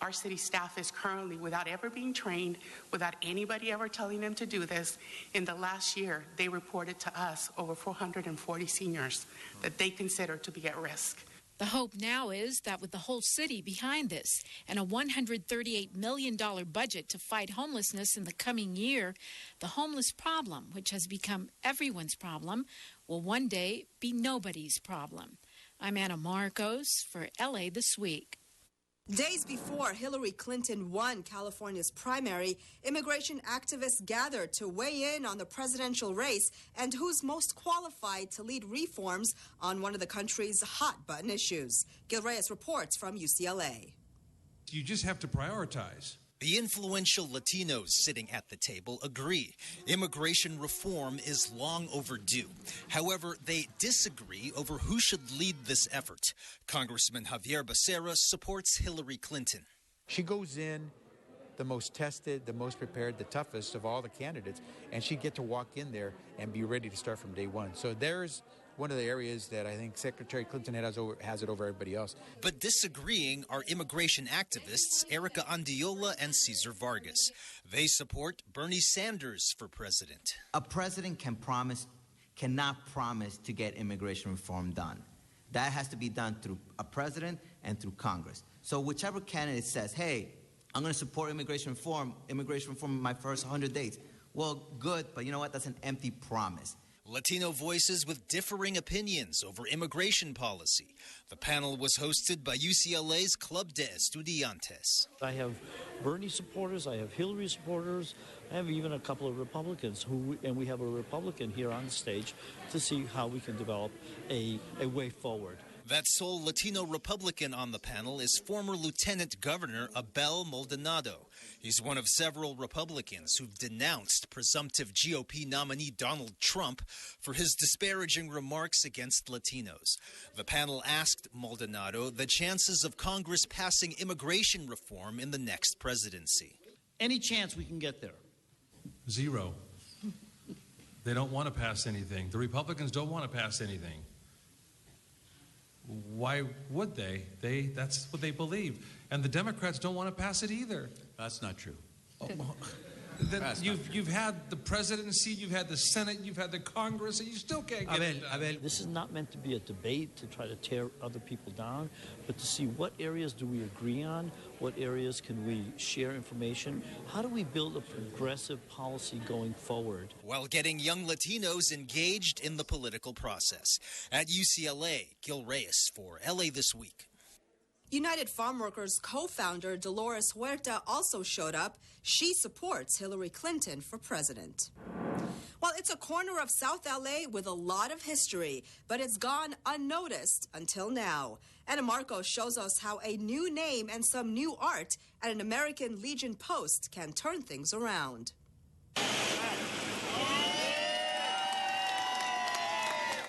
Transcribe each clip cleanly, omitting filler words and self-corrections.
Our city staff is currently, without ever being trained, without anybody ever telling them to do this, in the last year, they reported to us over 440 seniors that they consider to be at risk. The hope now is that with the whole city behind this and a $138 million budget to fight homelessness in the coming year, the homeless problem, which has become everyone's problem, will one day be nobody's problem. I'm Anna Marcos for LA This Week. Days before Hillary Clinton won California's primary, immigration activists gathered to weigh in on the presidential race and who's most qualified to lead reforms on one of the country's hot-button issues. Gil Reyes reports from UCLA. You just have to prioritize. The influential Latinos sitting at the table agree immigration reform is long overdue. However, they disagree over who should lead this effort. Congressman Javier Becerra supports Hillary Clinton. She goes in the most tested, the most prepared, the toughest of all the candidates, and she'd get to walk in there and be ready to start from day one. So there's one of the areas that I think Secretary Clinton has it over everybody else. But disagreeing are immigration activists Erica Andiola and Cesar Vargas. They support Bernie Sanders for president. A president cannot promise to get immigration reform done. That has to be done through a president and through Congress. So whichever candidate says, hey, I'm going to support immigration reform in my first 100 days. Well, good, but you know what? That's an empty promise. Latino voices with differing opinions over immigration policy. The panel was hosted by UCLA's Club de Estudiantes. I have Bernie supporters, I have Hillary supporters, I have even a couple of Republicans and we have a Republican here on the stage to see how we can develop a way forward. That sole Latino Republican on the panel is former Lieutenant Governor Abel Maldonado. He's one of several Republicans who've denounced presumptive GOP nominee Donald Trump for his disparaging remarks against Latinos. The panel asked Maldonado the chances of Congress passing immigration reform in the next presidency. Any chance we can get there? Zero. They don't want to pass anything. The Republicans don't want to pass anything. Why would they? That's what they believe. And the Democrats don't want to pass it either. That's not true. Then you've had the presidency, you've had the Senate, you've had the Congress, and you still can't get it done. This is not meant to be a debate to try to tear other people down, but to see what areas do we agree on, what areas can we share information, how do we build a progressive policy going forward? While getting young Latinos engaged in the political process. At UCLA, Gil Reyes for LA This Week. United Farm Workers co-founder Dolores Huerta also showed up. She supports Hillary Clinton for president. Well, it's a corner of South LA with a lot of history, but it's gone unnoticed until now. Anna Marcos shows us how a new name and some new art at an American Legion post can turn things around.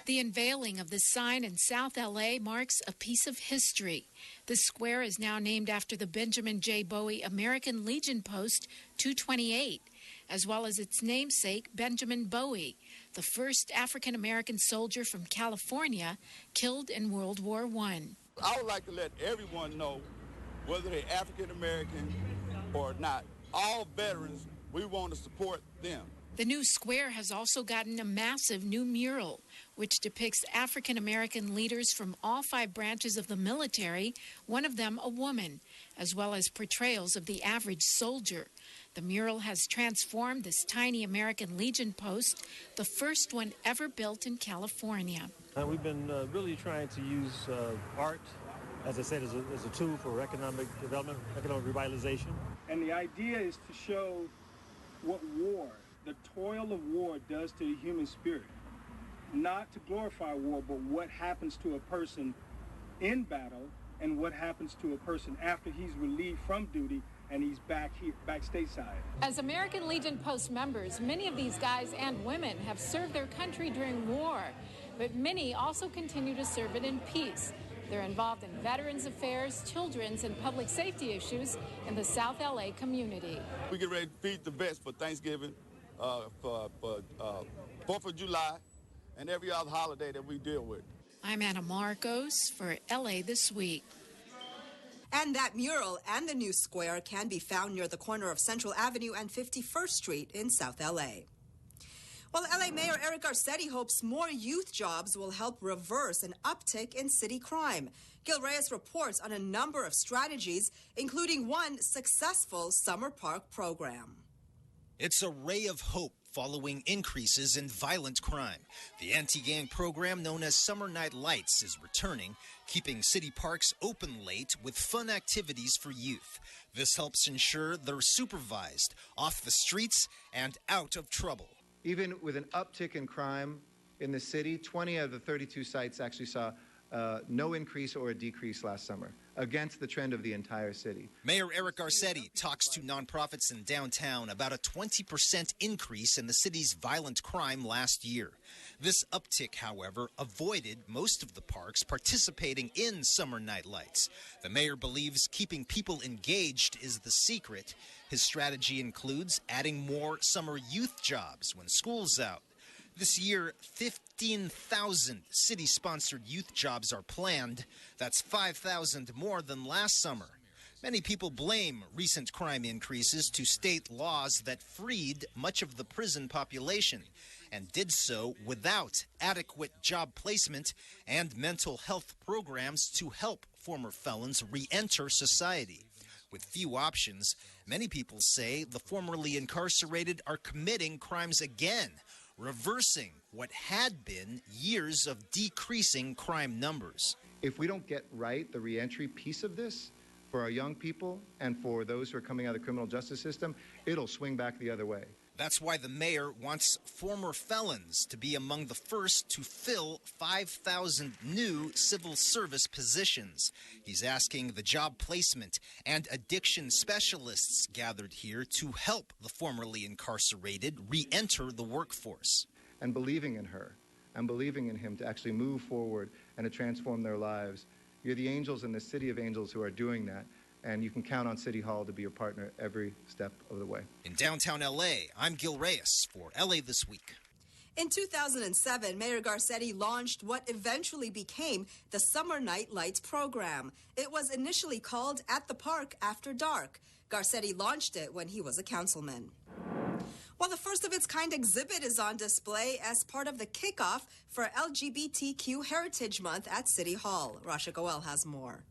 The unveiling of this sign in South LA marks a piece of history. The square is now named after the Benjamin J. Bowie American Legion Post 228, as well as its namesake, Benjamin Bowie, the first African-American soldier from California killed in World War I. I would like to let everyone know, whether they're African-American or not, all veterans, we want to support them. The new square has also gotten a massive new mural, which depicts African-American leaders from all 5 branches of the military, one of them a woman, as well as portrayals of the average soldier. The mural has transformed this tiny American Legion post, the first one ever built in California. We've been really trying to use art, as I said, as a tool for economic development, economic revitalization. And the idea is to show what war, the toil of war, does to the human spirit. Not to glorify war, but what happens to a person in battle and what happens to a person after he's relieved from duty and he's back stateside. As American Legion Post members, many of these guys and women have served their country during war, but many also continue to serve it in peace. They're involved in veterans affairs, children's, and public safety issues in the South LA community. We get ready to feed the vets for Thanksgiving, for 4th of July, and every other holiday that we deal with. I'm Anna Marcos for LA This Week. And that mural and the new square can be found near the corner of Central Avenue and 51st Street in South LA. Well, LA Mayor Eric Garcetti hopes more youth jobs will help reverse an uptick in city crime. Gil Reyes reports on a number of strategies, including one successful summer park program. It's a ray of hope following increases in violent crime. The anti-gang program known as Summer Night Lights is returning, keeping city parks open late with fun activities for youth. This helps ensure they're supervised, off the streets, and out of trouble. Even with an uptick in crime in the city, 20 of the 32 sites actually saw no increase or a decrease last summer, against the trend of the entire city. Mayor Eric Garcetti talks to nonprofits in downtown about a 20% increase in the city's violent crime last year. This uptick, however, avoided most of the parks participating in Summer Night Lights. The mayor believes keeping people engaged is the secret. His strategy includes adding more summer youth jobs when school's out. This year, 15,000 city-sponsored youth jobs are planned. That's 5,000 more than last summer. Many people blame recent crime increases to state laws that freed much of the prison population and did so without adequate job placement and mental health programs to help former felons re-enter society. With few options, many people say the formerly incarcerated are committing crimes again, reversing what had been years of decreasing crime numbers. If we don't get right the reentry piece of this for our young people and for those who are coming out of the criminal justice system, it'll swing back the other way. That's why the mayor wants former felons to be among the first to fill 5,000 new civil service positions. He's asking the job placement and addiction specialists gathered here to help the formerly incarcerated re-enter the workforce. And believing in her and believing in him to actually move forward and to transform their lives. You're the angels in the city of angels who are doing that. And you can count on City Hall to be your partner every step of the way. In downtown L.A., I'm Gil Reyes for L.A. This Week. In 2007, Mayor Garcetti launched what eventually became the Summer Night Lights program. It was initially called At the Park After Dark. Garcetti launched it when he was a councilman. Well, the first of its kind exhibit is on display as part of the kickoff for LGBTQ Heritage Month at City Hall. Rasha Goel has more.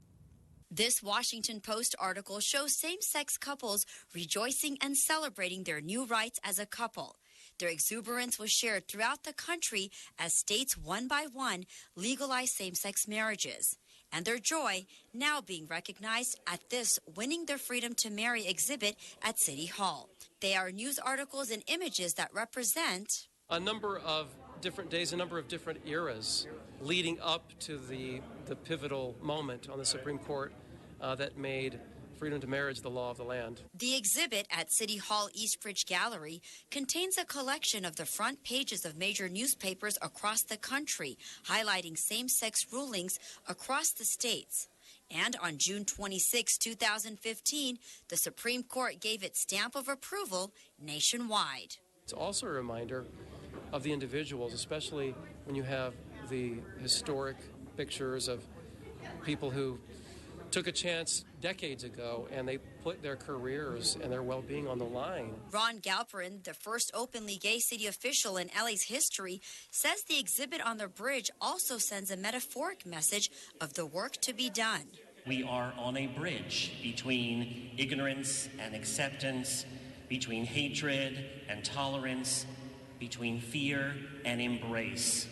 This Washington Post article shows same-sex couples rejoicing and celebrating their new rights as a couple. Their exuberance was shared throughout the country as states one by one legalized same-sex marriages, and their joy now being recognized at this Winning Their Freedom to Marry exhibit at City Hall. They are news articles and images that represent a number of different days, a number of different eras leading up to the pivotal moment on the Supreme Court that made freedom to marriage the law of the land. The exhibit at City Hall Eastbridge Gallery contains a collection of the front pages of major newspapers across the country, highlighting same-sex rulings across the states. And on June 26, 2015, the Supreme Court gave its stamp of approval nationwide. It's also a reminder of the individuals, especially when you have the historic pictures of people who took a chance decades ago and they put their careers and their well-being on the line. Ron Galperin, the first openly gay city official in LA's history, says the exhibit on the bridge also sends a metaphoric message of the work to be done. We are on a bridge between ignorance and acceptance, between hatred and tolerance, between fear and embrace.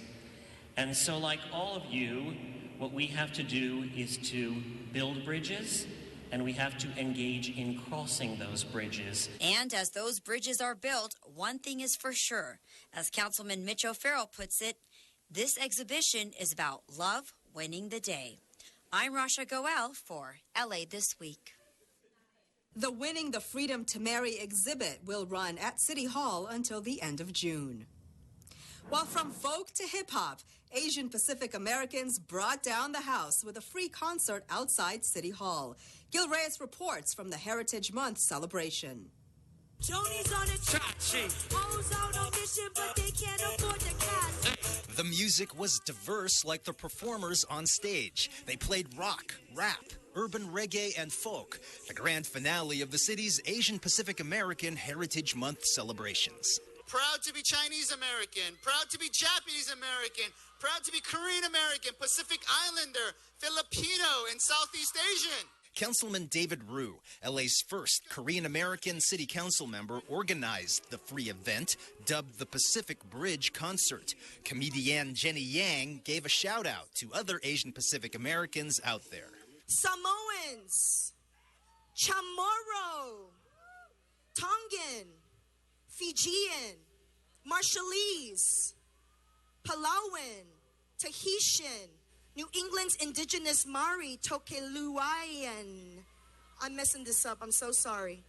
And so, like all of you, what we have to do is to build bridges, and we have to engage in crossing those bridges. And as those bridges are built, one thing is for sure. As Councilman Mitch O'Farrell puts it, this exhibition is about love winning the day. I'm Rasha Goel for LA This Week. The Winning the Freedom to Marry exhibit will run at City Hall until the end of June. While from folk to hip-hop, Asian Pacific Americans brought down the house with a free concert outside City Hall. Gil Reyes reports from the Heritage Month celebration. Tony's on a track. Hoes out on mission, but they can't afford the cash. The music was diverse like the performers on stage. They played rock, rap, urban reggae and folk, the grand finale of the city's Asian Pacific American Heritage Month celebrations. Proud to be Chinese American, proud to be Japanese American, proud to be Korean American, Pacific Islander, Filipino, and Southeast Asian. Councilman David Ryu, LA's first Korean American city council member, organized the free event, dubbed the Pacific Bridge Concert. Comedian Jenny Yang gave a shout out to other Asian Pacific Americans out there. Samoans, Chamorro, Tongan, Fijian, Marshallese, Palauan, Tahitian, New England's indigenous Maori, Tokeluian. I'm messing this up. I'm so sorry.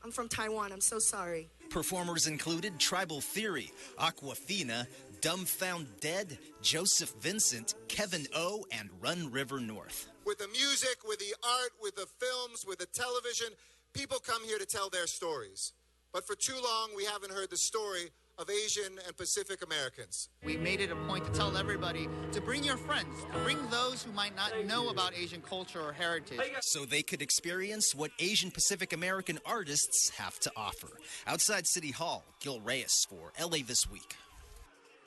I'm from Taiwan. I'm so sorry. Performers included Tribal Theory, Aquafina, Dumbfound Dead, Joseph Vincent, Kevin O, and Run River North. With the music, with the art, with the films, with the television, people come here to tell their stories. But for too long, we haven't heard the story of Asian and Pacific Americans. We made it a point to tell everybody to bring your friends, bring those who might not know about Asian culture or heritage. So they could experience what Asian Pacific American artists have to offer. Outside City Hall, Gil Reyes for LA This Week.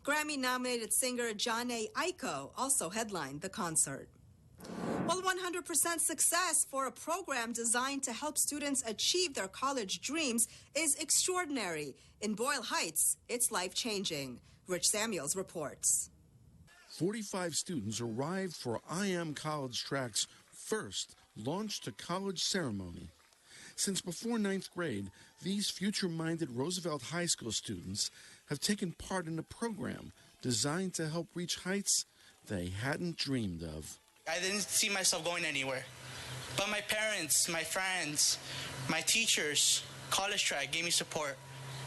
Grammy-nominated singer Jhené Aiko also headlined the concert. Well, 100% success for a program designed to help students achieve their college dreams is extraordinary. In Boyle Heights, it's life-changing. Rich Samuels reports. 45 students arrived for I Am College Track's first launch to college ceremony. Since before 9th grade, these future-minded Roosevelt High School students have taken part in a program designed to help reach heights they hadn't dreamed of. I didn't see myself going anywhere. But my parents, my friends, my teachers, College Track gave me support.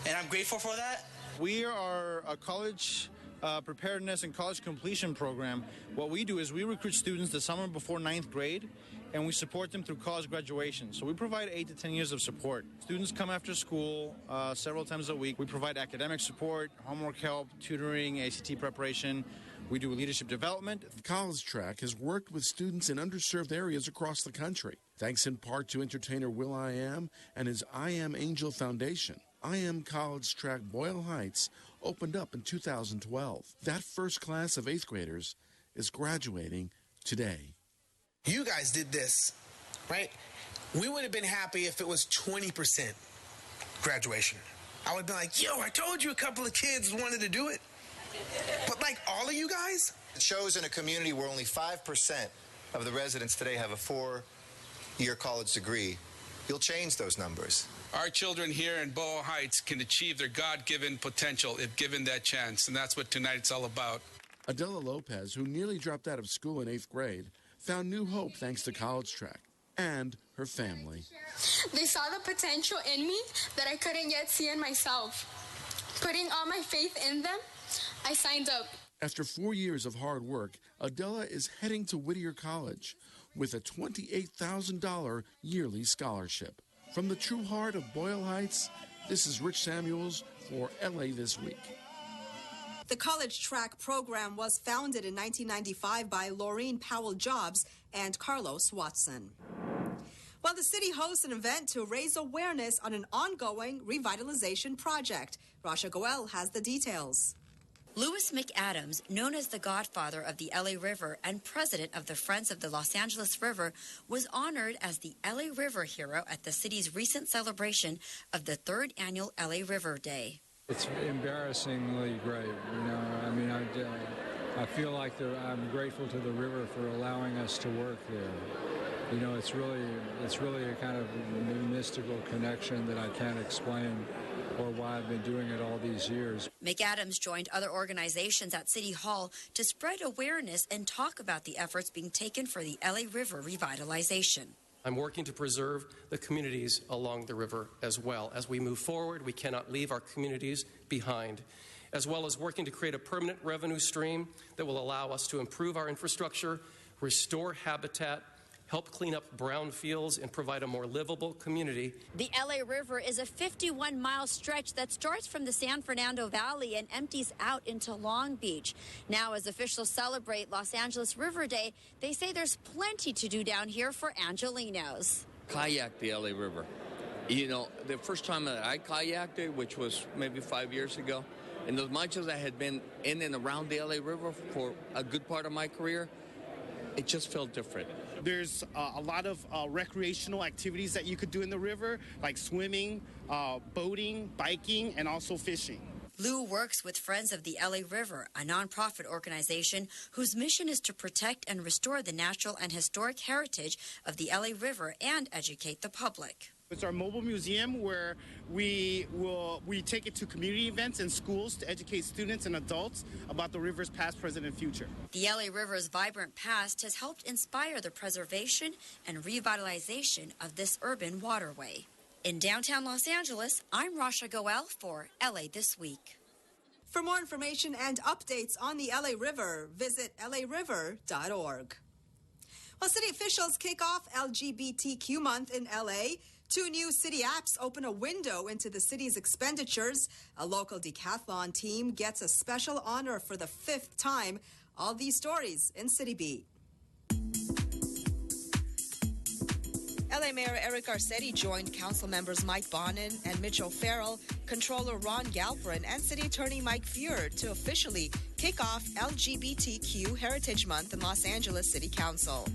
And I'm grateful for that. We are a college preparedness and college completion program. What we do is we recruit students the summer before 9th grade, and we support them through college graduation. So we provide 8 to 10 years of support. Students come after school several times a week. We provide academic support, homework help, tutoring, ACT preparation. We do leadership development. College Track has worked with students in underserved areas across the country. Thanks in part to entertainer will.i.am and his I Am Angel Foundation. I Am College Track Boyle Heights opened up in 2012. That first class of 8th graders is graduating today. You guys did this, right? We would have been happy if it was 20% graduation. I would have been like, yo, I told you a couple of kids wanted to do it. But like all of you guys? It shows in a community where only 5% of the residents today have a 4-year college degree. You'll change those numbers. Our children here in Boyle Heights can achieve their God-given potential if given that chance, and that's what tonight's all about. Adela Lopez, who nearly dropped out of school in 8th grade, found new hope thanks to College Track and her family. They saw the potential in me that I couldn't yet see in myself. Putting all my faith in them, I signed up. After 4 years of hard work, Adela is heading to Whittier College with a $28,000 yearly scholarship. From the true heart of Boyle Heights, this is Rich Samuels for LA This Week. The College Track program was founded in 1995 by Laureen Powell Jobs and Carlos Watson. Well, the city hosts an event to raise awareness on an ongoing revitalization project. Rasha Goel has the details. Lewis McAdams, known as the godfather of the LA River and president of the Friends of the Los Angeles River, was honored as the LA River hero at the city's recent celebration of the 3rd annual LA River Day. It's embarrassingly great, you know. I mean, I feel like I'm grateful to the river for allowing us to work there. You know, it's really a kind of mystical connection that I can't explain, or why I've been doing it all these years. McAdams joined other organizations at City Hall to spread awareness and talk about the efforts being taken for the LA River revitalization. I'm working to preserve the communities along the river as well. As we move forward, we cannot leave our communities behind, as well as working to create a permanent revenue stream that will allow us to improve our infrastructure, restore habitat, help clean up brownfields, and provide a more livable community. The LA River is a 51-mile stretch that starts from the San Fernando Valley and empties out into Long Beach. Now, as officials celebrate Los Angeles River Day, they say there's plenty to do down here for Angelinos. Kayak the LA River. You know, the first time that I kayaked it, which was maybe 5 years ago, and as much as I had been in and around the LA River for a good part of my career, it just felt different. There's a lot of recreational activities that you could do in the river, like swimming, boating, biking, and also fishing. Lou works with Friends of the LA River, a nonprofit organization whose mission is to protect and restore the natural and historic heritage of the LA River and educate the public. It's our mobile museum where we take it to community events and schools to educate students and adults about the river's past, present, and future. The LA River's vibrant past has helped inspire the preservation and revitalization of this urban waterway. In downtown Los Angeles, I'm Rasha Goel for LA This Week. For more information and updates on the LA River, visit lariver.org. Well, city officials kick off LGBTQ month in LA. 2 new city apps open a window into the city's expenditures. A local decathlon team gets a special honor for the 5th time. All these stories in City Beat. LA Mayor Eric Garcetti joined council members Mike Bonin and Mitch O'Farrell, Controller Ron Galperin, and City Attorney Mike Fuhr to officially kick off LGBTQ Heritage Month in Los Angeles City Council.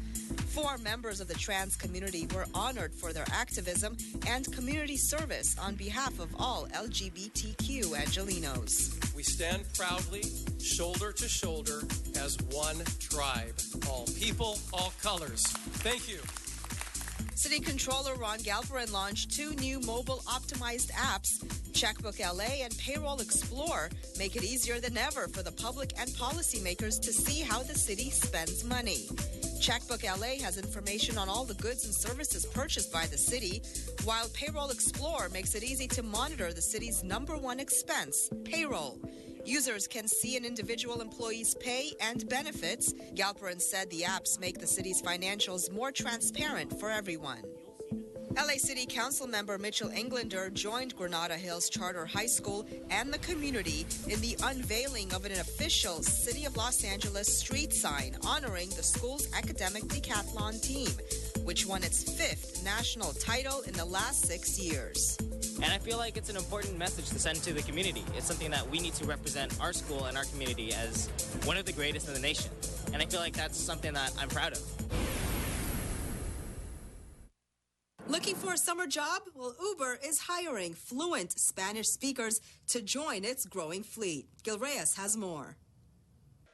4 members of the trans community were honored for their activism and community service on behalf of all LGBTQ Angelinos. We stand proudly, shoulder to shoulder, as one tribe. All people, all colors. Thank you. City Controller Ron Galperin launched 2 new mobile-optimized apps. Checkbook LA and Payroll Explore make it easier than ever for the public and policymakers to see how the city spends money. Checkbook LA has information on all the goods and services purchased by the city, while Payroll Explore makes it easy to monitor the city's #1 expense, payroll. Users can see an individual employee's pay and benefits. Galperin said the apps make the city's financials more transparent for everyone. LA City Council member Mitchell Englander joined Granada Hills Charter High School and the community in the unveiling of an official City of Los Angeles street sign honoring the school's academic decathlon team, which won its 5th national title in the last 6 years. And I feel like it's an important message to send to the community. It's something that we need to represent our school and our community as one of the greatest in the nation. And I feel like that's something that I'm proud of. Looking for a summer job? Well, Uber is hiring fluent Spanish speakers to join its growing fleet. Gil Reyes has more.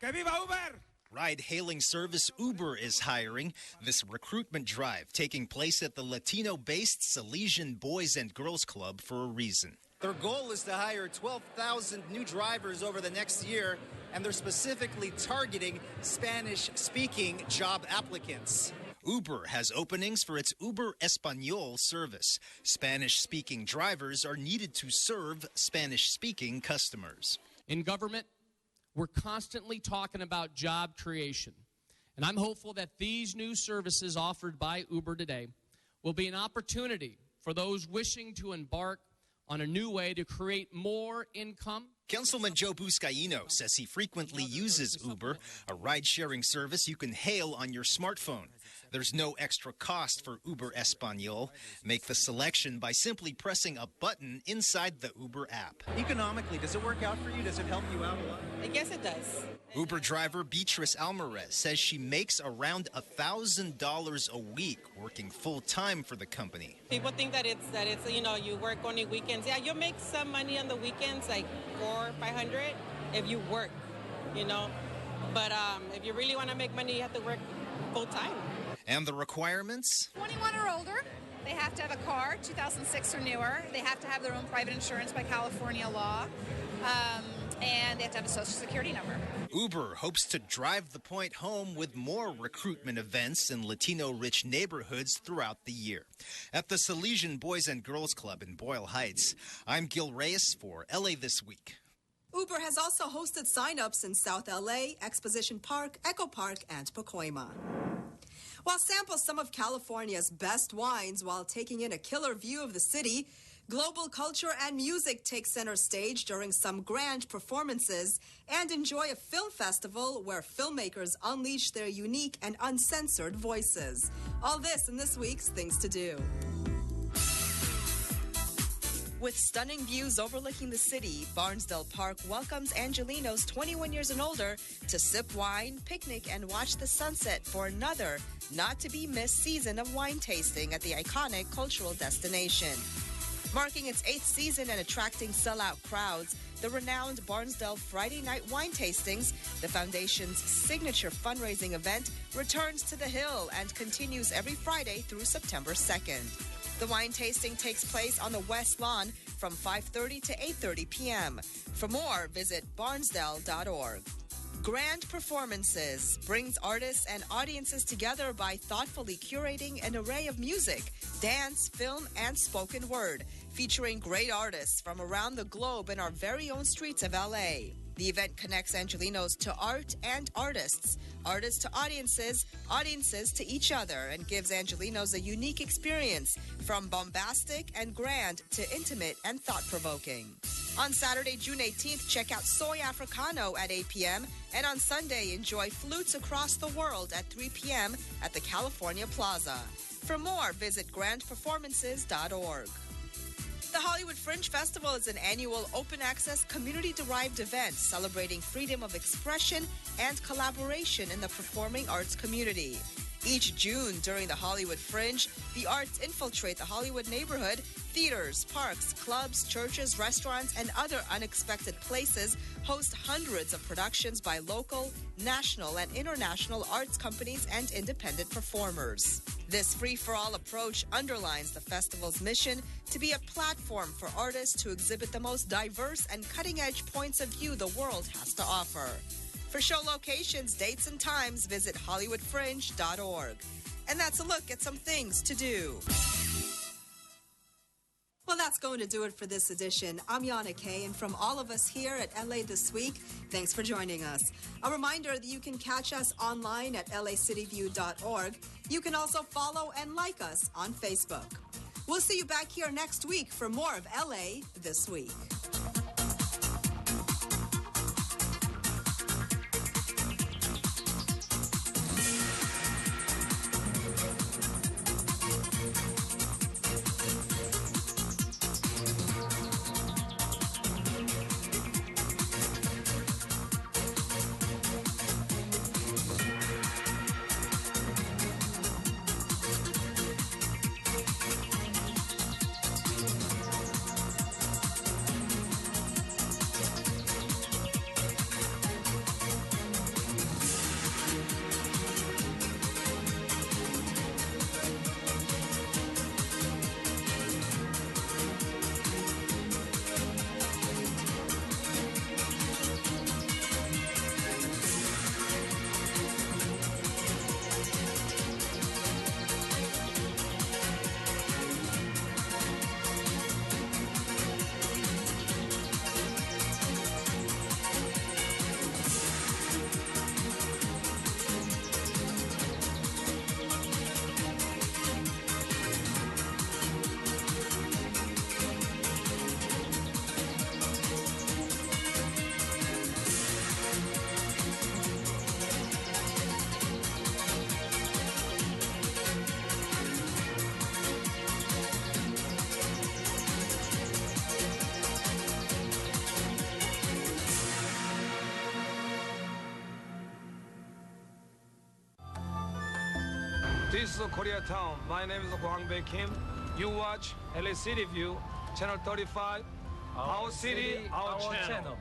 Que viva Uber! Ride-hailing service Uber is hiring. This recruitment drive taking place at the Latino-based Salesian Boys and Girls Club for a reason. Their goal is to hire 12,000 new drivers over the next year, and they're specifically targeting Spanish-speaking job applicants. Uber has openings for its Uber Español service. Spanish-speaking drivers are needed to serve Spanish-speaking customers. In government, we're constantly talking about job creation. And I'm hopeful that these new services offered by Uber today will be an opportunity for those wishing to embark on a new way to create more income. Councilman Joe Buscaino says he frequently uses Uber, a ride-sharing service you can hail on your smartphone. There's no extra cost for Uber Español. Make the selection by simply pressing a button inside the Uber app. Economically, does it work out for you? Does it help you out a lot? I guess it does. Uber driver Beatrice Alvarez says she makes around $1,000 a week working full-time for the company. People think that it's you work only weekends. Yeah, you make some money on the weekends, like $400, $500 if you work, But if you really want to make money, you have to work full-time. And the requirements? 21 or older. They have to have a car, 2006 or newer. They have to have their own private insurance by California law. And they have to have a social security number. Uber hopes to drive the point home with more recruitment events in Latino-rich neighborhoods throughout the year. At the Salesian Boys and Girls Club in Boyle Heights, I'm Gil Reyes for LA This Week. Uber has also hosted sign-ups in South LA, Exposition Park, Echo Park, and Pacoima. While sample some of California's best wines while taking in a killer view of the city, global culture and music take center stage during some grand performances, and enjoy a film festival where filmmakers unleash their unique and uncensored voices. All this in this week's Things to Do. With stunning views overlooking the city, Barnsdall Park welcomes Angelenos 21 years and older to sip wine, picnic, and watch the sunset for another not-to-be-missed season of wine tasting at the iconic cultural destination. Marking its 8th season and attracting sellout crowds, the renowned Barnsdall Friday Night Wine Tastings, the Foundation's signature fundraising event, returns to the Hill and continues every Friday through September 2nd. The wine tasting takes place on the West Lawn from 5:30 to 8:30 p.m. For more, visit barnsdall.org. Grand Performances brings artists and audiences together by thoughtfully curating an array of music, dance, film, and spoken word, featuring great artists from around the globe in our very own streets of LA. The event connects Angelenos to art and artists, artists to audiences, audiences to each other, and gives Angelenos a unique experience, from bombastic and grand to intimate and thought-provoking. On Saturday, June 18th, check out Soy Africano at 8 p.m., and on Sunday, enjoy Flutes Across the World at 3 p.m. at the California Plaza. For more, visit grandperformances.org. The Hollywood Fringe Festival is an annual open-access, community-derived event celebrating freedom of expression and collaboration in the performing arts community. Each June, during the Hollywood Fringe, the arts infiltrate the Hollywood neighborhood. Theaters, parks, clubs, churches, restaurants, and other unexpected places host hundreds of productions by local, national, and international arts companies and independent performers. This free-for-all approach underlines the festival's mission to be a platform for artists to exhibit the most diverse and cutting-edge points of view the world has to offer. For show locations, dates, and times, visit HollywoodFringe.org. And that's a look at some things to do. Well, that's going to do it for this edition. I'm Yana Kay, and from all of us here at LA This Week, thanks for joining us. A reminder that you can catch us online at lacityview.org. You can also follow and like us on Facebook. We'll see you back here next week for more of LA This Week. This is Koreatown. My name is Hwang Bae Kim. You watch LA City View, Channel 35. Our city, our channel.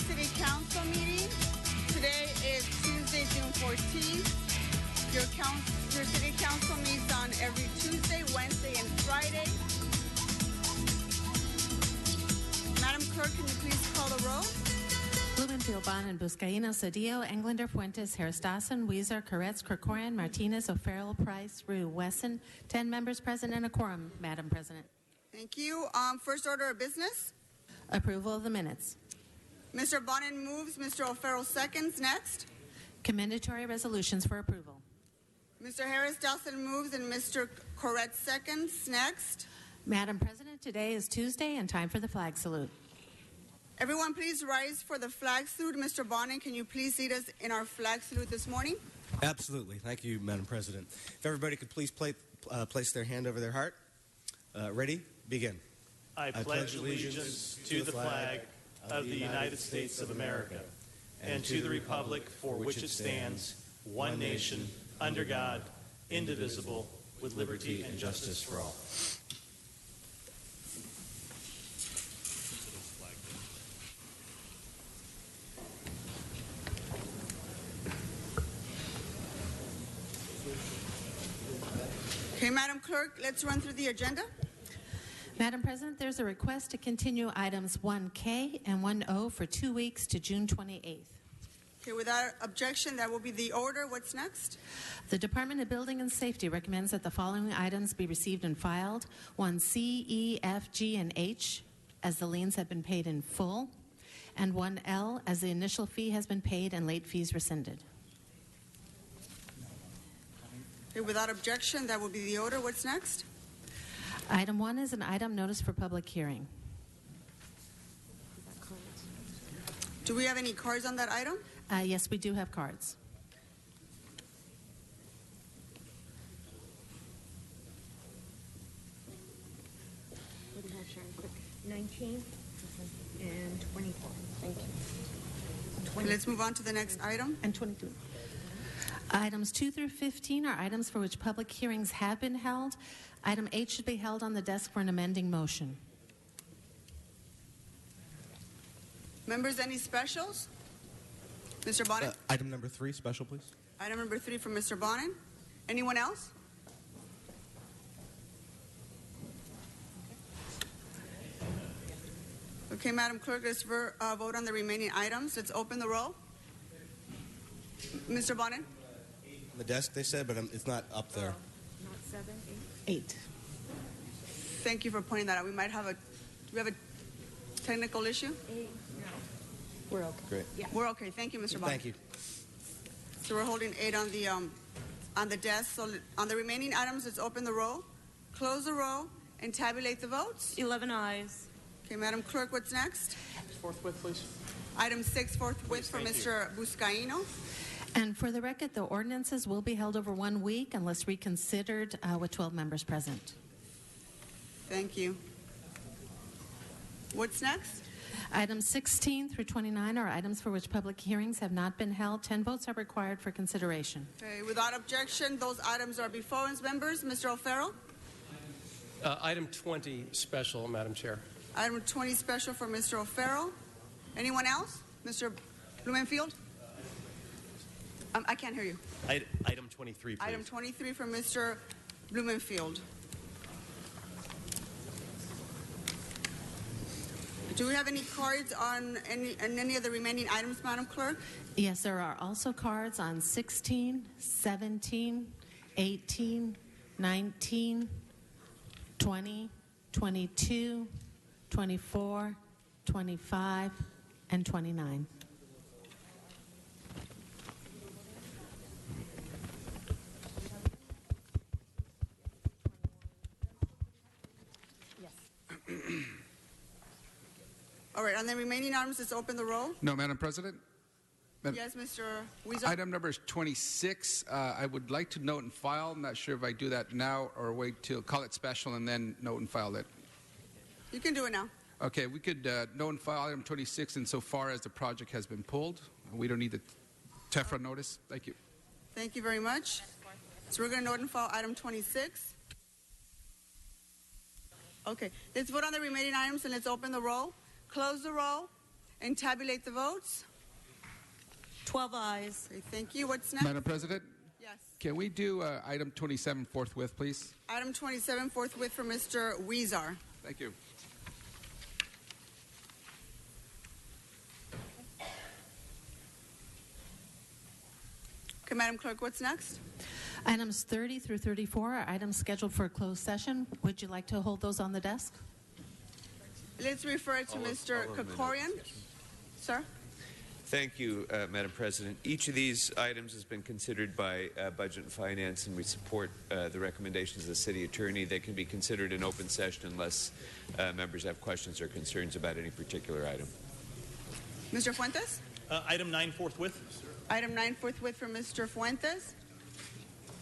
City Council meeting. Today is Tuesday, June 14th. Your City Council meets on every Tuesday, Wednesday, and Friday. Madam Clerk, can you please call the roll? Blumenfield, Bonin, Buscaino, Cedillo, Englander, Fuentes, Harris Dawson, Weezer, Koretz, Krikorian, Martinez, O'Farrell, Price, Rue, Wesson. 10 members present and a quorum, Madam President. Thank you. First order of business. Approval of the minutes. Mr. Bonin moves. Mr. O'Farrell seconds. Next. Commendatory resolutions for approval. Mr. Harris Dawson moves and Mr. Koretz seconds. Next. Madam President, today is Tuesday and time for the flag salute. Everyone, please rise for the flag salute. Mr. Bonin, can you please lead us in our flag salute this morning? Absolutely. Thank you, Madam President. If everybody could please place their hand over their heart. Ready? Begin. I pledge allegiance to the flag of the United States of America and to the republic for which it stands, one nation, under God, indivisible, with liberty and justice for all. Okay, Madam Clerk, let's run through the agenda. Madam President, there's a request to continue items 1K and 1O for 2 weeks to June 28th. Okay, without objection, that will be the order. What's next? The Department of Building and Safety recommends that the following items be received and filed. 1C, E, F, G, and H, as the liens have been paid in full, and 1L, as the initial fee has been paid and late fees rescinded. Okay, without objection, that will be the order. What's next? Item 1 is an item notice for public hearing. Do we have any cards on that item? Yes, we do have cards. What do you have, Sharon? Quick. 19 and 24. Thank you. Okay, let's move on to the next item. And 22. Items 2 through 15 are items for which public hearings have been held. Item 8 should be held on the desk for an amending motion. Members, any specials? Mr. Bonin? Item number 3, special, please. Item number 3 from Mr. Bonin. Anyone else? Okay, Madam Clerk, let's vote on the remaining items. Let's open the roll. Mr. Bonin? On the desk, they said, but it's not up there. Not 7, 8. Thank you for pointing that out. We might have do we have a technical issue? 8. No. We're okay. Great. Yeah. We're okay. Thank you, Mr. Bonin. Thank you. So we're holding 8 on the desk. So on the remaining items, let's open the roll, close the roll, and tabulate the votes. 11 ayes. Okay, Madam Clerk, what's next? Forthwith, please. Item 6, forthwith for Mr. Buscaino. And for the record, the ordinances will be held over 1 week unless reconsidered with 12 members present. Thank you. What's next? Items 16 through 29 are items for which public hearings have not been held. 10 votes are required for consideration. Okay, without objection, those items are before us, members. Mr. O'Farrell? Item 20, special, Madam Chair. Item 20, special for Mr. O'Farrell. Anyone else? Mr. Blumenfield? I can't hear you. Item 23, please. Item 23 from Mr. Blumenfield. Do we have any cards on any of the remaining items, Madam Clerk? Yes, there are also cards on 16, 17, 18, 19, 20, 22, 24, 25, and 29. All right, on the remaining items, let's open the roll. No, Madam President. Yes, Mr. Weezer. Item number 26, I would like to note and file. I'm not sure if I do that now or wait till call it special and then note and file it. You can do it now. Okay, we could note and file item 26 insofar as the project has been pulled. We don't need the TEFRA notice. Thank you. Thank you very much. So we're going to note and file item 26. Okay, let's vote on the remaining items and let's open the roll, close the roll, and tabulate the votes. 12 ayes. Okay, thank you. What's next? Madam President, Yes. can we do item 27 forthwith, please? Item 27 forthwith for Mr. Weezer. Thank you. Okay, Madam Clerk, what's next? Items 30 through 34 are items scheduled for a closed session. Would you like to hold those on the desk? Let's refer it to Mr. Krikorian. Sir? Thank you, Madam President. Each of these items has been considered by Budget and Finance, and we support the recommendations of the City Attorney. They can be considered in open session unless members have questions or concerns about any particular item. Mr. Fuentes? Item 9 forthwith. Item 9 forthwith for Mr. Fuentes.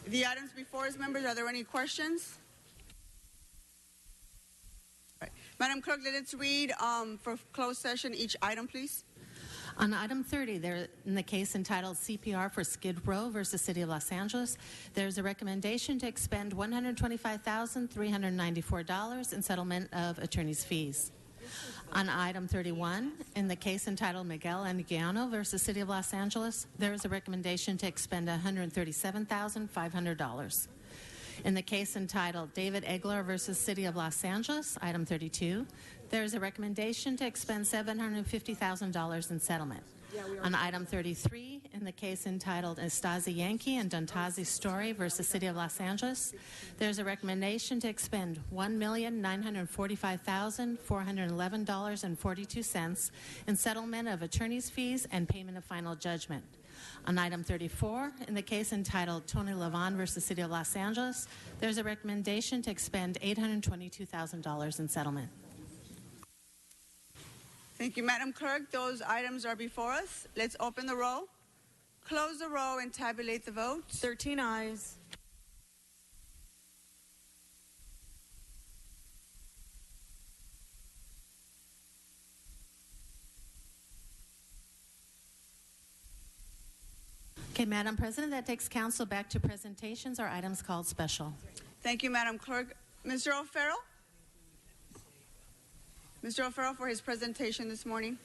The items before us, members, are there any questions? All right. Madam Clerk, let's read for closed session each item, please. On item 30, there, in the case entitled CPR for Skid Row versus City of Los Angeles, there's a recommendation to expend $125,394 in settlement of attorney's fees. On item 31, in the case entitled Miguel Anguiano versus City of Los Angeles, there is a recommendation to expend $137,500. In the case entitled David Egler versus City of Los Angeles, item 32, there is a recommendation to expend $750,000 in settlement. On item 33, in the case entitled Estasi Yankee and Dontazi Story versus City of Los Angeles, there's a recommendation to expend $1,945,411.42 in settlement of attorney's fees and payment of final judgment. On item 34, in the case entitled Tony Lavon versus City of Los Angeles, there's a recommendation to expend $822,000 in settlement. Thank you, Madam Clerk. Those items are before us. Let's open the roll, close the roll, and tabulate the votes. 13 ayes. Okay, Madam President, that takes council back to presentations or items called special. Thank you, Madam Clerk. Mr. O'Farrell? Mr. O'Farrell for his presentation this morning.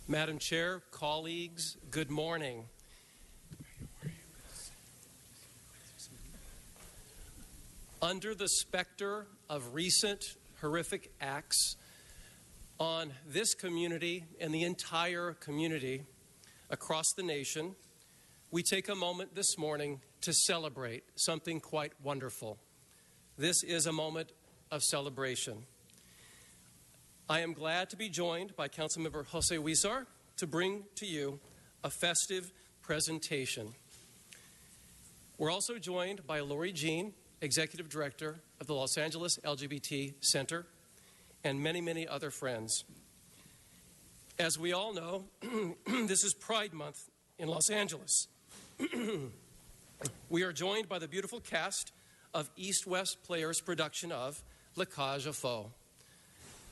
Madam Chair, colleagues, good morning. Under the specter of recent horrific acts on this community and the entire community across the nation, we take a moment this morning to celebrate something quite wonderful. This is a moment of celebration. I am glad to be joined by Councilmember Jose Huizar to bring to you a festive presentation. We're also joined by Lori Jean, Executive Director of the Los Angeles LGBT Center, and many, many other friends. As we all know, this is Pride Month in Los Angeles. We are joined by the beautiful cast of East West Players' production of La Cage aux Folles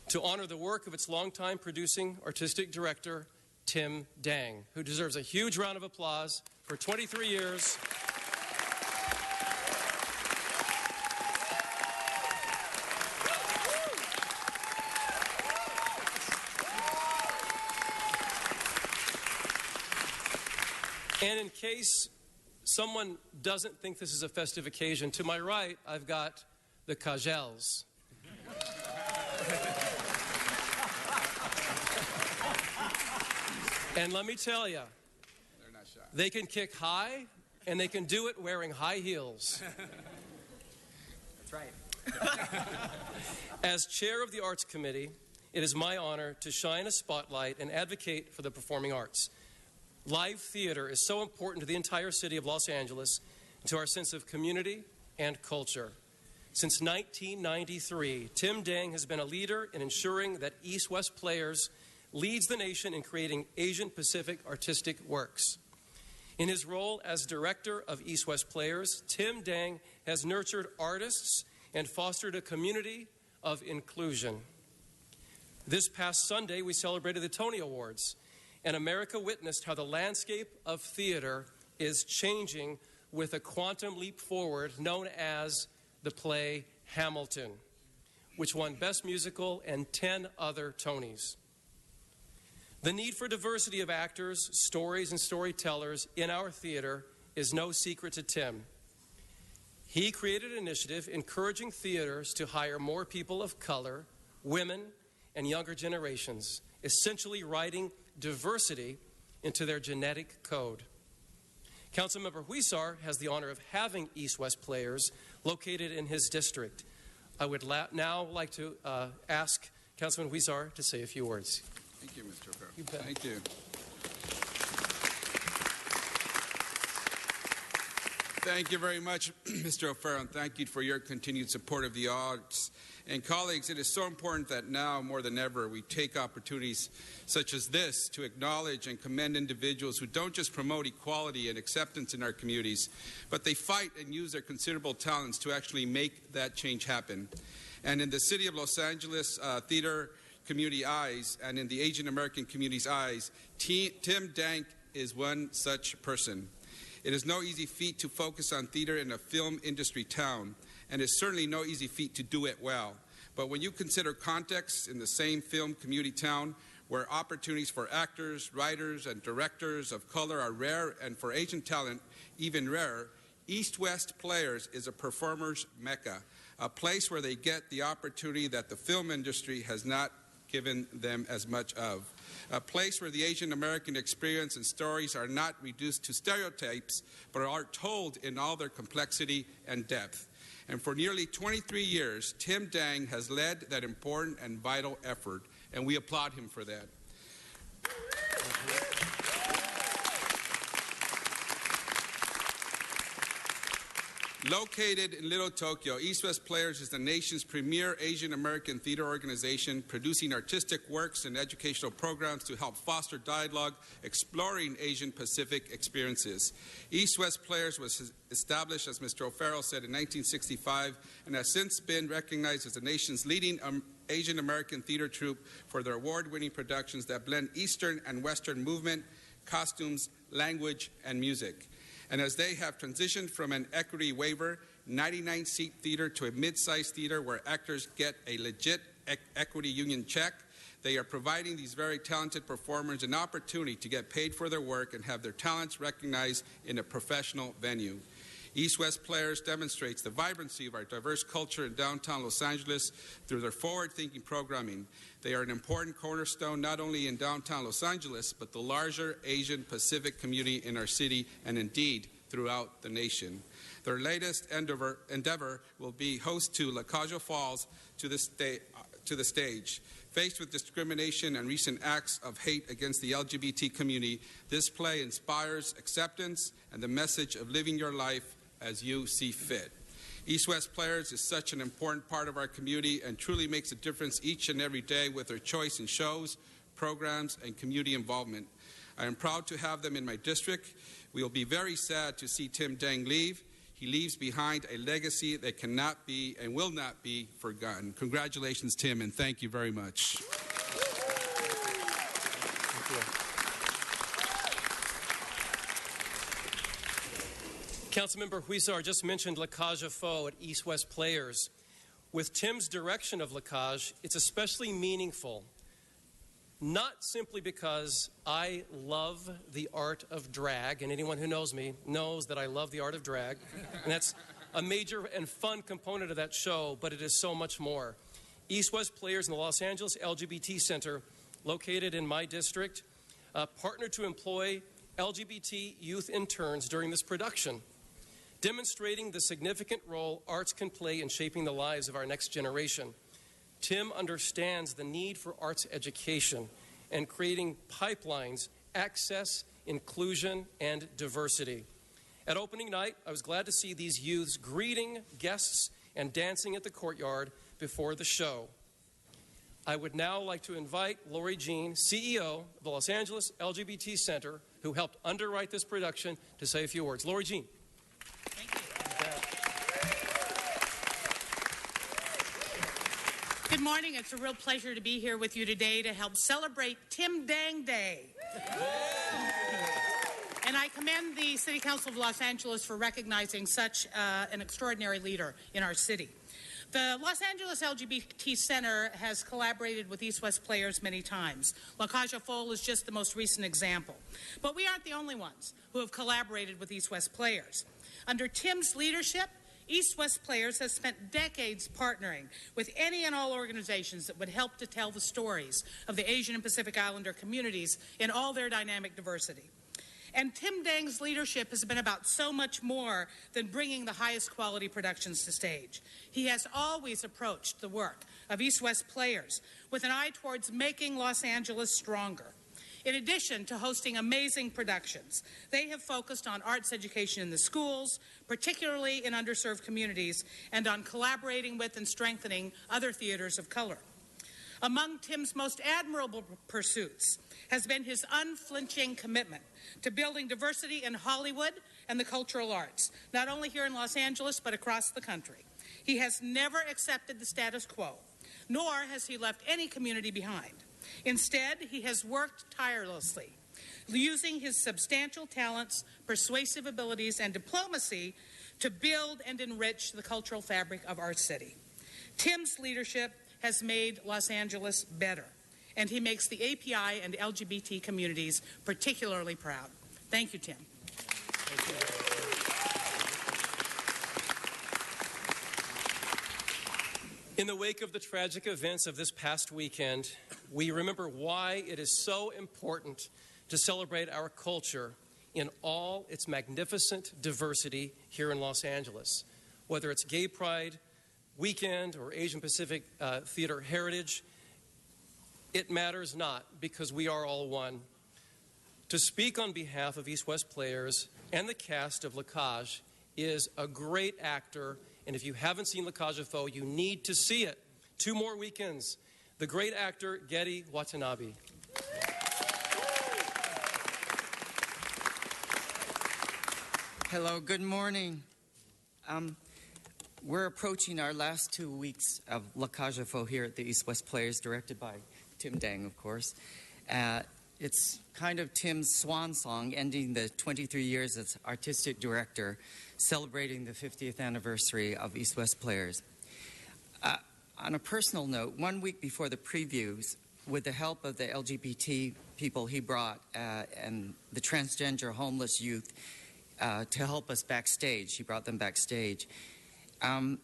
to honor the work of its longtime producing artistic director, Tim Dang, who deserves a huge round of applause for 23 years. And in case someone doesn't think this is a festive occasion, to my right, I've got the Cagels. And let me tell you, they can kick high, and they can do it wearing high heels. That's right. As chair of the Arts Committee, it is my honor to shine a spotlight and advocate for the performing arts. Live theater is so important to the entire city of Los Angeles and to our sense of community and culture. Since 1993, Tim Dang has been a leader in ensuring that East West Players leads the nation in creating Asian Pacific artistic works. In his role as director of East West Players, Tim Dang has nurtured artists and fostered a community of inclusion. This past Sunday, we celebrated the Tony Awards, and America witnessed how the landscape of theater is changing with a quantum leap forward known as the play Hamilton, which won Best Musical and 10 other Tonys. The need for diversity of actors, stories, and storytellers in our theater is no secret to Tim. He created an initiative encouraging theaters to hire more people of color, women, and younger generations, essentially writing diversity into their genetic code. Councilmember Huizar has the honor of having East-West Players located in his district. I would now like to ask Councilman Huizar to say a few words. Thank you, Mr. O'Farrell. Thank you. Thank you very much, Mr. O'Farrell, and thank you for your continued support of the arts. And colleagues, it is so important that now more than ever we take opportunities such as this to acknowledge and commend individuals who don't just promote equality and acceptance in our communities, but they fight and use their considerable talents to actually make that change happen. And in the city of Los Angeles theater community eyes and in the Asian American community's eyes, Tim Dank is one such person. It is no easy feat to focus on theater in a film industry town, and it's certainly no easy feat to do it well. But when you consider context in the same film community town where opportunities for actors, writers, and directors of color are rare and for Asian talent even rarer, East-West Players is a performer's mecca, a place where they get the opportunity that the film industry has not given them as much of. A place where the Asian American experience and stories are not reduced to stereotypes, but are told in all their complexity and depth. And for nearly 23 years, Tim Dang has led that important and vital effort, and we applaud him for that. Located in Little Tokyo, East-West Players is the nation's premier Asian American theater organization, producing artistic works and educational programs to help foster dialogue, exploring Asian Pacific experiences. East-West Players was established, as Mr. O'Farrell said, in 1965 and has since been recognized as the nation's leading Asian American theater troupe for their award-winning productions that blend Eastern and Western movement, costumes, language, and music. And as they have transitioned from an equity waiver, 99-seat theater to a mid-sized theater where actors get a legit equity union check, they are providing these very talented performers an opportunity to get paid for their work and have their talents recognized in a professional venue. East-West Players demonstrates the vibrancy of our diverse culture in downtown Los Angeles through their forward-thinking programming. They are an important cornerstone not only in downtown Los Angeles, but the larger Asian Pacific community in our city and indeed throughout the nation. Their latest endeavor will be host to Lacajo Falls to the stage. Faced with discrimination and recent acts of hate against the LGBT community, this play inspires acceptance and the message of living your life as you see fit. East-West Players is such an important part of our community and truly makes a difference each and every day with their choice in shows, programs, and community involvement. I am proud to have them in my district. We will be very sad to see Tim Dang leave. He leaves behind a legacy that cannot be and will not be forgotten. Congratulations, Tim, and thank you very much. Thank you. Councilmember Huizar just mentioned Lacage Faux at East-West Players. With Tim's direction of Lacage, it's especially meaningful, not simply because I love the art of drag, and anyone who knows me knows that I love the art of drag, and that's a major and fun component of that show, but it is so much more. East-West Players in the Los Angeles LGBT Center, located in my district, partnered to employ LGBT youth interns during this production, demonstrating the significant role arts can play in shaping the lives of our next generation. Tim understands the need for arts education and creating pipelines, access, inclusion, and diversity. At opening night, I was glad to see these youths greeting guests and dancing at the courtyard before the show. I would now like to invite Lori Jean, CEO of the Los Angeles LGBT Center, who helped underwrite this production, to say a few words. Lori Jean. Good morning. It's a real pleasure to be here with you today to help celebrate Tim Dang Day. And I commend the City Council of Los Angeles for recognizing such an extraordinary leader in our city. The Los Angeles LGBT Center has collaborated with East West Players many times. La Caja Fol is just the most recent example. But we aren't the only ones who have collaborated with East West Players. Under Tim's leadership, East West Players has spent decades partnering with any and all organizations that would help to tell the stories of the Asian and Pacific Islander communities in all their dynamic diversity. And Tim Dang's leadership has been about so much more than bringing the highest quality productions to stage. He has always approached the work of East West Players with an eye towards making Los Angeles stronger. In addition to hosting amazing productions, they have focused on arts education in the schools, particularly in underserved communities, and on collaborating with and strengthening other theaters of color. Among Tim's most admirable pursuits has been his unflinching commitment to building diversity in Hollywood and the cultural arts, not only here in Los Angeles, but across the country. He has never accepted the status quo, nor has he left any community behind. Instead, he has worked tirelessly, using his substantial talents, persuasive abilities, and diplomacy to build and enrich the cultural fabric of our city. Tim's leadership has made Los Angeles better, and he makes the API and LGBT communities particularly proud. Thank you, Tim. Thank you. In the wake of the tragic events of this past weekend, we remember why it is so important to celebrate our culture in all its magnificent diversity here in Los Angeles. Whether it's Gay Pride Weekend or Asian Pacific Theater Heritage, it matters not, because we are all one. To speak on behalf of East West Players and the cast of La Cage is a great actor, and if you haven't seen La Cage aux Folles, you need to see it. 2 more weekends. The great actor, Gedde Watanabe. Hello, good morning. We're approaching our last 2 weeks of La Cage aux Folles here at the East West Players, directed by Tim Dang, of course. It's kind of Tim's swan song, ending the 23 years as artistic director, celebrating the 50th anniversary of East West Players. On a personal note, 1 week before the previews, with the help of the LGBT people he brought and the transgender homeless youth to help us backstage, he brought them backstage,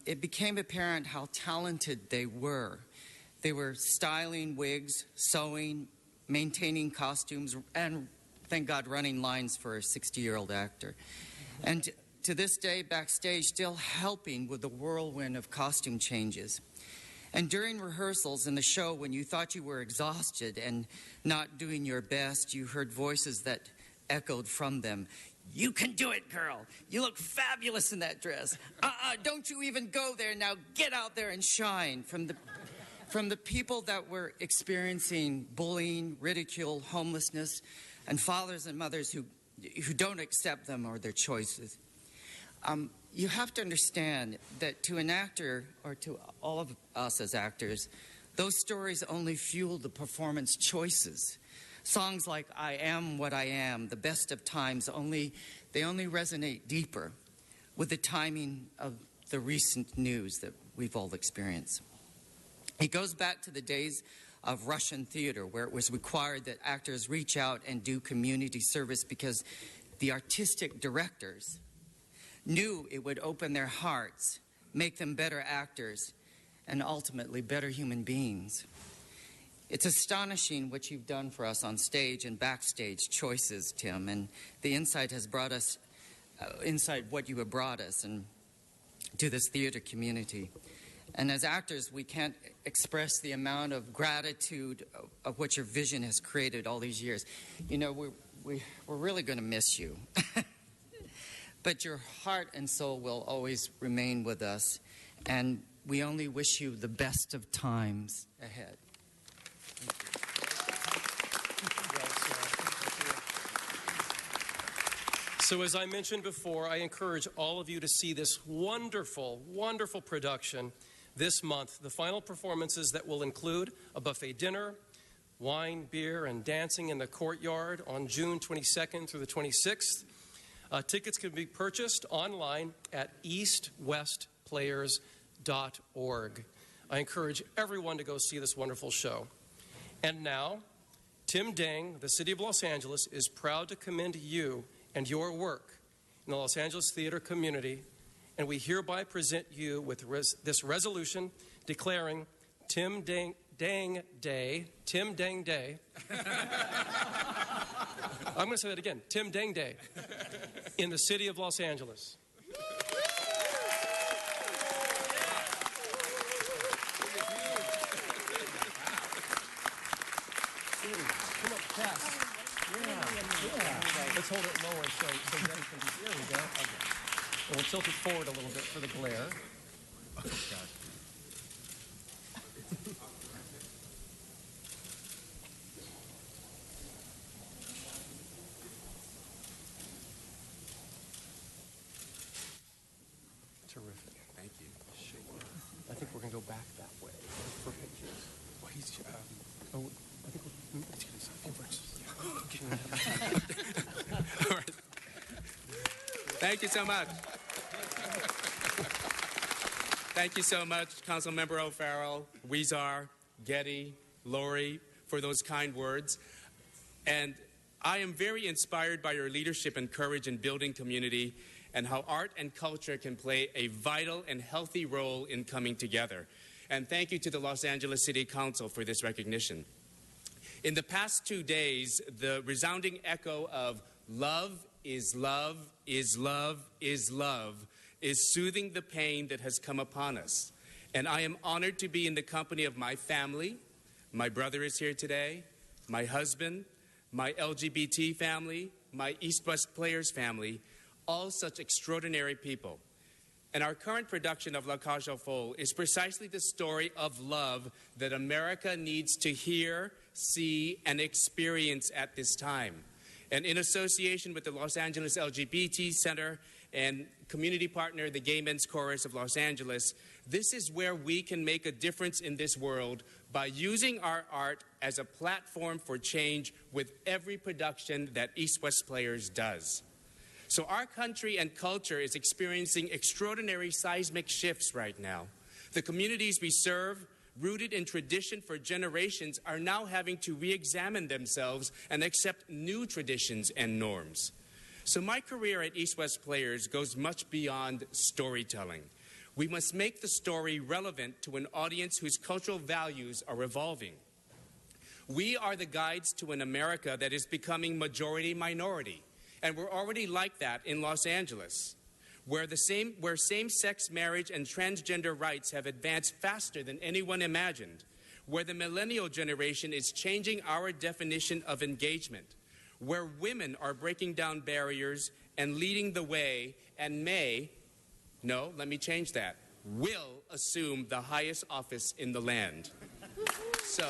it became apparent how talented they were. They were styling wigs, sewing, maintaining costumes, and, thank God, running lines for a 60-year-old actor. And to this day, backstage, still helping with the whirlwind of costume changes. And during rehearsals in the show, when you thought you were exhausted and not doing your best, you heard voices that echoed from them. "You can do it, girl. You look fabulous in that dress. Don't you even go there. Now get out there and shine." From the people that were experiencing bullying, ridicule, homelessness, and fathers and mothers who don't accept them or their choices. You have to understand that to an actor, or to all of us as actors, those stories only fuel the performance choices. Songs like "I Am What I Am," "The Best of Times," they only resonate deeper with the timing of the recent news that we've all experienced. It goes back to the days of Russian theater, where it was required that actors reach out and do community service because the artistic directors knew it would open their hearts, make them better actors, and ultimately better human beings. It's astonishing what you've done for us on stage and backstage choices, Tim, and the insight has brought us, inside what you have brought us and to this theater community. And as actors, we can't express the amount of gratitude of what your vision has created all these years. You know, we're really going to miss you. But your heart and soul will always remain with us, and we only wish you the best of times ahead. So as I mentioned before, I encourage all of you to see this wonderful, wonderful production this month. The final performances that will include a buffet dinner, wine, beer, and dancing in the courtyard on June 22nd through the 26th. Tickets can be purchased online at eastwestplayers.org. I encourage everyone to go see this wonderful show. And now, Tim Dang, the City of Los Angeles, is proud to commend you and your work in the Los Angeles theater community, and we hereby present you with this resolution declaring Tim Dang Day. I'm going to say that again. Tim Dang Day in the City of Los Angeles. Come up fast. Yeah. Let's hold it lower so Jenny can be. There we go. Okay. And we'll tilt it forward a little bit for the glare. Oh, God. Terrific. Thank you. Sure. I think we're going to go back that way for pictures. Well, he's, I think it's going to All right. Thank you so much. Thank you so much, Councilmember O'Farrell, Weezar, Getty, Lori, for those kind words. And I am very inspired by your leadership and courage in building community and how art and culture can play a vital and healthy role in coming together. And thank you to the Los Angeles City Council for this recognition. In the past 2 days, the resounding echo of love is love is love is love is soothing the pain that has come upon us. And I am honored to be in the company of my family. My brother is here today, my husband, my LGBT family, my East West Players family, all such extraordinary people. And our current production of La Cage aux Folles is precisely the story of love that America needs to hear, see, and experience at this time. And in association with the Los Angeles LGBT Center and community partner, the Gay Men's Chorus of Los Angeles, this is where we can make a difference in this world by using our art as a platform for change with every production that East West Players does. So our country and culture is experiencing extraordinary seismic shifts right now. The communities we serve, rooted in tradition for generations, are now having to re-examine themselves and accept new traditions and norms. So my career at East West Players goes much beyond storytelling. We must make the story relevant to an audience whose cultural values are evolving. We are the guides to an America that is becoming majority-minority. And we're already like that in Los Angeles, where same-sex marriage and transgender rights have advanced faster than anyone imagined, where the millennial generation is changing our definition of engagement, where women are breaking down barriers and leading the way and will assume the highest office in the land. So,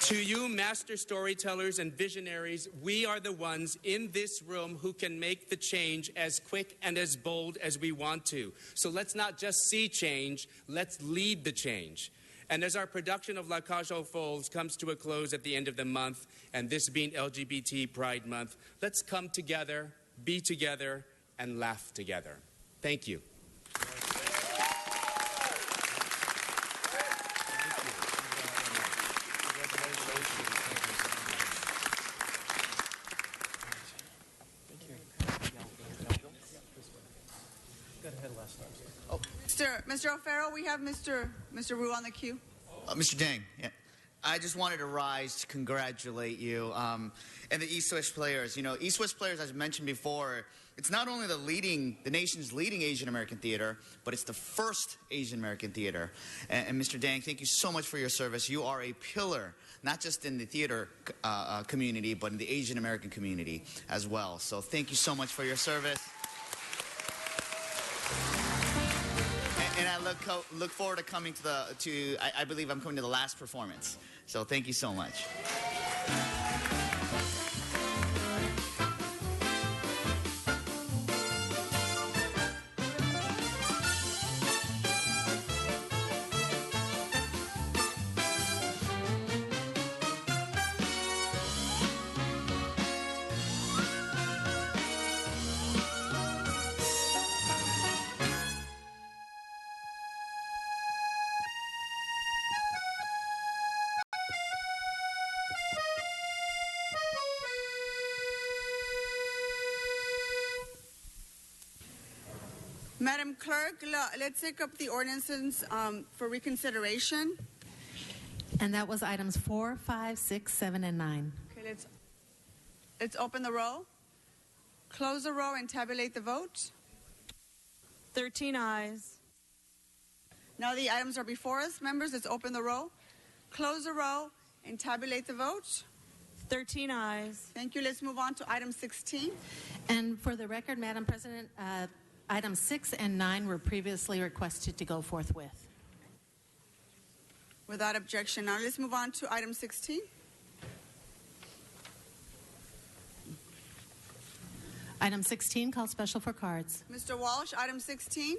to you, master storytellers and visionaries, we are the ones in this room who can make the change as quick and as bold as we want to. So let's not just see change, let's lead the change. And as our production of La Cage aux Folles comes to a close at the end of the month, and this being LGBT Pride Month, let's come together, be together, and laugh together. Thank you. Mr. O'Farrell, we have Mr. Wu on the queue. Mr. Dang, yeah. I just wanted to rise to congratulate you and the East West Players. You know, East West Players, as I mentioned before, it's not only the nation's leading Asian American theater, but it's the first Asian American theater. And Mr. Dang, thank you so much for your service. You are a pillar, not just in the theater community, but in the Asian American community as well. So thank you so much for your service. And I look forward to coming I believe I'm coming to the last performance. So thank you so much. Madam Clerk, let's take up the ordinances for reconsideration. And that was items 4, 5, 6, 7, and 9. Okay, let's open the roll, close the roll, and tabulate the vote. 13 ayes. Now the items are before us. Members, let's open the roll, close the roll, and tabulate the vote. 13 ayes. Thank you. Let's move on to item 16. And for the record, Madam President, items 6 and 9 were previously requested to go forthwith. Without objection. Now let's move on to item 16. Item 16, called special for cards. Mr. Walsh, item 16.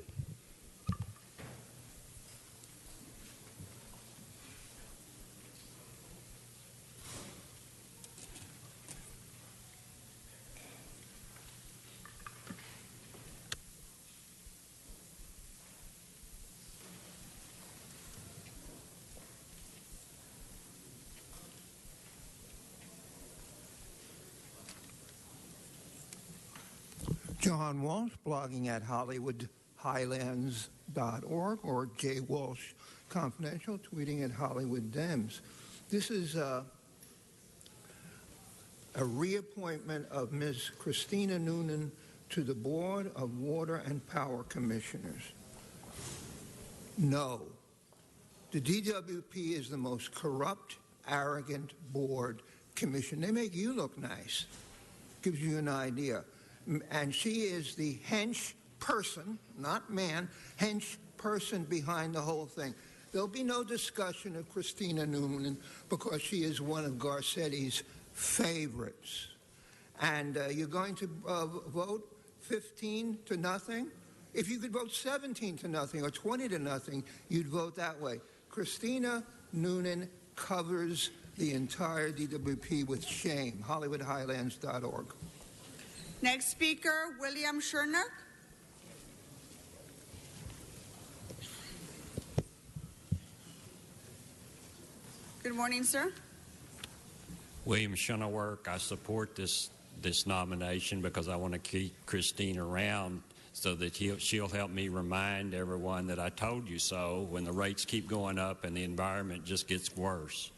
John Walsh, blogging at HollywoodHighlands.org, or J. Walsh Confidential, tweeting at Hollywood Dems. This is a reappointment of Ms. Christina Noonan to the Board of Water and Power Commissioners. No, the DWP is the most corrupt, arrogant board commission. They make you look nice. Gives you an idea. And she is the hench person, not man, hench person behind the whole thing. There'll be no discussion of Christina Noonan because she is one of Garcetti's favorites. And you're going to vote 15 to nothing? If you could vote 17 to nothing or 20 to nothing, you'd vote that way. Christina Noonan covers the entire DWP with shame. HollywoodHighlands.org. Next speaker, William Scherner. Good morning, sir. William Shunowork. I support this nomination because I want to keep Christine around so that she'll help me remind everyone that I told you so when the rates keep going up and the environment just gets worse.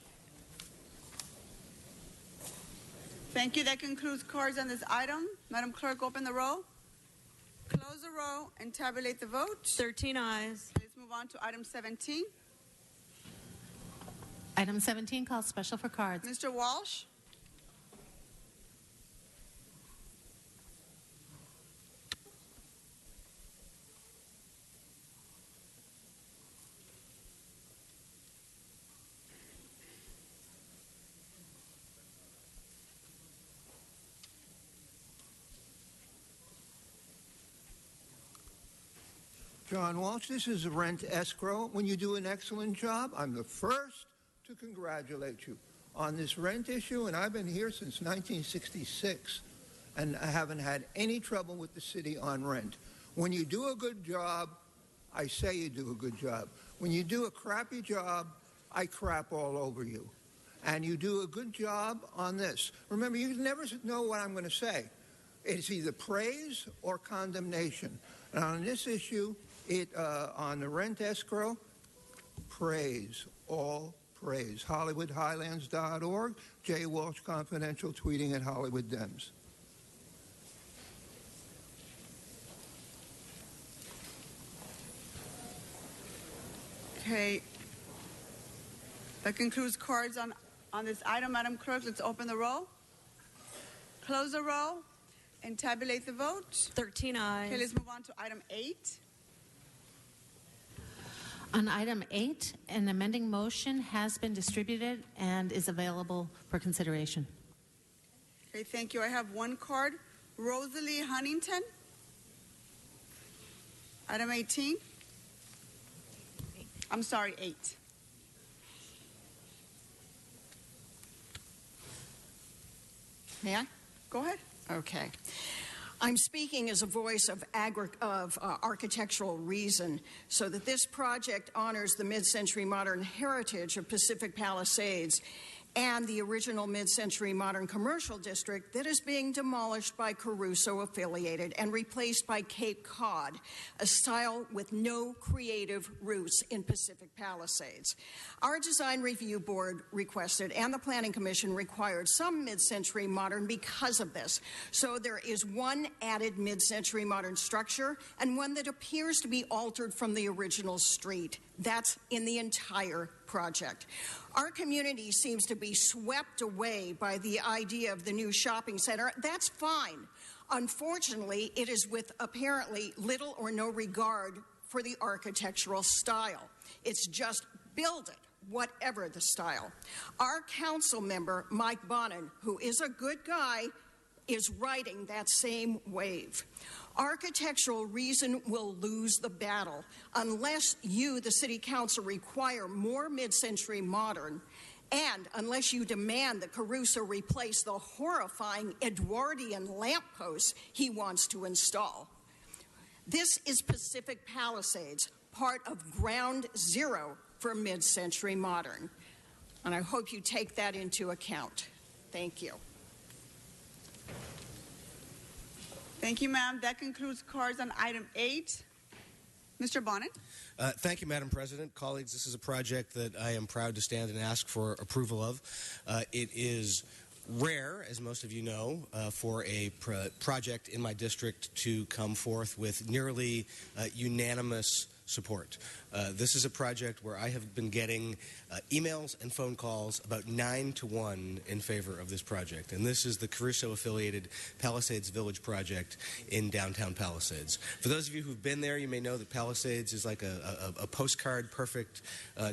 Thank you. That concludes cards on this item. Madam Clerk, open the roll, close the roll, and tabulate the vote. 13 ayes. Let's move on to item 17. Item 17, called special for cards. Mr. Walsh. John Walsh, this is a rent escrow. When you do an excellent job, I'm the first to congratulate you on this rent issue, and I've been here since 1966, and I haven't had any trouble with the city on rent. When you do a good job, I say you do a good job. When you do a crappy job, I crap all over you. And you do a good job on this. Remember, you never know what I'm going to say. It's either praise or condemnation. And on this issue, on the rent escrow, praise, all praise. HollywoodHighlands.org, J. Walsh Confidential, tweeting at Hollywood Dems. Okay. That concludes cards on this item. Madam Clerk, let's open the roll, close the roll, and tabulate the vote. 13 ayes. Okay, let's move on to item 8. On item 8, an amending motion has been distributed and is available for consideration. Okay, thank you. I have one card. Rosalie Huntington. Item 18. I'm sorry, 8. May I? Go ahead. Okay. I'm speaking as a voice of architectural reason so that this project honors the mid-century modern heritage of Pacific Palisades and the original mid-century modern commercial district that is being demolished by Caruso Affiliated and replaced by Cape Cod, a style with no creative roots in Pacific Palisades. Our design review board requested, and the Planning Commission required, some mid-century modern because of this. So there is one added mid-century modern structure and one that appears to be altered from the original street. That's in the entire project. Our community seems to be swept away by the idea of the new shopping center. That's fine. Unfortunately, it is with apparently little or no regard for the architectural style. It's just build it, whatever the style. Our council member, Mike Bonin, who is a good guy, is riding that same wave. Architectural reason will lose the battle unless you, the City Council, require more mid-century modern, and unless you demand that Caruso replace the horrifying Edwardian lampposts he wants to install. This is Pacific Palisades, part of ground zero for mid-century modern. And I hope you take that into account. Thank you. Thank you, ma'am. That concludes cards on item 8. Mr. Bonin. Thank you, Madam President. Colleagues, this is a project that I am proud to stand and ask for approval of. It is rare, as most of you know, for a project in my district to come forth with nearly unanimous support. This is a project where I have been getting emails and phone calls about 9-to-1 in favor of this project. And this is the Caruso-affiliated Palisades Village project in downtown Palisades. For those of you who've been there, you may know that Palisades is like a postcard-perfect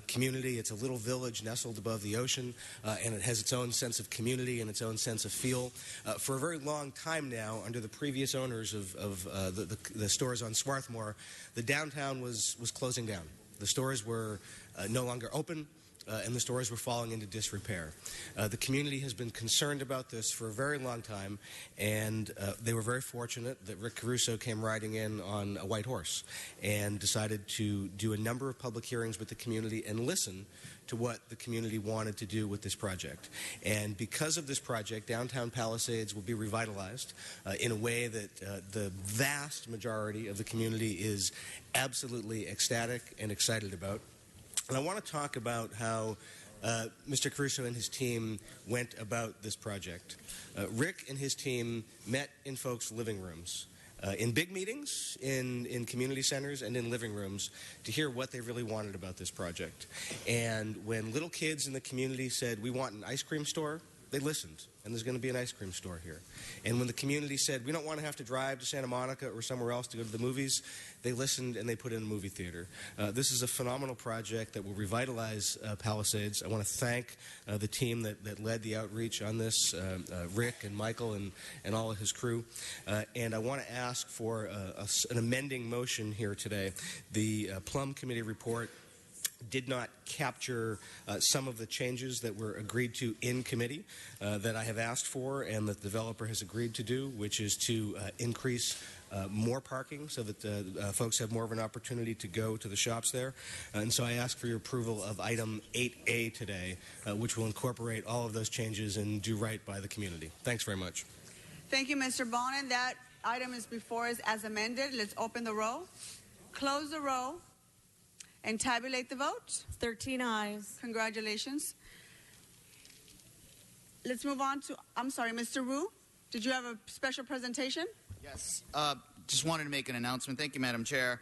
community. It's a little village nestled above the ocean, and it has its own sense of community and its own sense of feel. For a very long time now, under the previous owners of the stores on Swarthmore, the downtown was closing down. The stores were no longer open, and the stores were falling into disrepair. The community has been concerned about this for a very long time, and they were very fortunate that Rick Caruso came riding in on a white horse and decided to do a number of public hearings with the community and listen to what the community wanted to do with this project. And because of this project, downtown Palisades will be revitalized in a way that the vast majority of the community is absolutely ecstatic and excited about. And I want to talk about how Mr. Caruso and his team went about this project. Rick and his team met in folks' living rooms, in big meetings, in community centers, and in living rooms to hear what they really wanted about this project. And when little kids in the community said, "We want an ice cream store," they listened, and there's going to be an ice cream store here. And when the community said, "We don't want to have to drive to Santa Monica or somewhere else to go to the movies," they listened and they put in a movie theater. This is a phenomenal project that will revitalize Palisades. I want to thank the team that led the outreach on this, Rick and Michael and all of his crew. And I want to ask for an amending motion here today. The Plum Committee report did not capture some of the changes that were agreed to in committee that I have asked for and that the developer has agreed to do, which is to increase more parking so that folks have more of an opportunity to go to the shops there. And so I ask for your approval of item 8A today, which will incorporate all of those changes and do right by the community. Thanks very much. Thank you, Mr. Bonin. That item is before us as amended. Let's open the roll, close the roll, and tabulate the vote. 13 ayes. Congratulations. Let's move on to, I'm sorry, Mr. Wu, did you have a special presentation? Yes. Just wanted to make an announcement. Thank you, Madam Chair.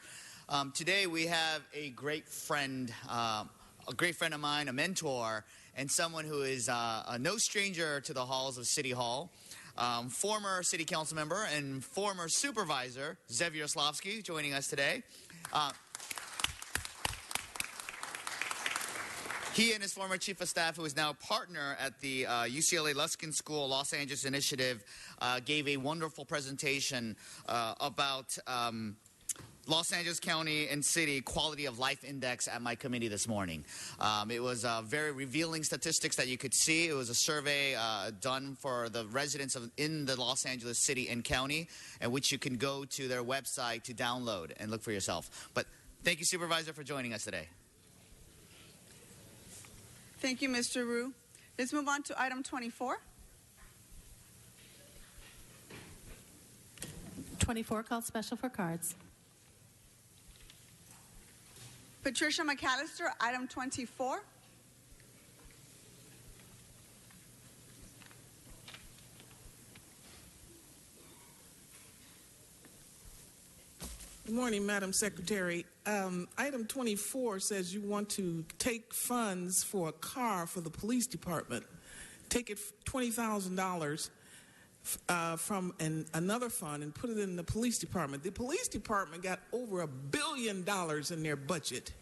Today we have a great friend of mine, a mentor, and someone who is no stranger to the halls of City Hall. Former City Council member and former Supervisor Zev Yaroslavsky joining us today. He and his former chief of staff, who is now a partner at the UCLA Luskin School Los Angeles Initiative, gave a wonderful presentation about Los Angeles County and City Quality of Life Index at my committee this morning. It was very revealing statistics that you could see. It was a survey done for the residents in the Los Angeles City and County, and which you can go to their website to download and look for yourself. But thank you, Supervisor, for joining us today. Thank you, Mr. Wu. Let's move on to item 24. 24, called special for cards. Patricia McAllister, item 24. Good morning, Madam Secretary. Item 24 says you want to take funds for a car for the police department. Take it $20,000 from another fund and put it in the police department. The police department got over $1 billion in their budget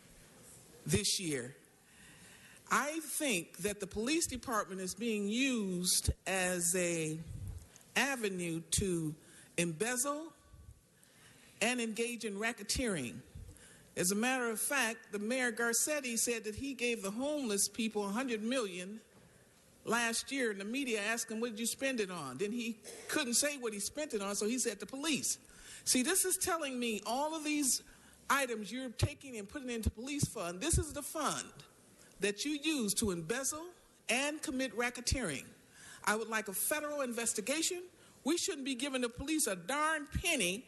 this year. I think that the police department is being used as an avenue to embezzle and engage in racketeering. As a matter of fact, the Mayor Garcetti said that he gave the homeless people $100 million last year, and the media asked him, what did you spend it on? Then he couldn't say what he spent it on, so he said the police. See, this is telling me all of these items you're taking and putting into police fund, this is the fund that you use to embezzle and commit racketeering. I would like a federal investigation. We shouldn't be giving the police a darn penny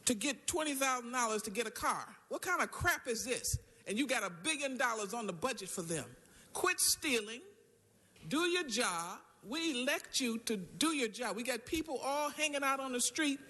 to get $20,000 to get a car. What kind of crap is this? And you got $1 billion on the budget for them. Quit stealing. Do your job. We elect you to do your job. We got people all hanging out on the street,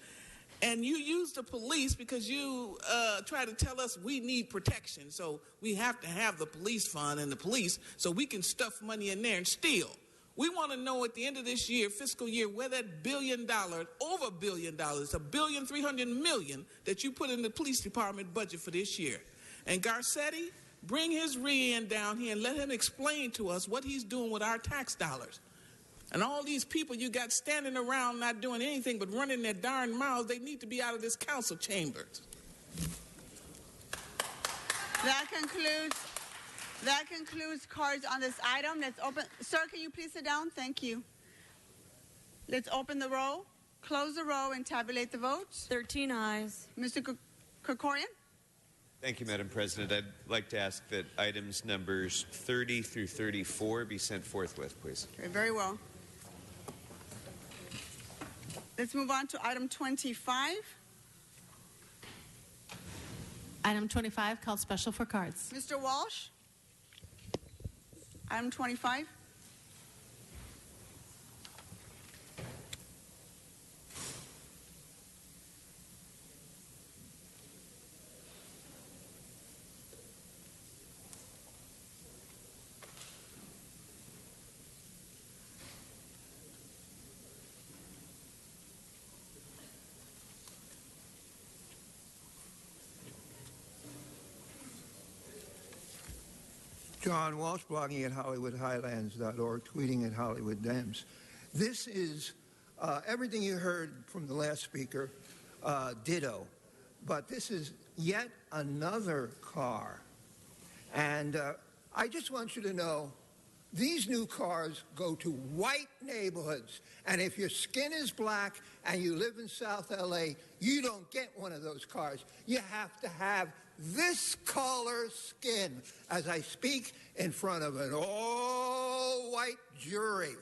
and you use the police because you try to tell us we need protection. So we have to have the police fund and the police so we can stuff money in there and steal. We want to know at the end of this year, fiscal year, where that $1 billion, over $1 billion, $1.3 billion that you put in the police department budget for this year. And Garcetti, bring his rear end down here and let him explain to us what he's doing with our tax dollars. And all these people you got standing around not doing anything but running their darn mouths, they need to be out of this council chambers. That concludes cards on this item. Let's open. Sir, can you please sit down? Thank you. Let's open the roll, close the roll, and tabulate the votes. 13 ayes. Mr. Krikorian? Thank you, Madam President. I'd like to ask that items numbers 30 through 34 be sent forthwith, please. Okay, very well. Let's move on to item 25. Item 25, called special for cards. Mr. Walsh? Item 25. John Walsh, blogging at HollywoodHighlands.org, tweeting at Hollywood Dems. This is everything you heard from the last speaker, ditto. But this is yet another car. And I just want you to know, these new cars go to white neighborhoods. And if your skin is black and you live in South LA, you don't get one of those cars. You have to have this color skin as I speak in front of an all-white jury.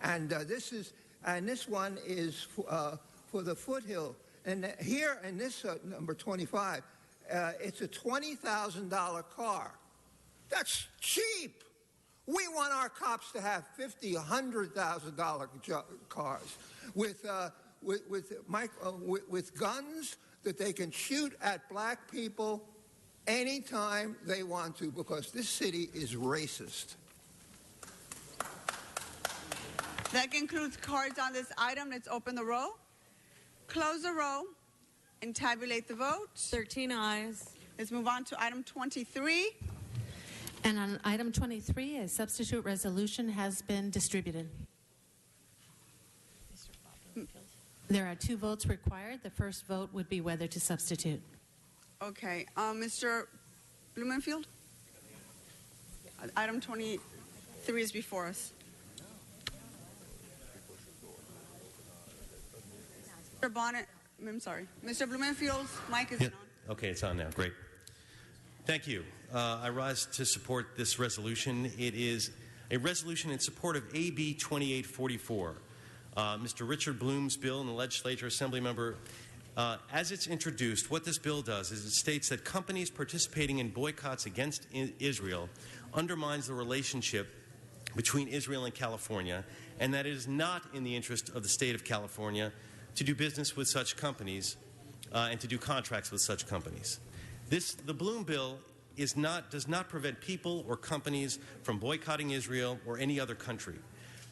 And this one is for the Foothill. And here in this number 25, it's a $20,000 car. That's cheap. We want our cops to have $50,000, $100,000 cars with guns that they can shoot at black people anytime they want to, because this city is racist. That concludes cards on this item. Let's open the roll, close the roll, and tabulate the votes. 13 ayes. Let's move on to item 23. And on item 23, a substitute resolution has been distributed. There are 2 votes required. The first vote would be whether to substitute. Okay. Mr. Blumenfield? Item 23 is before us. Mr. Bonnet, I'm sorry. Mr. Blumenfield's mic is on. Okay, it's on now. Great. Thank you. I rise to support this resolution. It is a resolution in support of AB 2844. Mr. Richard Bloom's bill in the legislature, Assembly Member. As it's introduced, what this bill does is it states that companies participating in boycotts against Israel undermines the relationship between Israel and California, and that it is not in the interest of the state of California to do business with such companies and to do contracts with such companies. The Bloom bill does not prevent people or companies from boycotting Israel or any other country,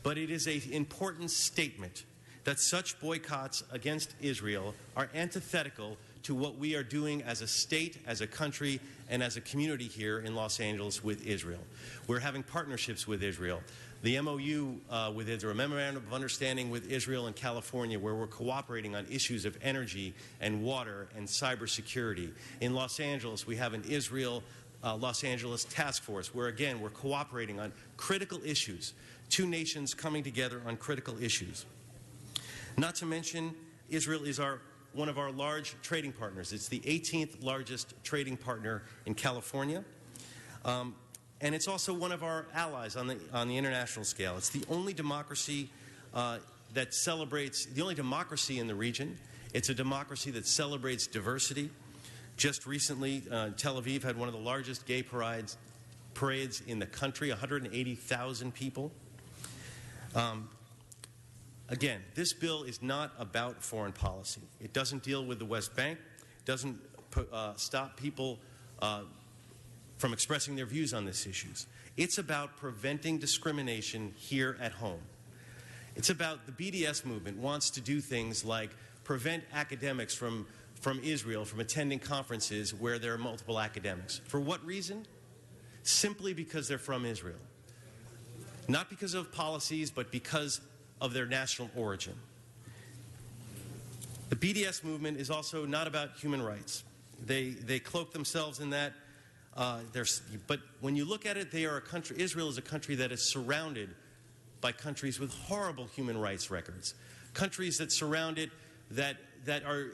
but it is an important statement that such boycotts against Israel are antithetical to what we are doing as a state, as a country, and as a community here in Los Angeles with Israel. We're having partnerships with Israel. The MOU with Israel, Memorandum of Understanding with Israel and California, where we're cooperating on issues of energy and water and cybersecurity. In Los Angeles, we have an Israel Los Angeles task force, where again, we're cooperating on critical issues. Two nations coming together on critical issues. Not to mention, Israel is one of our large trading partners. It's the 18th largest trading partner in California. And it's also one of our allies on the international scale. It's the only democracy that celebrates, the only democracy in the region. It's a democracy that celebrates diversity. Just recently, Tel Aviv had one of the largest gay parades in the country, 180,000 people. Again, this bill is not about foreign policy. It doesn't deal with the West Bank. It doesn't stop people from expressing their views on these issues. It's about preventing discrimination here at home. It's about the BDS movement wants to do things like prevent academics from Israel from attending conferences where there are multiple academics. For what reason? Simply because they're from Israel. Not because of policies, but because of their national origin. The BDS movement is also not about human rights. They cloak themselves in that. But when you look at it, they are a country. Israel is a country that is surrounded by countries with horrible human rights records, countries that surround it that are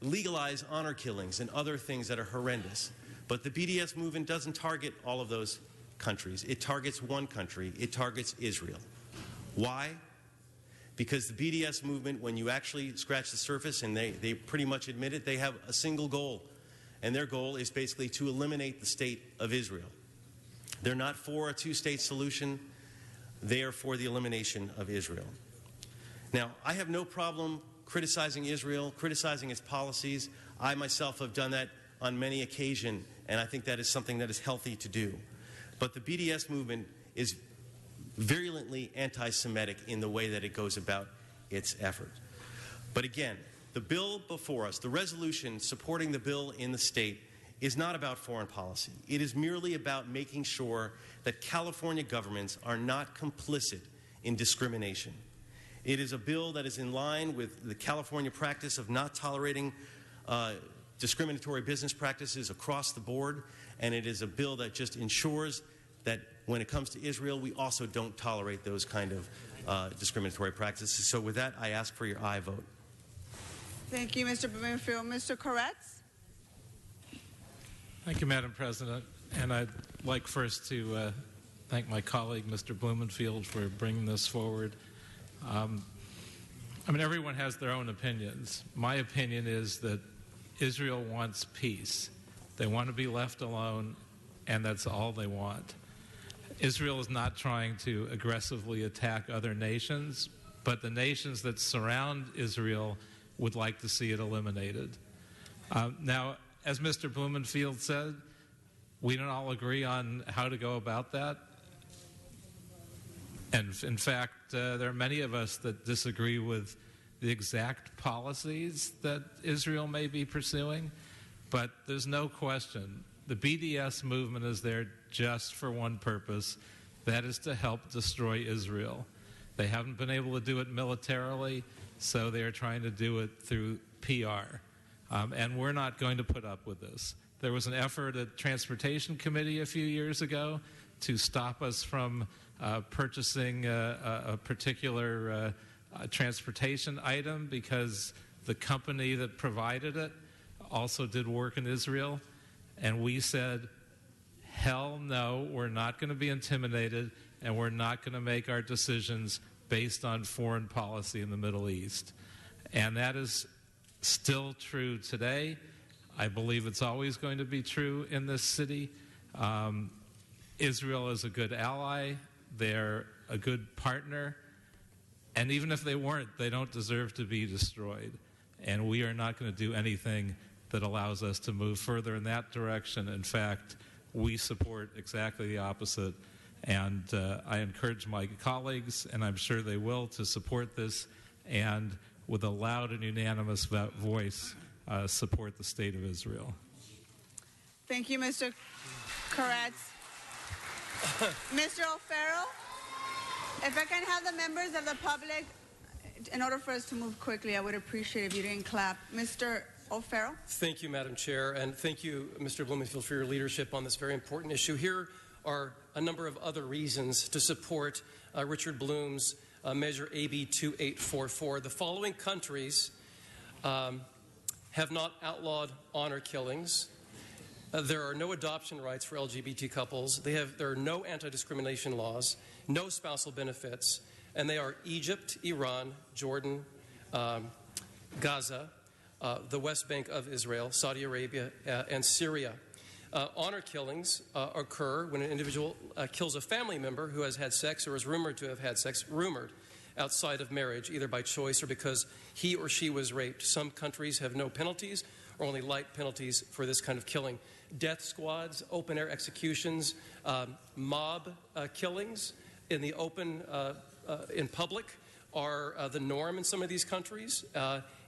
legalize honor killings and other things that are horrendous. But the BDS movement doesn't target all of those countries. It targets one country. It targets Israel. Why? Because the BDS movement, when you actually scratch the surface, and they pretty much admit it, they have a single goal. And their goal is basically to eliminate the state of Israel. They're not for a two-state solution. They are for the elimination of Israel. Now, I have no problem criticizing Israel, criticizing its policies. I myself have done that on many occasions, and I think that is something that is healthy to do. But the BDS movement is virulently anti-Semitic in the way that it goes about its effort. But again, the bill before us, the resolution supporting the bill in the state, is not about foreign policy. It is merely about making sure that California governments are not complicit in discrimination. It is a bill that is in line with the California practice of not tolerating discriminatory business practices across the board, and it is a bill that just ensures that when it comes to Israel, we also don't tolerate those kind of discriminatory practices. So with that, I ask for your aye vote. Thank you, Mr. Blumenfield. Mr. Koretz? Thank you, Madam President. And I'd like first to thank my colleague, Mr. Blumenfield, for bringing this forward. I mean, everyone has their own opinions. My opinion is that Israel wants peace. They want to be left alone, and that's all they want. Israel is not trying to aggressively attack other nations, but the nations that surround Israel would like to see it eliminated. Now, as Mr. Blumenfield said, we don't all agree on how to go about that. And in fact, there are many of us that disagree with the exact policies that Israel may be pursuing, but there's no question the BDS movement is there just for one purpose, that is to help destroy Israel. They haven't been able to do it militarily, so they are trying to do it through PR. And we're not going to put up with this. There was an effort at Transportation Committee a few years ago to stop us from purchasing a particular transportation item because the company that provided it also did work in Israel. And we said, hell no, we're not going to be intimidated. and we're not going to make our decisions based on foreign policy in the Middle East. And that is still true today. I believe it's always going to be true in this city. Israel is a good ally. They're a good partner. And even if they weren't, they don't deserve to be destroyed. And we are not going to do anything that allows us to move further in that direction. In fact, we support exactly the opposite. And I encourage my colleagues, and I'm sure they will, to support this and with a loud and unanimous voice support the State of Israel. Thank you, Mr. Koretz. Mr. O'Farrell, if I can have the members of the public, in order for us to move quickly, I would appreciate if you didn't clap. Mr. O'Farrell. Thank you, Madam Chair, and thank you, Mr. Blumenfield, for your leadership on this very important issue. Here are a number of other reasons to support Richard Bloom's Measure AB 2844. The following countries have not outlawed honor killings. There are no adoption rights for LGBT couples. There are no anti-discrimination laws, no spousal benefits, and they are Egypt, Iran, Jordan, Gaza, the West Bank of Israel, Saudi Arabia, and Syria. Honor killings occur when an individual kills a family member who has had sex or is rumored to have had sex, outside of marriage, either by choice or because he or she was raped. Some countries have no penalties or only light penalties for this kind of killing. Death squads, open-air executions, mob killings in the open, in public are the norm in some of these countries.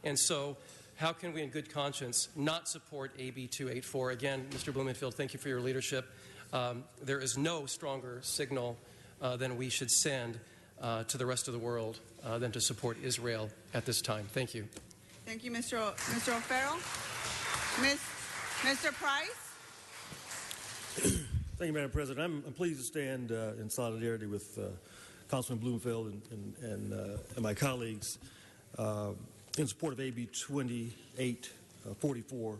And so how can we in good conscience not support AB 284? Again, Mr. Blumenfield, thank you for your leadership. There is no stronger signal than we should send to the rest of the world than to support Israel at this time. Thank you. Thank you, Mr. O'Farrell. Mr. Price. Thank you, Madam President. I'm pleased to stand in solidarity with Councilman Blumenfield and my colleagues in support of AB 2844.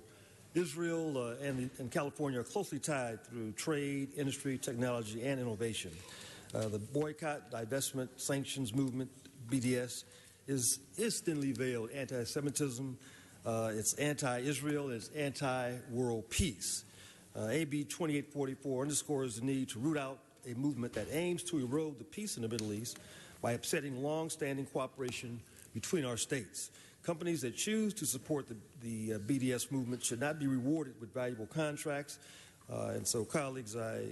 Israel and California are closely tied through trade, industry, technology, and innovation. The boycott, divestment, sanctions movement, BDS, is thinly veiled anti-Semitism. It's anti-Israel. It's anti-world peace. AB 2844 underscores the need to root out a movement that aims to erode the peace in the Middle East by upsetting long-standing cooperation between our states. Companies that choose to support the BDS movement should not be rewarded with valuable contracts. And so, colleagues, I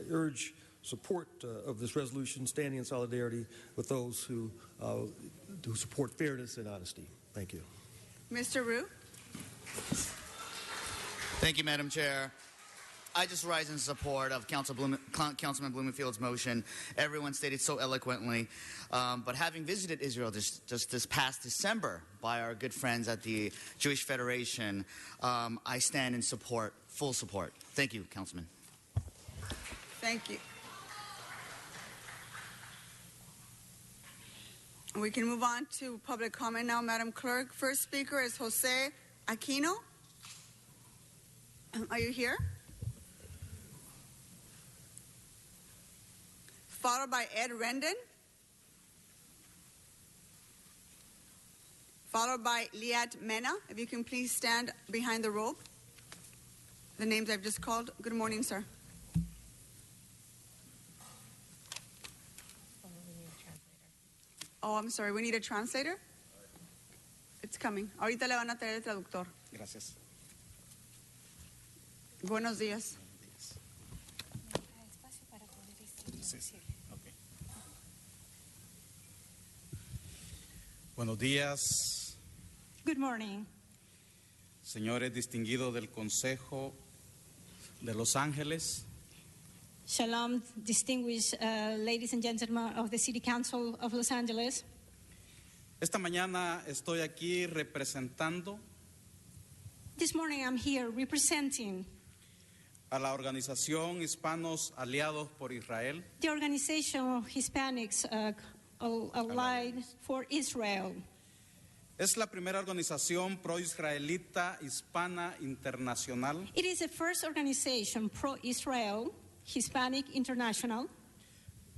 urge support of this resolution, standing in solidarity with those who support fairness and honesty. Thank you. Mr. Rue. Thank you, Madam Chair. I just rise in support of Councilman Blumenfield's motion. Everyone stated so eloquently. But having visited Israel just this past December by our good friends at the Jewish Federation, I stand in support, full support. Thank you, Councilman. Thank you. We can move on to public comment now, Madam Clerk. First speaker is Jose Aquino. Are you here? Followed by Ed Rendon. Followed by Liat Mena. If you can please stand behind the robe. The names I've just called. Good morning, sir. Oh, I'm sorry. We need a translator? It's coming. Ahorita le van a traer el traductor. Gracias. Buenos días. Buenos días, Good morning, señores distinguidos del Consejo de Los Ángeles, Shalom, distinguished ladies and gentlemen of the City Council of Los Angeles. esta mañana estoy aquí representando This morning I'm here representing a la organización Hispanos Aliados por Israel, the organization of Hispanics Allied for Israel. Es la primera organización pro-israelita hispana internacional It is the first organization pro-Israel, Hispanic International,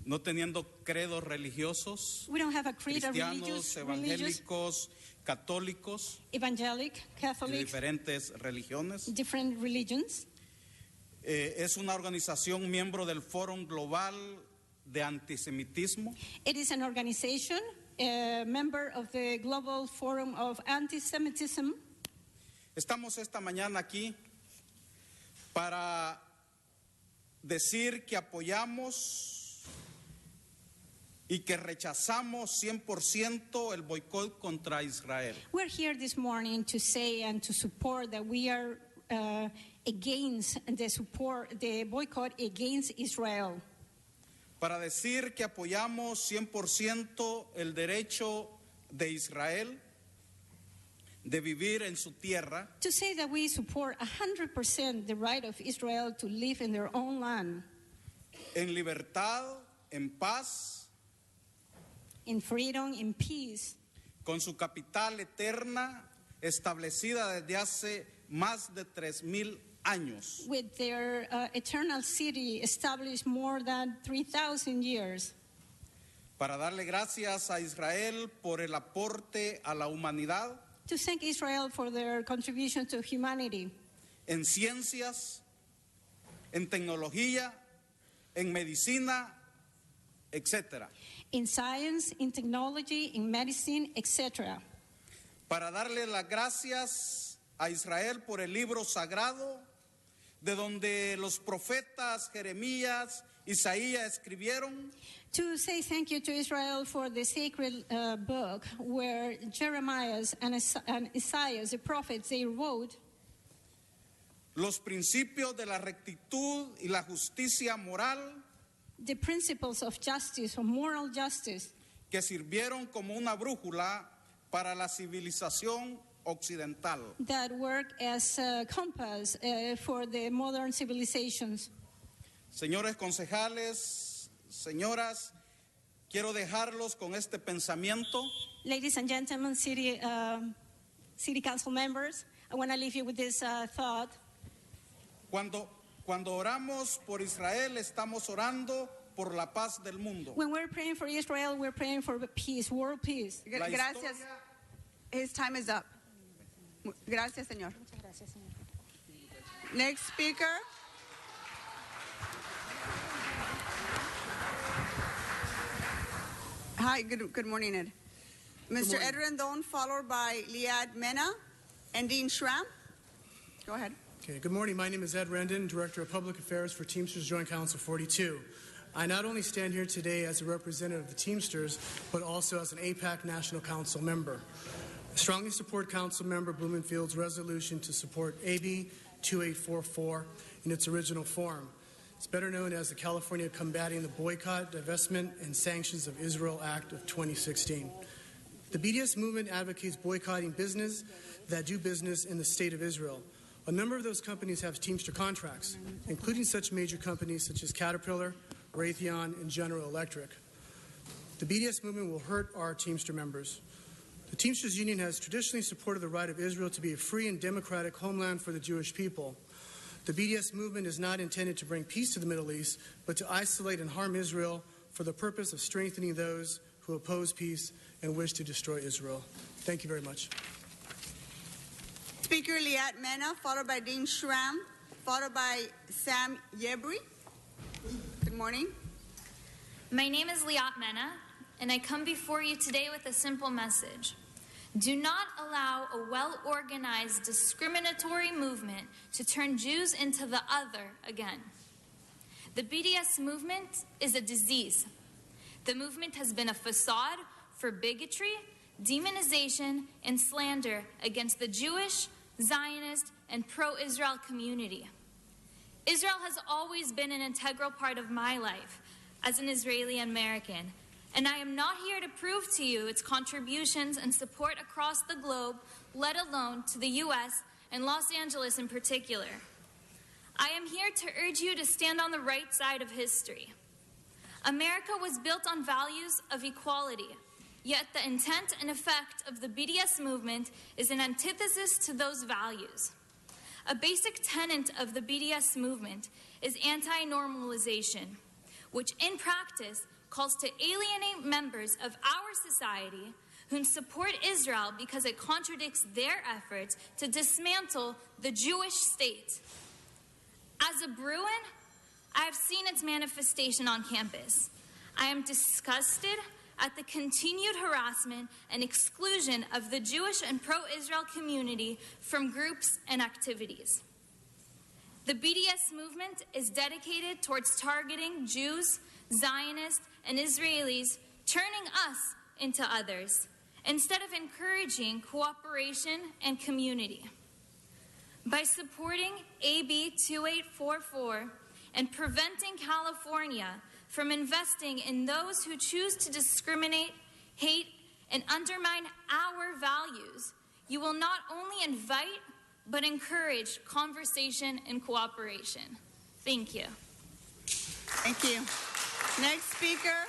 no teniendo credos religiosos, We don't have a creed of cristianos, religious, evangélicos, católicos, evangelic, de Catholic, diferentes religiones. different religions. Es una organización miembro del Foro Global de Antisemitismo. It is an organization, a member of the Global Forum of Anti-Semitism. Estamos esta mañana aquí para decir que apoyamos y que rechazamos 100% el boicot contra Israel. We're here this morning to say and to support that we are against the boycott against Israel. Para decir que apoyamos 100% el derecho de Israel de vivir en su tierra, To say that we support 100% the right of Israel to live in their own land, en libertad, en paz, in freedom, in peace, con su capital eterna establecida desde hace más de 3,000 años. with their eternal city established more than 3,000 years. Para darle gracias a Israel por el aporte a la humanidad To thank Israel for their contribution to humanity en ciencias, en tecnología, en medicina, etc. in science, in technology, in medicine, etc. Para darle las gracias a Israel por el libro sagrado de donde los profetas Jeremías, Isaías escribieron, To say thank you to Israel for the sacred book where Jeremiah and Isaiah, the prophets, they wrote los principios de la rectitud y la justicia moral the principles of justice, of moral justice, que sirvieron como una brújula para la civilización occidental. that work as a compass for the modern civilizations. Señores concejales, señoras, quiero dejarlos con este pensamiento. Ladies and gentlemen, city council members, I want to leave you with this thought. Cuando oramos por Israel, estamos orando por la paz del mundo. When we're praying for Israel, we're praying for peace, world peace. La Gracias. His time is up. Gracias, señor. Next speaker. Hi, good morning, Ed. Mr. Ed Rendon, followed by Liad Mena and Dean Schramm. Go ahead. Okay, good morning. My name is Ed Rendon, Director of Public Affairs for Teamsters Joint Council 42. I not only stand here today as a representative of the Teamsters, but also as an APAC National Council member. I strongly support Council Member Blumenfield's resolution to support AB 2844 in its original form. It's better known as the California Combating the Boycott, Divestment, and Sanctions of Israel Act of 2016. The BDS movement advocates boycotting business that do business in the state of Israel. A number of those companies have Teamster contracts, including such major companies such as Caterpillar, Raytheon, and General Electric. The BDS movement will hurt our Teamster members. The Teamsters Union has traditionally supported the right of Israel to be a free and democratic homeland for the Jewish people. The BDS movement is not intended to bring peace to the Middle East, but to isolate and harm Israel for the purpose of strengthening those who oppose peace and wish to destroy Israel. Thank you very much. Speaker Liat Mena, followed by Dean Schramm, followed by Sam Yebri. Good morning. My name is Liat Mena, and I come before you today with a simple message. Do not allow a well-organized discriminatory movement to turn Jews into the other again. The BDS movement is a disease. The movement has been a facade for bigotry, demonization, and slander against the Jewish, Zionist, and pro-Israel community. Israel has always been an integral part of my life as an Israeli American, and I am not here to prove to you its contributions and support across the globe, let alone to the U.S. and Los Angeles in particular. I am here to urge you to stand on the right side of history. America was built on values of equality, yet the intent and effect of the BDS movement is an antithesis to those values. A basic tenet of the BDS movement is anti-normalization, which in practice calls to alienate members of our society who support Israel because it contradicts their efforts to dismantle the Jewish state. As a Bruin, I have seen its manifestation on campus. I am disgusted at the continued harassment and exclusion of the Jewish and pro-Israel community from groups and activities. The BDS movement is dedicated towards targeting Jews, Zionists, and Israelis, turning us into others, instead of encouraging cooperation and community. By supporting AB 2844 and preventing California from investing in those who choose to discriminate, hate, and undermine our values, you will not only invite but encourage conversation and cooperation. Thank you. Thank you. Next speaker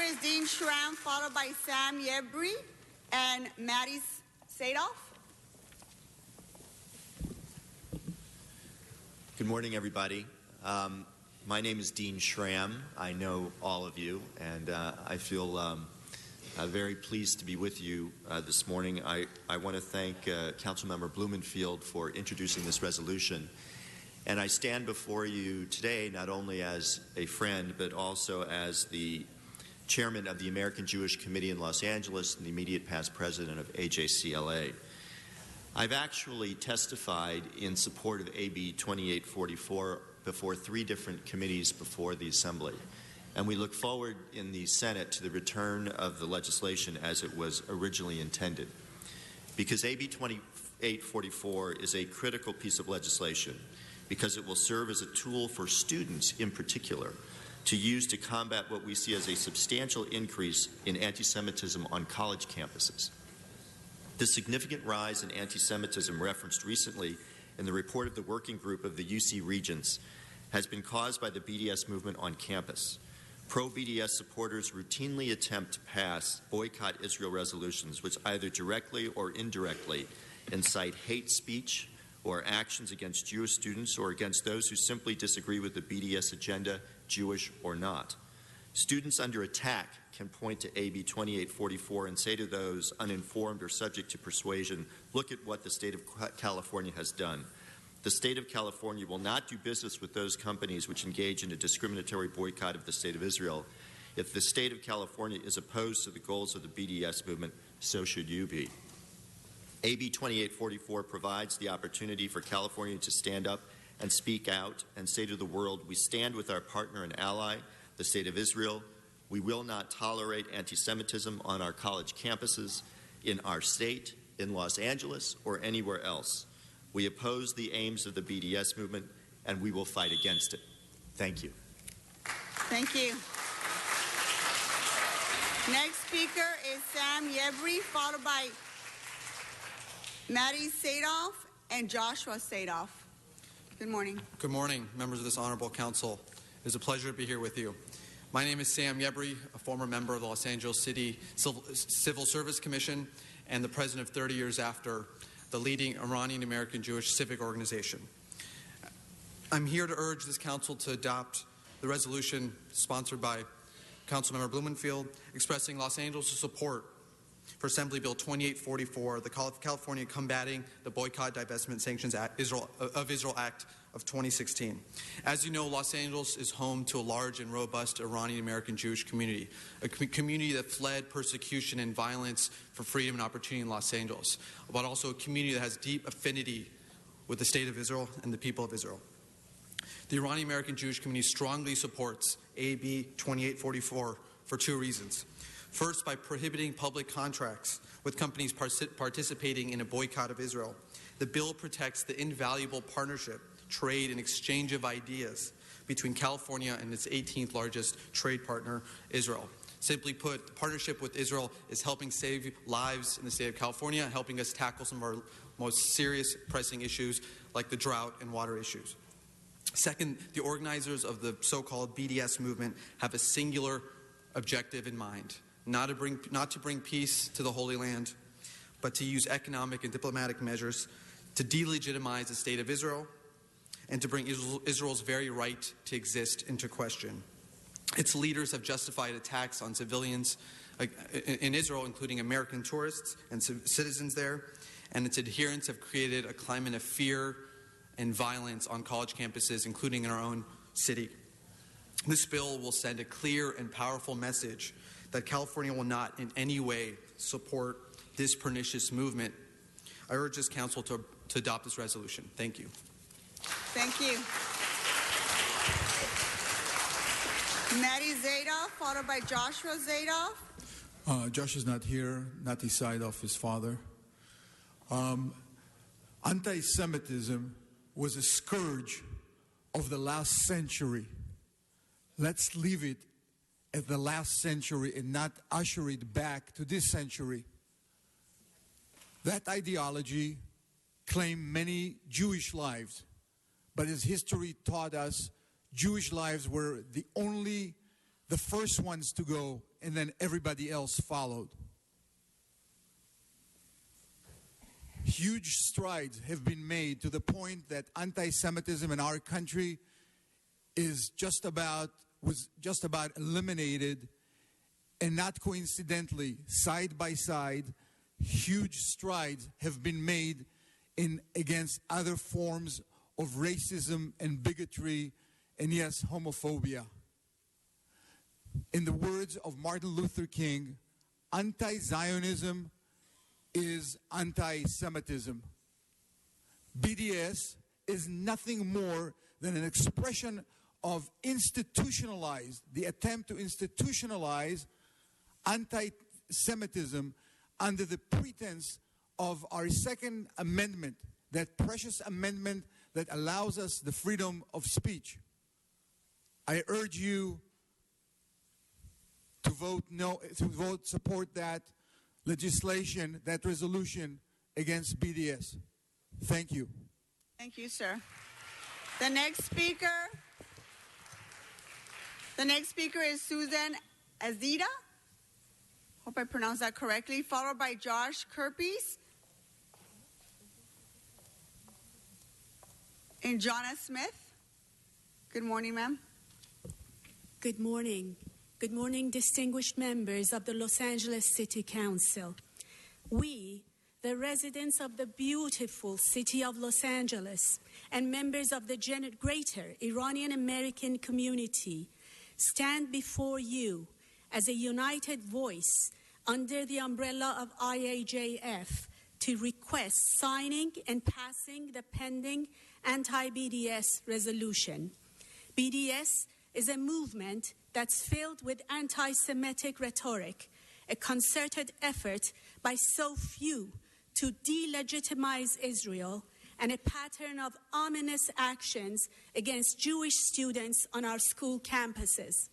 is Dean Schramm, followed by Sam Yebri and Maddie Sadoff. Good morning, everybody. My name is Dean Schramm. I know all of you, and I feel very pleased to be with you this morning. I want to thank Councilmember Blumenfield for introducing this resolution. And I stand before you today not only as a friend, but also as the chairman of the American Jewish Committee in Los Angeles and the immediate past president of AJCLA. I've actually testified in support of AB 2844 before 3 different committees before the Assembly. And we look forward in the Senate to the return of the legislation as it was originally intended. Because AB 2844 is a critical piece of legislation, because it will serve as a tool for students in particular to use to combat what we see as a substantial increase in anti-Semitism on college campuses. The significant rise in anti-Semitism referenced recently in the report of the working group of the UC Regents has been caused by the BDS movement on campus. Pro-BDS supporters routinely attempt to pass boycott Israel resolutions which either directly or indirectly incite hate speech or actions against Jewish students or against those who simply disagree with the BDS agenda, Jewish or not. Students under attack can point to AB 2844 and say to those uninformed or subject to persuasion, look at what the state of California has done. The state of California will not do business with those companies which engage in a discriminatory boycott of the state of Israel. If the state of California is opposed to the goals of the BDS movement, so should you be. AB 2844 provides the opportunity for California to stand up and speak out and say to the world, we stand with our partner and ally, the state of Israel. We will not tolerate anti-Semitism on our college campuses, in our state, in Los Angeles, or anywhere else. We oppose the aims of the BDS movement, and we will fight against it. Thank you. Thank you. Next speaker is Sam Yebri, followed by Maddie Sadoff and Joshua Sadoff. Good morning. Good morning, members of this honorable council. It is a pleasure to be here with you. My name is Sam Yebri, a former member of the Los Angeles City Civil Service Commission and the president of 30 Years After, the leading Iranian American Jewish civic organization. I'm here to urge this council to adopt the resolution sponsored by Councilmember Blumenfield expressing Los Angeles' support for Assembly Bill 2844, the California Combating the Boycott, Divestment, Sanctions of Israel Act of 2016. As you know, Los Angeles is home to a large and robust Iranian American Jewish community, a community that fled persecution and violence for freedom and opportunity in Los Angeles, but also a community that has deep affinity with the state of Israel and the people of Israel. The Iranian American Jewish community strongly supports AB 2844 for 2 reasons. First, by prohibiting public contracts with companies participating in a boycott of Israel. The bill protects the invaluable partnership, trade, and exchange of ideas between California and its 18th largest trade partner, Israel. Simply put, the partnership with Israel is helping save lives in the state of California, helping us tackle some of our most serious pressing issues like the drought and water issues. Second, the organizers of the so-called BDS movement have a singular objective in mind, not to bring peace to the Holy Land, but to use economic and diplomatic measures to delegitimize the state of Israel and to bring Israel's very right to exist into question. Its leaders have justified attacks on civilians in Israel, including American tourists and citizens there, and its adherents have created a climate of fear and violence on college campuses, including in our own city. This bill will send a clear and powerful message that California will not in any way support this pernicious movement. I urge this council to adopt this resolution. Thank you. Thank you. Maddie Zadoff, followed by Joshua Zadoff. Josh is not here. Nati Zadoff, his father. Anti-Semitism was a scourge of the last century. Let's leave it at the last century and not usher it back to this century. That ideology claimed many Jewish lives, but as history taught us, Jewish lives were the first ones to go, and then everybody else followed. Huge strides have been made to the point that anti-Semitism in our country was just about eliminated, and not coincidentally, side by side, huge strides have been made against other forms of racism and bigotry, and yes, homophobia. In the words of Martin Luther King, anti-Zionism is anti-Semitism. BDS is nothing more than an expression of the attempt to institutionalize anti-Semitism under the pretense of our Second Amendment, that precious amendment that allows us the freedom of speech. I urge you to vote support that legislation, that resolution against BDS. Thank you. Thank you, sir. The next speaker is Susan Azida. Hope I pronounced that correctly. Followed by Josh Kerpies and Jonna Smith. Good morning, ma'am. Good morning. Good morning, distinguished members of the Los Angeles City Council. We, the residents of the beautiful city of Los Angeles and members of the greater Iranian American community, stand before you as a united voice under the umbrella of IAJF to request signing and passing the pending anti-BDS resolution. BDS is a movement that's filled with anti-Semitic rhetoric, a concerted effort by so few to delegitimize Israel, and a pattern of ominous actions against Jewish students on our school campuses.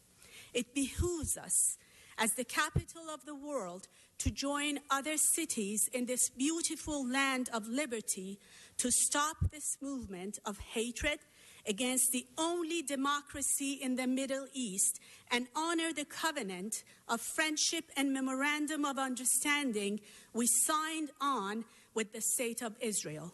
It behooves us, as the capital of the world, to join other cities in this beautiful land of liberty to stop this movement of hatred against the only democracy in the Middle East and honor the covenant of friendship and memorandum of understanding we signed on with the State of Israel.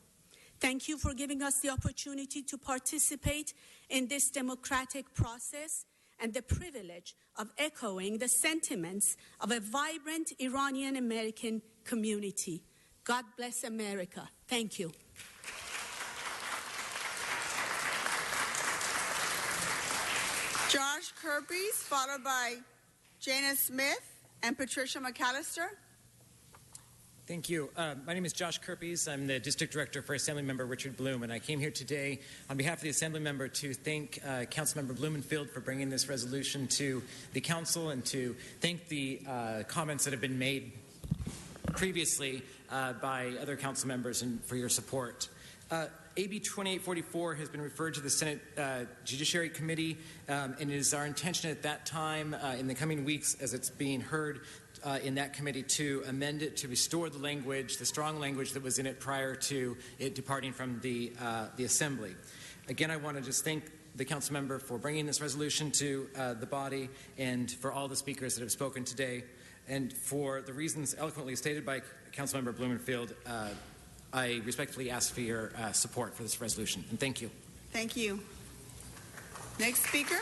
Thank you for giving us the opportunity to participate in this democratic process and the privilege of echoing the sentiments of a vibrant Iranian American community. God bless America. Thank you. Josh Kerpies, followed by Jana Smith and Patricia McAllister. Thank you. My name is Josh Kerpies. I'm the District Director for Assemblymember Richard Bloom, and I came here today on behalf of the Assemblymember to thank Councilmember Blumenfield for bringing this resolution to the Council and to thank the comments that have been made previously by other Council members and for your support. AB 2844 has been referred to the Senate Judiciary Committee, and it is our intention at that time, in the coming weeks, as it's being heard in that committee, to amend it to restore the language, the strong language that was in it prior to it departing from the Assembly. Again, I want to just thank the Council member for bringing this resolution to the body, and for all the speakers that have spoken today, and for the reasons eloquently stated by Councilmember Blumenfield. I respectfully ask for your support for this resolution, and thank you. Thank you. Next speaker.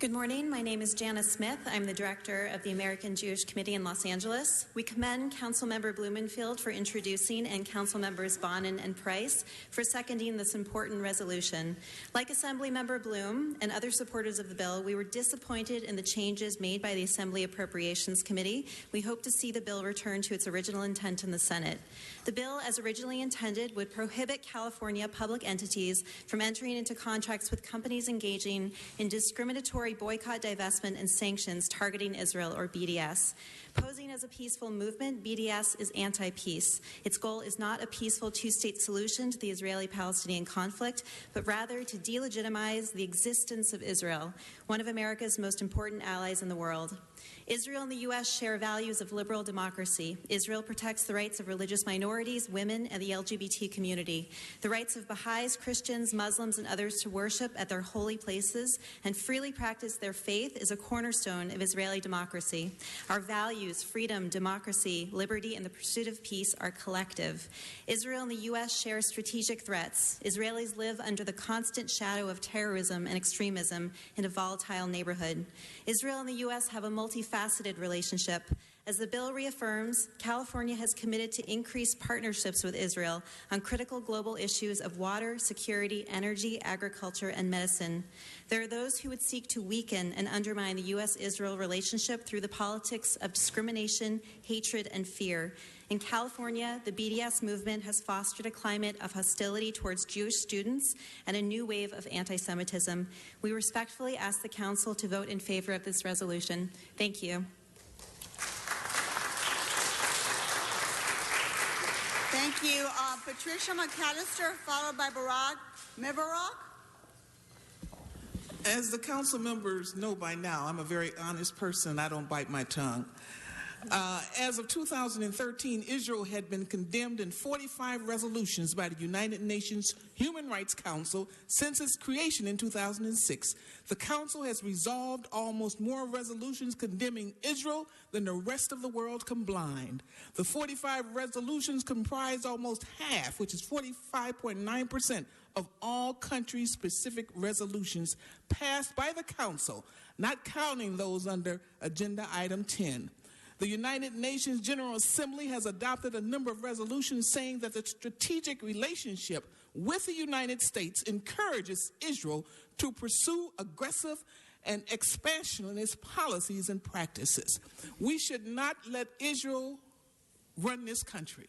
Good morning. My name is Janice Smith. I'm the director of the American Jewish Committee in Los Angeles. We commend Councilmember Blumenfield for introducing and Councilmembers Bonin and Price for seconding this important resolution. Like Assemblymember Bloom and other supporters of the bill, we were disappointed in the changes made by the Assembly Appropriations Committee. We hope to see the bill return to its original intent in the Senate. The bill, as originally intended, would prohibit California public entities from entering into contracts with companies engaging in discriminatory boycott, divestment, and sanctions targeting Israel, or BDS. Posing as a peaceful movement, BDS is anti-peace. Its goal is not a peaceful two-state solution to the Israeli-Palestinian conflict, but rather to delegitimize the existence of Israel, one of America's most important allies in the world. Israel and the U.S. share values of liberal democracy. Israel protects the rights of religious minorities, women, and the LGBT community. The rights of Baha'is, Christians, Muslims, and others to worship at their holy places and freely practice their faith is a cornerstone of Israeli democracy. Our values, freedom, democracy, liberty, and the pursuit of peace are collective. Israel and the U.S. share strategic threats. Israelis live under the constant shadow of terrorism and extremism in a volatile neighborhood. Israel and the U.S. have a multifaceted relationship. As the bill reaffirms, California has committed to increase partnerships with Israel on critical global issues of water, security, energy, agriculture, and medicine. There are those who would seek to weaken and undermine the U.S.-Israel relationship through the politics of discrimination, hatred, and fear. In California, the BDS movement has fostered a climate of hostility towards Jewish students and a new wave of anti-Semitism. We respectfully ask the Council to vote in favor of this resolution. Thank you. Thank you. Patricia McAllister, followed by Barack Mevarock. As the council members know by now, I'm a very honest person. I don't bite my tongue. As of 2013, Israel had been condemned in 45 resolutions by the United Nations Human Rights Council since its creation in 2006. The Council has resolved almost more resolutions condemning Israel than the rest of the world combined. The 45 resolutions comprise almost half, which is 45.9%, of all country-specific resolutions passed by the Council, not counting those under Agenda Item 10. The United Nations General Assembly has adopted a number of resolutions saying that the strategic relationship with the United States encourages Israel to pursue aggressive and expansionist policies and practices. We should not let Israel run this country.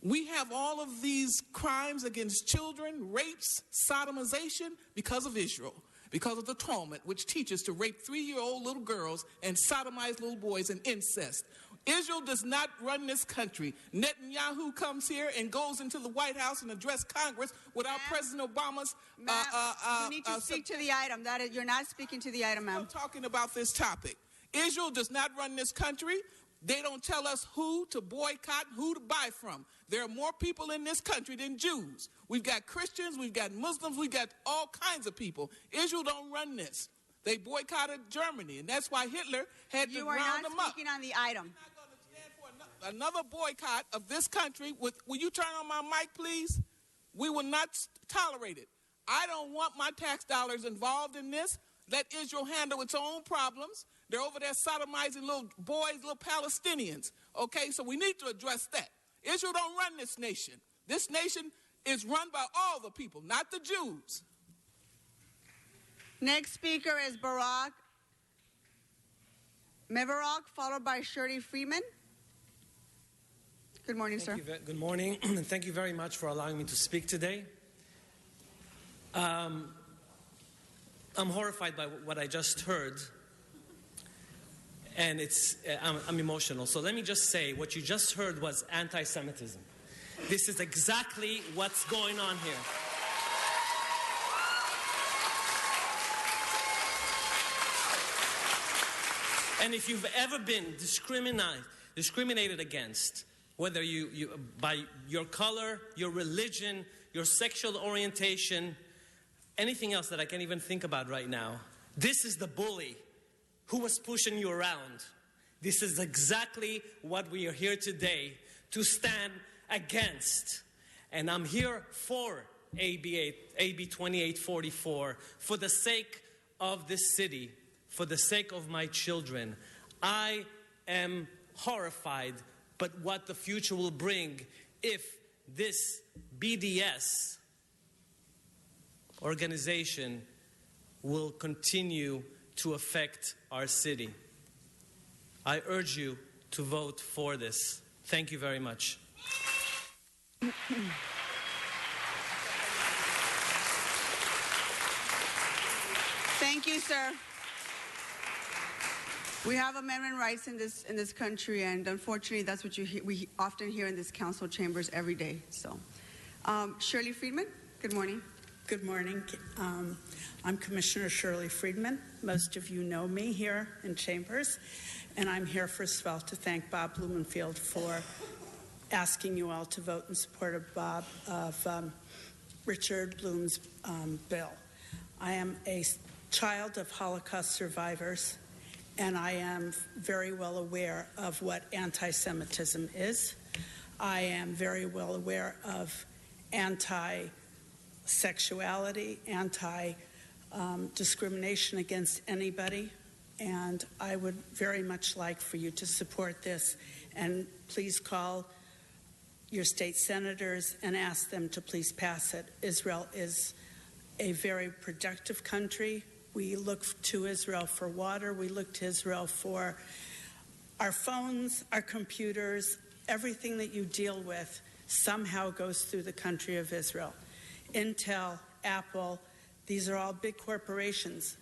We have all of these crimes against children, rapes, sodomization because of Israel. Because of the Talmud, which teaches to rape 3-year-old little girls and sodomize little boys and incest. Israel does not run this country. Netanyahu comes here and goes into the White House and addresses Congress without President Obama's... you need to speak to the item. That is, you're not speaking to the item, ma'am. I'm talking about this topic. Israel does not run this country. They don't tell us who to boycott, who to buy from. There are more people in this country than Jews. We've got Christians, we've got Muslims, we've got all kinds of people. Israel don't run this. They boycotted Germany, and that's why Hitler had to round them up. You are not speaking on the item. I'm not going to stand for another boycott of this country. Will you turn on my mic, please? We will not tolerate it. I don't want my tax dollars involved in this. Let Israel handle its own problems. They're over there sodomizing little boys, little Palestinians. Okay, so we need to address that. Israel don't run this nation. This nation is run by all the people, not the Jews. Next speaker is Barack Mevarock, followed by Shirley Freeman. Good morning, sir. Good morning, and thank you very much for allowing me to speak today. I'm horrified by what I just heard, and I'm emotional. So let me just say, what you just heard was anti-Semitism. This is exactly what's going on here. And if you've ever been discriminated against, whether you by your color, your religion, your sexual orientation, anything else that I can't even think about right now, this is the bully who was pushing you around. This is exactly what we are here today to stand against. And I'm here for AB 2844 for the sake of this city for the sake of my children. I am horrified but what the future will bring if this BDS organization will continue to affect our city. I urge you to vote for this. Thank you very much. Thank you, sir. We have amendment rights in this country, and unfortunately, that's what we often hear in this council chambers every day. So, Shirley Friedman, good morning. Good morning. I'm Commissioner Shirley Friedman. Most of you know me here in Chambers, and I'm here first of all to thank Bob Blumenfield for asking you all to vote in support of Richard Bloom's bill. I am a child of Holocaust survivors, and I am very well aware of what anti-Semitism is. I am very well aware of anti-sexuality, anti-discrimination against anybody, and I would very much like for you to support this. And please call your state senators and ask them to please pass it. Israel is a very productive country. We look to Israel for water. We look to Israel for our phones, our computers. Everything that you deal with somehow goes through the country of Israel. Intel, Apple, these are all big corporations.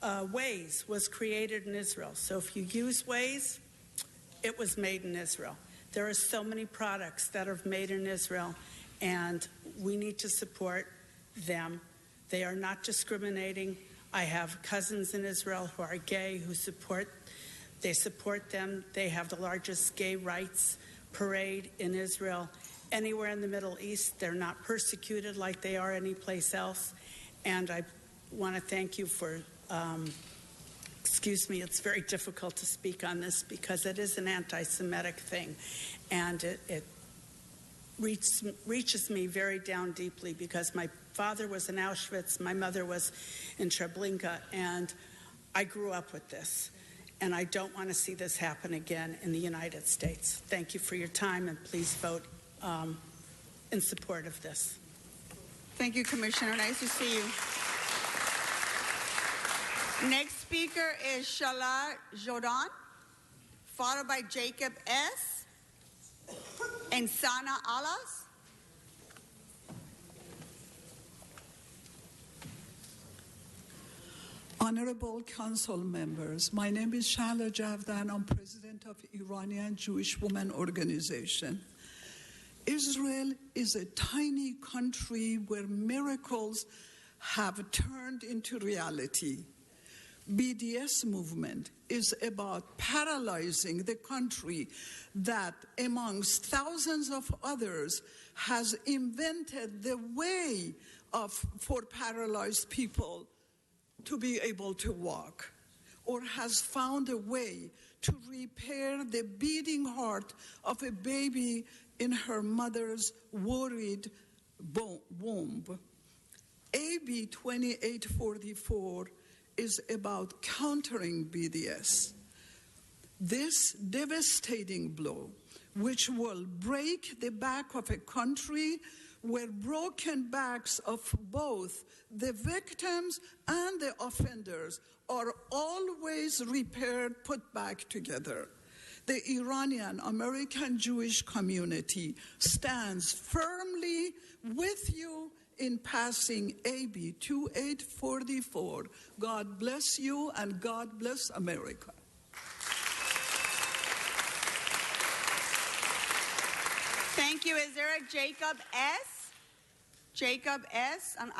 Waze was created in Israel. So if you use Waze, it was made in Israel. There are so many products that are made in Israel, and we need to support them. They are not discriminating. I have cousins in Israel who are gay who support them. They have the largest gay rights parade in Israel. Anywhere in the Middle East, they're not persecuted like they are anyplace else. And I want to thank you for, excuse me, it's very difficult to speak on this because it is an anti-Semitic thing. And it reaches me very down deeply because my father was in Auschwitz, my mother was in Treblinka, and I grew up with this. And I don't want to see this happen again in the United States. Thank you for your time, and please vote in support of this. Thank you, Commissioner. Nice to see you. Next speaker is Shala Jordan, followed by Jacob S. and Sana Alas. Honorable Council members, my name is Shala Javdan. I'm president of Iranian Jewish Women Organization. Israel is a tiny country where miracles have turned into reality. BDS movement is about paralyzing the country that, amongst thousands of others, has invented the way for paralyzed people to be able to walk, or has found a way to repair the beating heart of a baby in her mother's worried womb. AB 2844 is about countering BDS. This devastating blow, which will break the back of a country where broken backs of both the victims and the offenders are always repaired, put back together. The Iranian American Jewish community stands firmly with you in passing AB 2844. God bless you and God bless America. Thank you. Is there a Jacob S? Jacob S on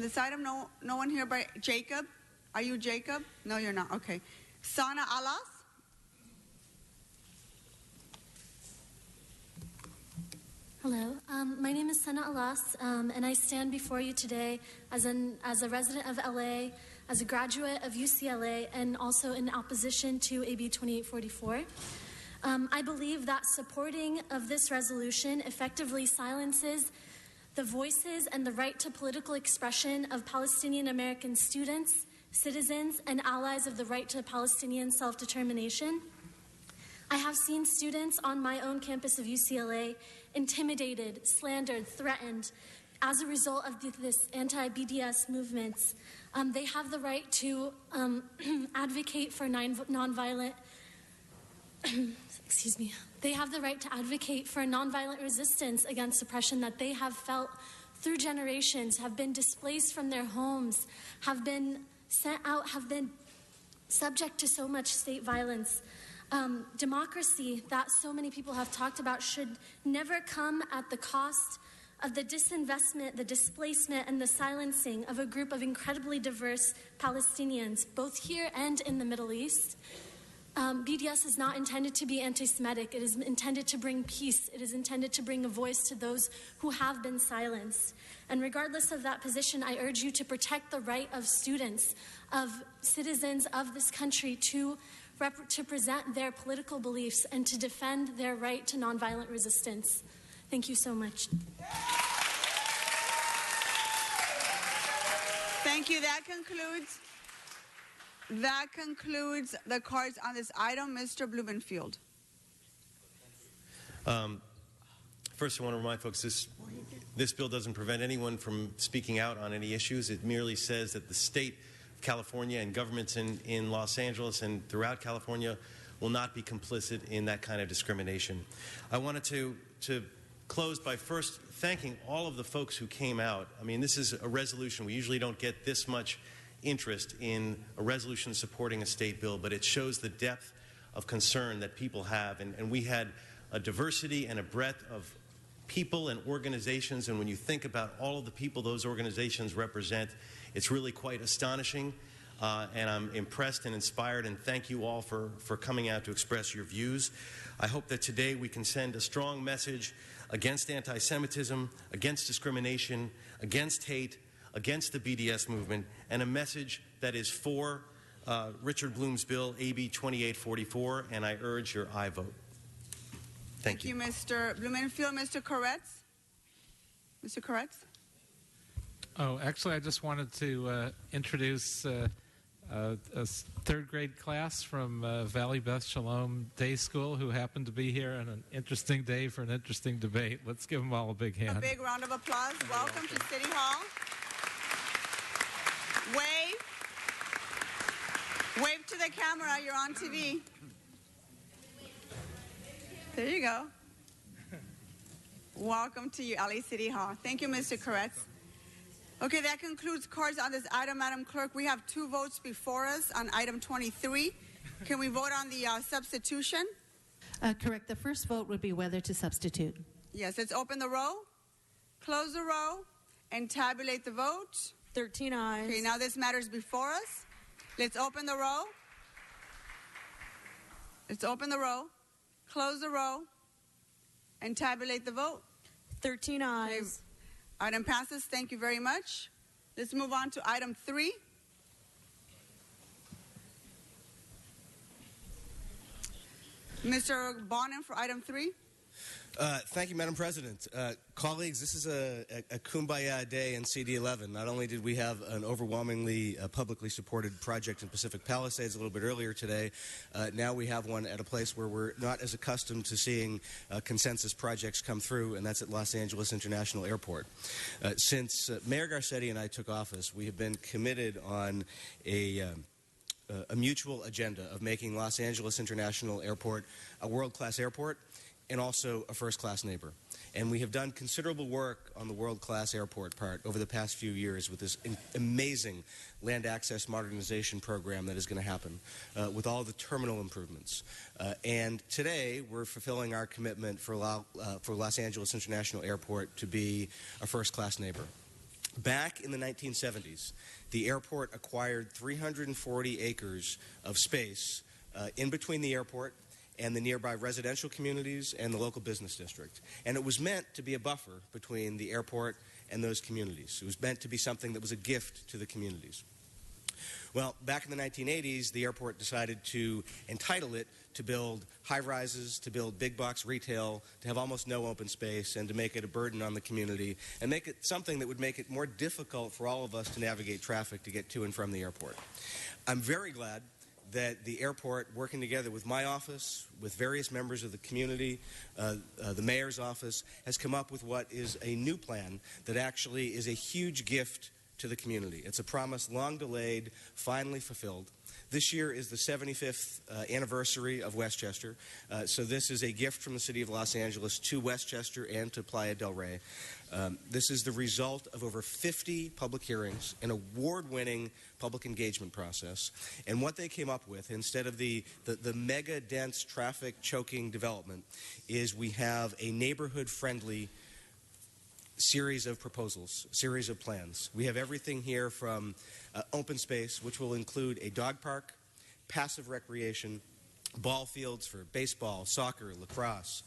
this item? No one here by Jacob? Are you Jacob? No, you're not. Okay. Sana Alas? Hello, my name is Sana Alas, and I stand before you today as a resident of LA, as a graduate of UCLA, and also in opposition to AB 2844. I believe that supporting of this resolution effectively silences the voices and the right to political expression of Palestinian American students, citizens, and allies of the right to Palestinian self-determination. I have seen students on my own campus of UCLA intimidated, slandered, threatened as a result of this anti-BDS movements. They have the right to advocate for nonviolent excuse me. They have the right to advocate for nonviolent resistance against oppression that they have felt through generations, have been displaced from their homes, have been sent out, have been subject to so much state violence. Democracy that so many people have talked about should never come at the cost of the disinvestment, the displacement, and the silencing of a group of incredibly diverse Palestinians, both here and in the Middle East. BDS is not intended to be anti-Semitic. It is intended to bring peace. It is intended to bring a voice to those who have been silenced. And regardless of that position, I urge you to protect the right of students, of citizens of this country to present their political beliefs and to defend their right to nonviolent resistance. Thank you so much. Thank you. That concludes the cards on this item. Mr. Blumenfield. First, I want to remind folks this bill doesn't prevent anyone from speaking out on any issues. It merely says that the state of California and governments in Los Angeles and throughout California will not be complicit in that kind of discrimination. I wanted to close by first thanking all of the folks who came out. I mean, this is a resolution. We usually don't get this much interest in a resolution supporting a state bill, but it shows the depth of concern that people have. And we had a diversity and a breadth of people and organizations, and when you think about all of the people those organizations represent, it's really quite astonishing. And I'm impressed and inspired, and thank you all for coming out to express your views. I hope that today we can send a strong message against anti-Semitism, against discrimination, against hate, against the BDS movement, and a message that is for Richard Bloom's bill, AB 2844, and I urge your aye vote. Thank you. Thank you, Mr. Blumenfield. Mr. Koretz? Mr. Koretz? Oh, actually, I just wanted to introduce a third grade class from Valley Beth Shalom Day School who happened to be here on an interesting day for an interesting debate. Let's give them all a big hand. A big round of applause. Welcome to City Hall. Wave to the camera. You're on TV. There you go. Welcome to you, LA City Hall. Thank you, Mr. Koretz. Okay, that concludes cards on this item, Madam Clerk. We have 2 votes before us on item 23. Can we vote on the substitution? Correct. The first vote would be whether to substitute. Yes, let's open the row, close the row, and tabulate the vote. 13 ayes. Okay, now this matter is before us. Let's open the row. Let's open the row, close the row, and tabulate the vote. 13 ayes. Okay. Item passes. Thank you very much. Let's move on to item 3. Mr. Bonin for item 3. Thank you, Madam President. Colleagues, this is a kumbaya day in CD11. Not only did we have an overwhelmingly publicly supported project in Pacific Palisades a little bit earlier today, now we have one at a place where we're not as accustomed to seeing consensus projects come through, and that's at Los Angeles International Airport. Since Mayor Garcetti and I took office, we have been committed on a mutual agenda of making Los Angeles International Airport a world-class airport and also a first-class neighbor. And we have done considerable work on the world-class airport part over the past few years with this amazing land access modernization program that is going to happen, with all the terminal improvements. And today, we're fulfilling our commitment for Los Angeles International Airport to be a first-class neighbor. Back in the 1970s, the airport acquired 340 acres of space in between the airport and the nearby residential communities and the local business district. And it was meant to be a buffer between the airport and those communities. It was meant to be something that was a gift to the communities. Well, back in the 1980s, the airport decided to entitle it to build high-rises, to build big-box retail, to have almost no open space, and to make it a burden on the community, and make it something that would make it more difficult for all of us to navigate traffic to get to and from the airport. I'm very glad that the airport, working together with my office, with various members of the community, the mayor's office, has come up with what is a new plan that actually is a huge gift to the community. It's a promise long delayed, finally fulfilled. This year is the 75th anniversary of Westchester, so this is a gift from the City of Los Angeles to Westchester and to Playa del Rey. This is the result of over 50 public hearings, an award-winning public engagement process, and what they came up with, instead of the mega dense traffic choking development, is we have a neighborhood-friendly series of proposals, series of plans. We have everything here from open space, which will include a dog park, passive recreation, ball fields for baseball, soccer, lacrosse.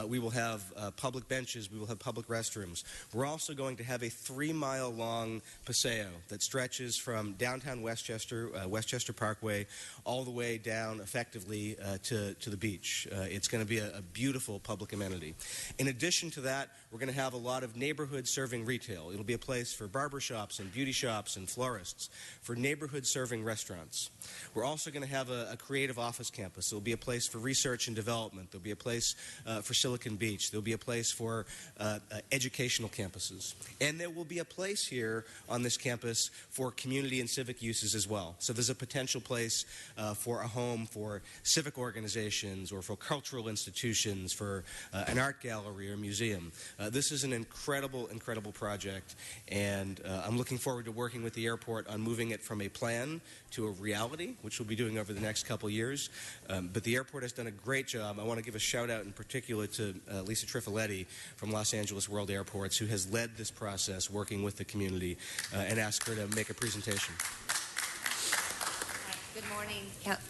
We will have public benches. We will have public restrooms. We're also going to have a 3-mile-long paseo that stretches from downtown Westchester, Westchester Parkway, all the way down effectively to the beach. It's going to be a beautiful public amenity. In addition to that, we're going to have a lot of neighborhood-serving retail. It'll be a place for barbershops and beauty shops and florists, for neighborhood-serving restaurants. We're also going to have a creative office campus. There'll be a place for research and development. There'll be a place for Silicon Beach. There'll be a place for educational campuses. And there will be a place here on this campus for community and civic uses as well. So there's a potential place for a home for civic organizations or for cultural institutions, for an art gallery or museum. This is an incredible, incredible project, and I'm looking forward to working with the airport on moving it from a plan to a reality, which we'll be doing over the next couple years. But the airport has done a great job. I want to give a shout out in particular to Lisa Trifoletti from Los Angeles World Airports, who has led this process working with the community, and ask her to make a presentation. Good morning,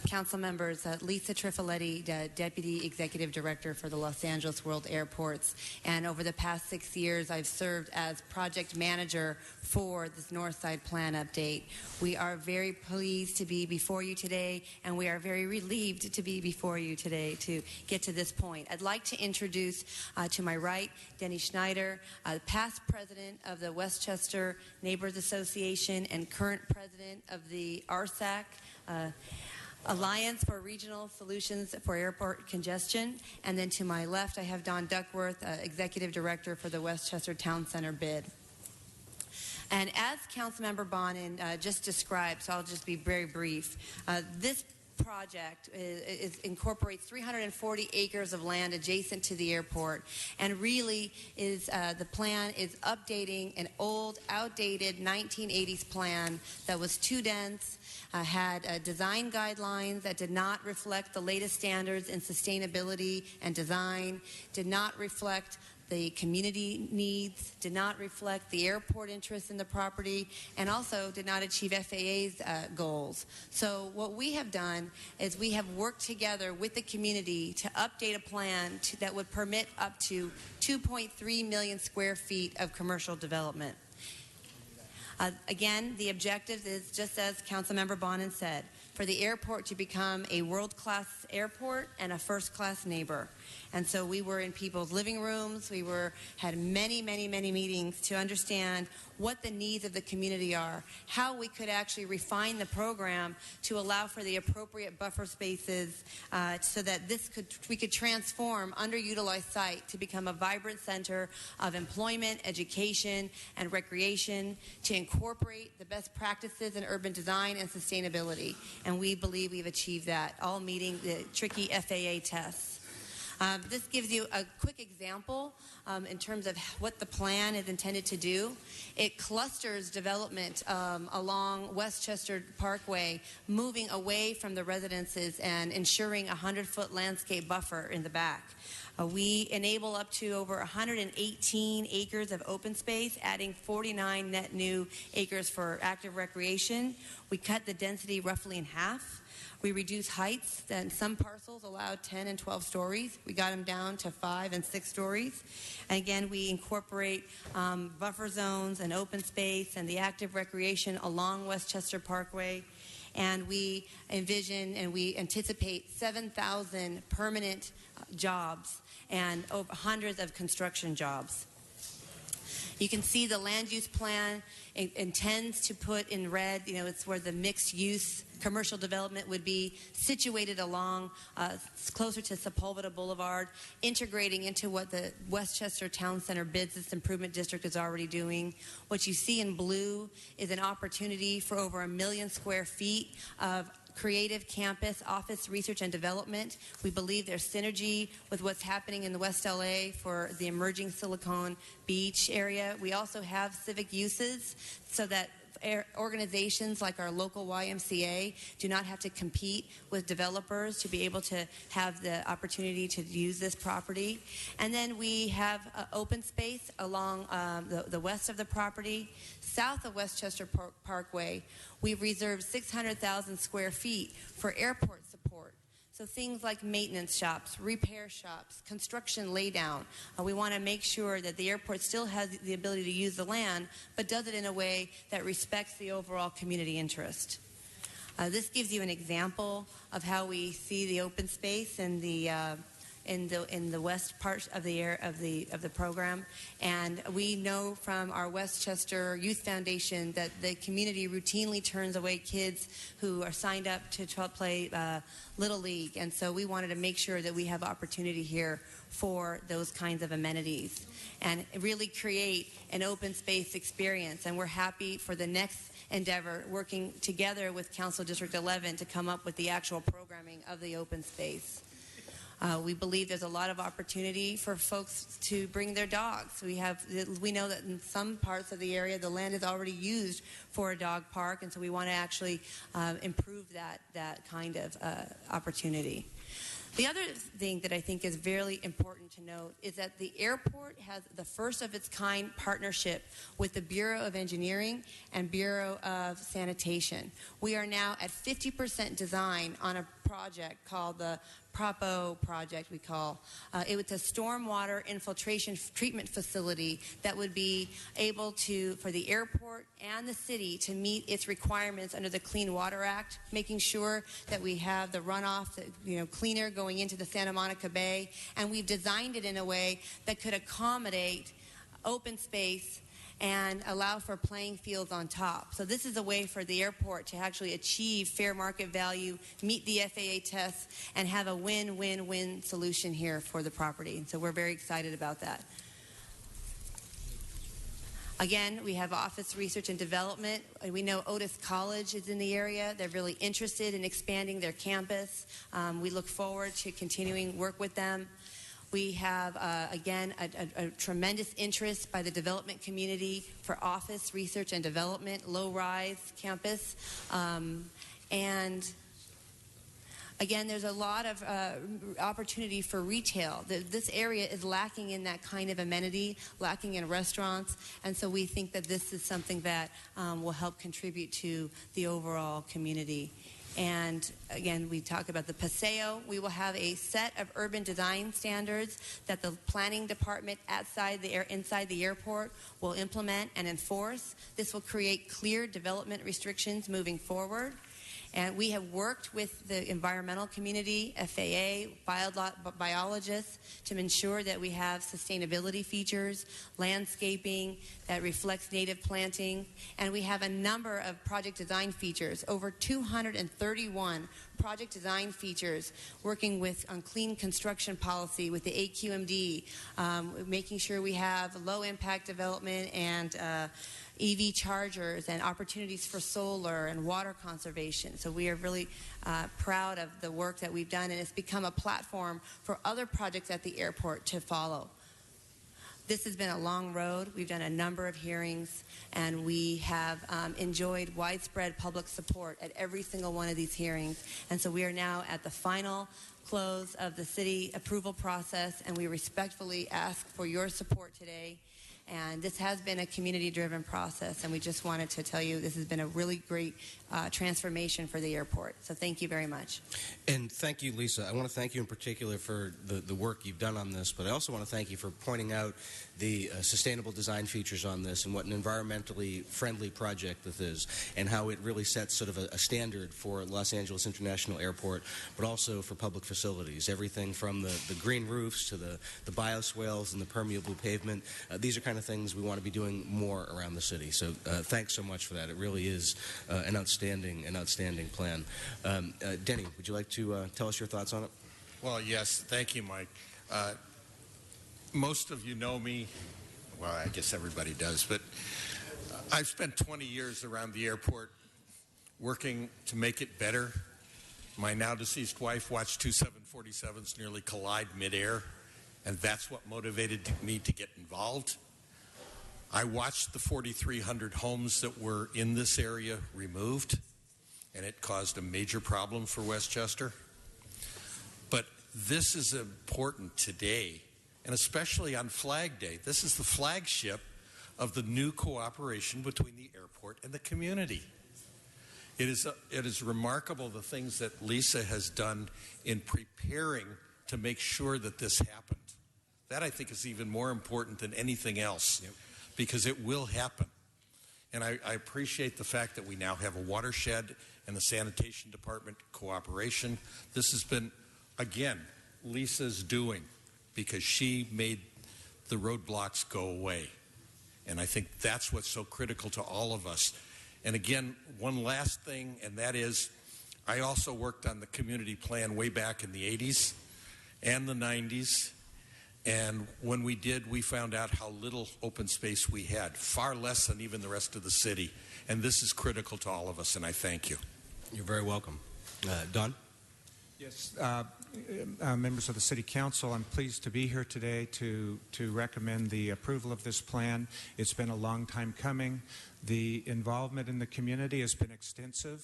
council members. Lisa Trifoletti, Deputy Executive Director for the Los Angeles World Airports. And over the past 6 years, I've served as project manager for this Northside Plan update. We are very pleased to be before you today, and we are very relieved to be before you today to get to this point. I'd like to introduce to my right, Denny Schneider, past president of the Westchester Neighbors Association and current president of the RSAC, Alliance for Regional Solutions for Airport Congestion. And then to my left, I have Don Duckworth, Executive Director for the Westchester Town Center BID. And as Councilmember Bonin just described, so I'll just be very brief, this project incorporates 340 acres of land adjacent to the airport, and really is the plan is updating an old, outdated 1980s plan that was too dense, had design guidelines that did not reflect the latest standards in sustainability and design, did not reflect the community needs, did not reflect the airport interest in the property, and also did not achieve FAA's goals. So what we have done is we have worked together with the community to update a plan that would permit up to 2.3 million square feet of commercial development. Again, the objective is, just as Councilmember Bonin said, for the airport to become a world-class airport and a first-class neighbor. And so we were in people's living rooms. We had many, many, many meetings to understand what the needs of the community are, how we could actually refine the program to allow for the appropriate buffer spaces so that we could transform underutilized site to become a vibrant center of employment, education, and recreation, to incorporate the best practices in urban design and sustainability. And we believe we've achieved that, all meeting the tricky FAA tests. This gives you a quick example in terms of what the plan is intended to do. It clusters development along Westchester Parkway, moving away from the residences and ensuring a 100-foot landscape buffer in the back. We enable up to over 118 acres of open space, adding 49 net new acres for active recreation. We cut the density roughly in half. We reduce heights, and some parcels allowed 10 and 12 stories. We got them down to 5 and 6 stories. And again, we incorporate buffer zones and open space and the active recreation along Westchester Parkway. And we envision and we anticipate 7,000 permanent jobs and over hundreds of construction jobs. You can see the land use plan intends to put in red, it's where the mixed use commercial development would be situated along closer to Sepulveda Boulevard, integrating into what the Westchester Town Center Business Improvement District is already doing. What you see in blue is an opportunity for over 1 million square feet of creative campus office research and development. We believe there's synergy with what's happening in the West LA for the emerging Silicon Beach area. We also have civic uses so that organizations like our local YMCA do not have to compete with developers to be able to have the opportunity to use this property. And then we have open space along the west of the property. South of Westchester Parkway, we've reserved 600,000 square feet for airport support. So things like maintenance shops, repair shops, construction laydown. We want to make sure that the airport still has the ability to use the land, but does it in a way that respects the overall community interest. This gives you an example of how we see the open space in the west part of the program, and we know from our Westchester Youth Foundation that the community routinely turns away kids who are signed up to play Little League, and so we wanted to make sure that we have opportunity here for those kinds of amenities and really create an open space experience. And we're happy for the next endeavor, working together with Council District 11 to come up with the actual programming of the open space. We believe there's a lot of opportunity for folks to bring their dogs. We know that in some parts of the area, the land is already used for a dog park, and so we want to actually improve that kind of opportunity. The other thing that I think is very important to note is that the airport has the first of its kind partnership with the Bureau of Engineering and Bureau of Sanitation. We are now at 50% design on a project called the PROPO project, we call. It was a stormwater infiltration treatment facility that would be able for the airport and the city to meet its requirements under the Clean Water Act, making sure that we have the runoff, cleaner going into the Santa Monica Bay, and we've designed it in a way that could accommodate open space and allow for playing fields on top. So this is a way for the airport to actually achieve fair market value, meet the FAA tests, and have a win-win-win solution here for the property. And so we're very excited about that. Again, we have office research and development. We know Otis College is in the area. They're really interested in expanding their campus. We look forward to continuing work with them. We have, again, a tremendous interest by the development community for office research and development, low-rise campus. And again, there's a lot of opportunity for retail. This area is lacking in that kind of amenity, lacking in restaurants, and so we think that this is something that will help contribute to the overall community. And again, we talk about the Paseo. We will have a set of urban design standards that the planning department inside the airport will implement and enforce. This will create clear development restrictions moving forward. And we have worked with the environmental community, FAA, biologists, to ensure that we have sustainability features, landscaping that reflects native planting, and we have a number of project design features, over 231 project design features, working on clean construction policy with the AQMD, making sure we have low impact development and EV chargers and opportunities for solar and water conservation. So we are really proud of the work that we've done, and it's become a platform for other projects at the airport to follow. This has been a long road. We've done a number of hearings, and we have enjoyed widespread public support at every single one of these hearings. And so we are now at the final close of the city approval process, and we respectfully ask for your support today And this has been a community-driven process, and we just wanted to tell you this has been a really great transformation for the airport. So thank you very much. And thank you, Lisa. I want to thank you in particular for the work you've done on this, but I also want to thank you for pointing out the sustainable design features on this and what an environmentally friendly project this is, and how it really sets sort of a standard for Los Angeles International Airport, but also for public facilities. Everything from the green roofs to the bioswales and the permeable pavement. These are kind of things we want to be doing more around the city. So thanks so much for that. It really is an outstanding plan. Denny, would you like to tell us your thoughts on it? Well, yes. Thank you, Mike. Most of you know me. Well, I guess everybody does. But I've spent 20 years around the airport working to make it better. My now-deceased wife watched two 747s nearly collide midair, and that's what motivated me to get involved. I watched the 4,300 homes that were in this area removed, and it caused a major problem for Westchester. But this is important today, and especially on Flag Day. This is the flagship of the new cooperation between the airport and the community. It is remarkable the things that Lisa has done in preparing to make sure that this happened. That, I think, is even more important than anything else. Yep. Because it will happen. And I appreciate the fact that we now have a watershed and the sanitation department cooperation. This has been, again, Lisa's doing, because she made the roadblocks go away. And I think that's what's so critical to all of us. And again, one last thing, and that is, I also worked on the community plan way back in the 80s and the 90s. And when we did, we found out how little open space we had, far less than even the rest of the city. And this is critical to all of us, and I thank you. You're very welcome. Don? Yes, members of the City Council, I'm pleased to be here today to recommend the approval of this plan. It's been a long time coming. The involvement in the community has been extensive,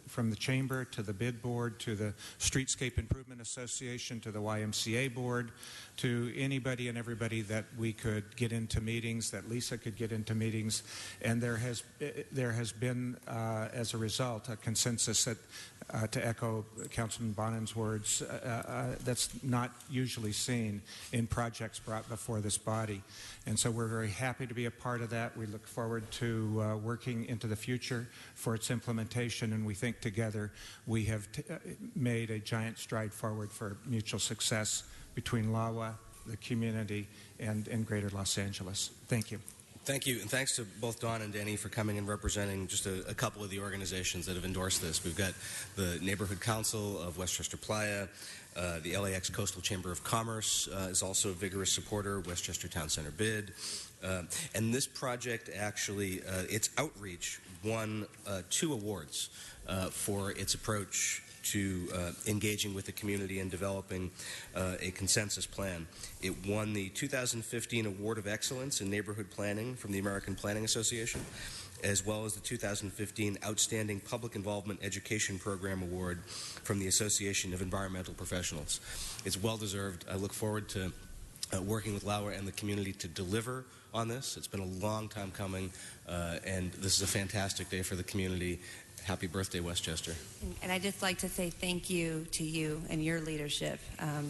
from the Chamber to the Bid Board to the Streetscape Improvement Association to the YMCA Board to anybody and everybody that we could get into meetings, that Lisa could get into meetings. And there has been, as a result, a consensus that, to echo Councilman Bonin's words, that's not usually seen in projects brought before this body. And so we're very happy to be a part of that. We look forward to working into the future for its implementation, and we think together we have made a giant stride forward for mutual success between LAWA, the community, and Greater Los Angeles. Thank you. Thank you, and thanks to both Don and Danny for coming and representing just a couple of the organizations that have endorsed this. We've got the Neighborhood Council of Westchester Playa, the LAX Coastal Chamber of Commerce is also a vigorous supporter, Westchester Town Center Bid. And this project actually, its outreach won 2 awards for its approach to engaging with the community and developing a consensus plan. It won the 2015 Award of Excellence in Neighborhood Planning from the American Planning Association, as well as the 2015 Outstanding Public Involvement Education Program Award from the Association of Environmental Professionals. It's well-deserved. I look forward to working with LAWA and the community to deliver on this. It's been a long time coming, and this is a fantastic day for the community. Happy birthday, Westchester. And I'd just like to say thank you to you and your leadership.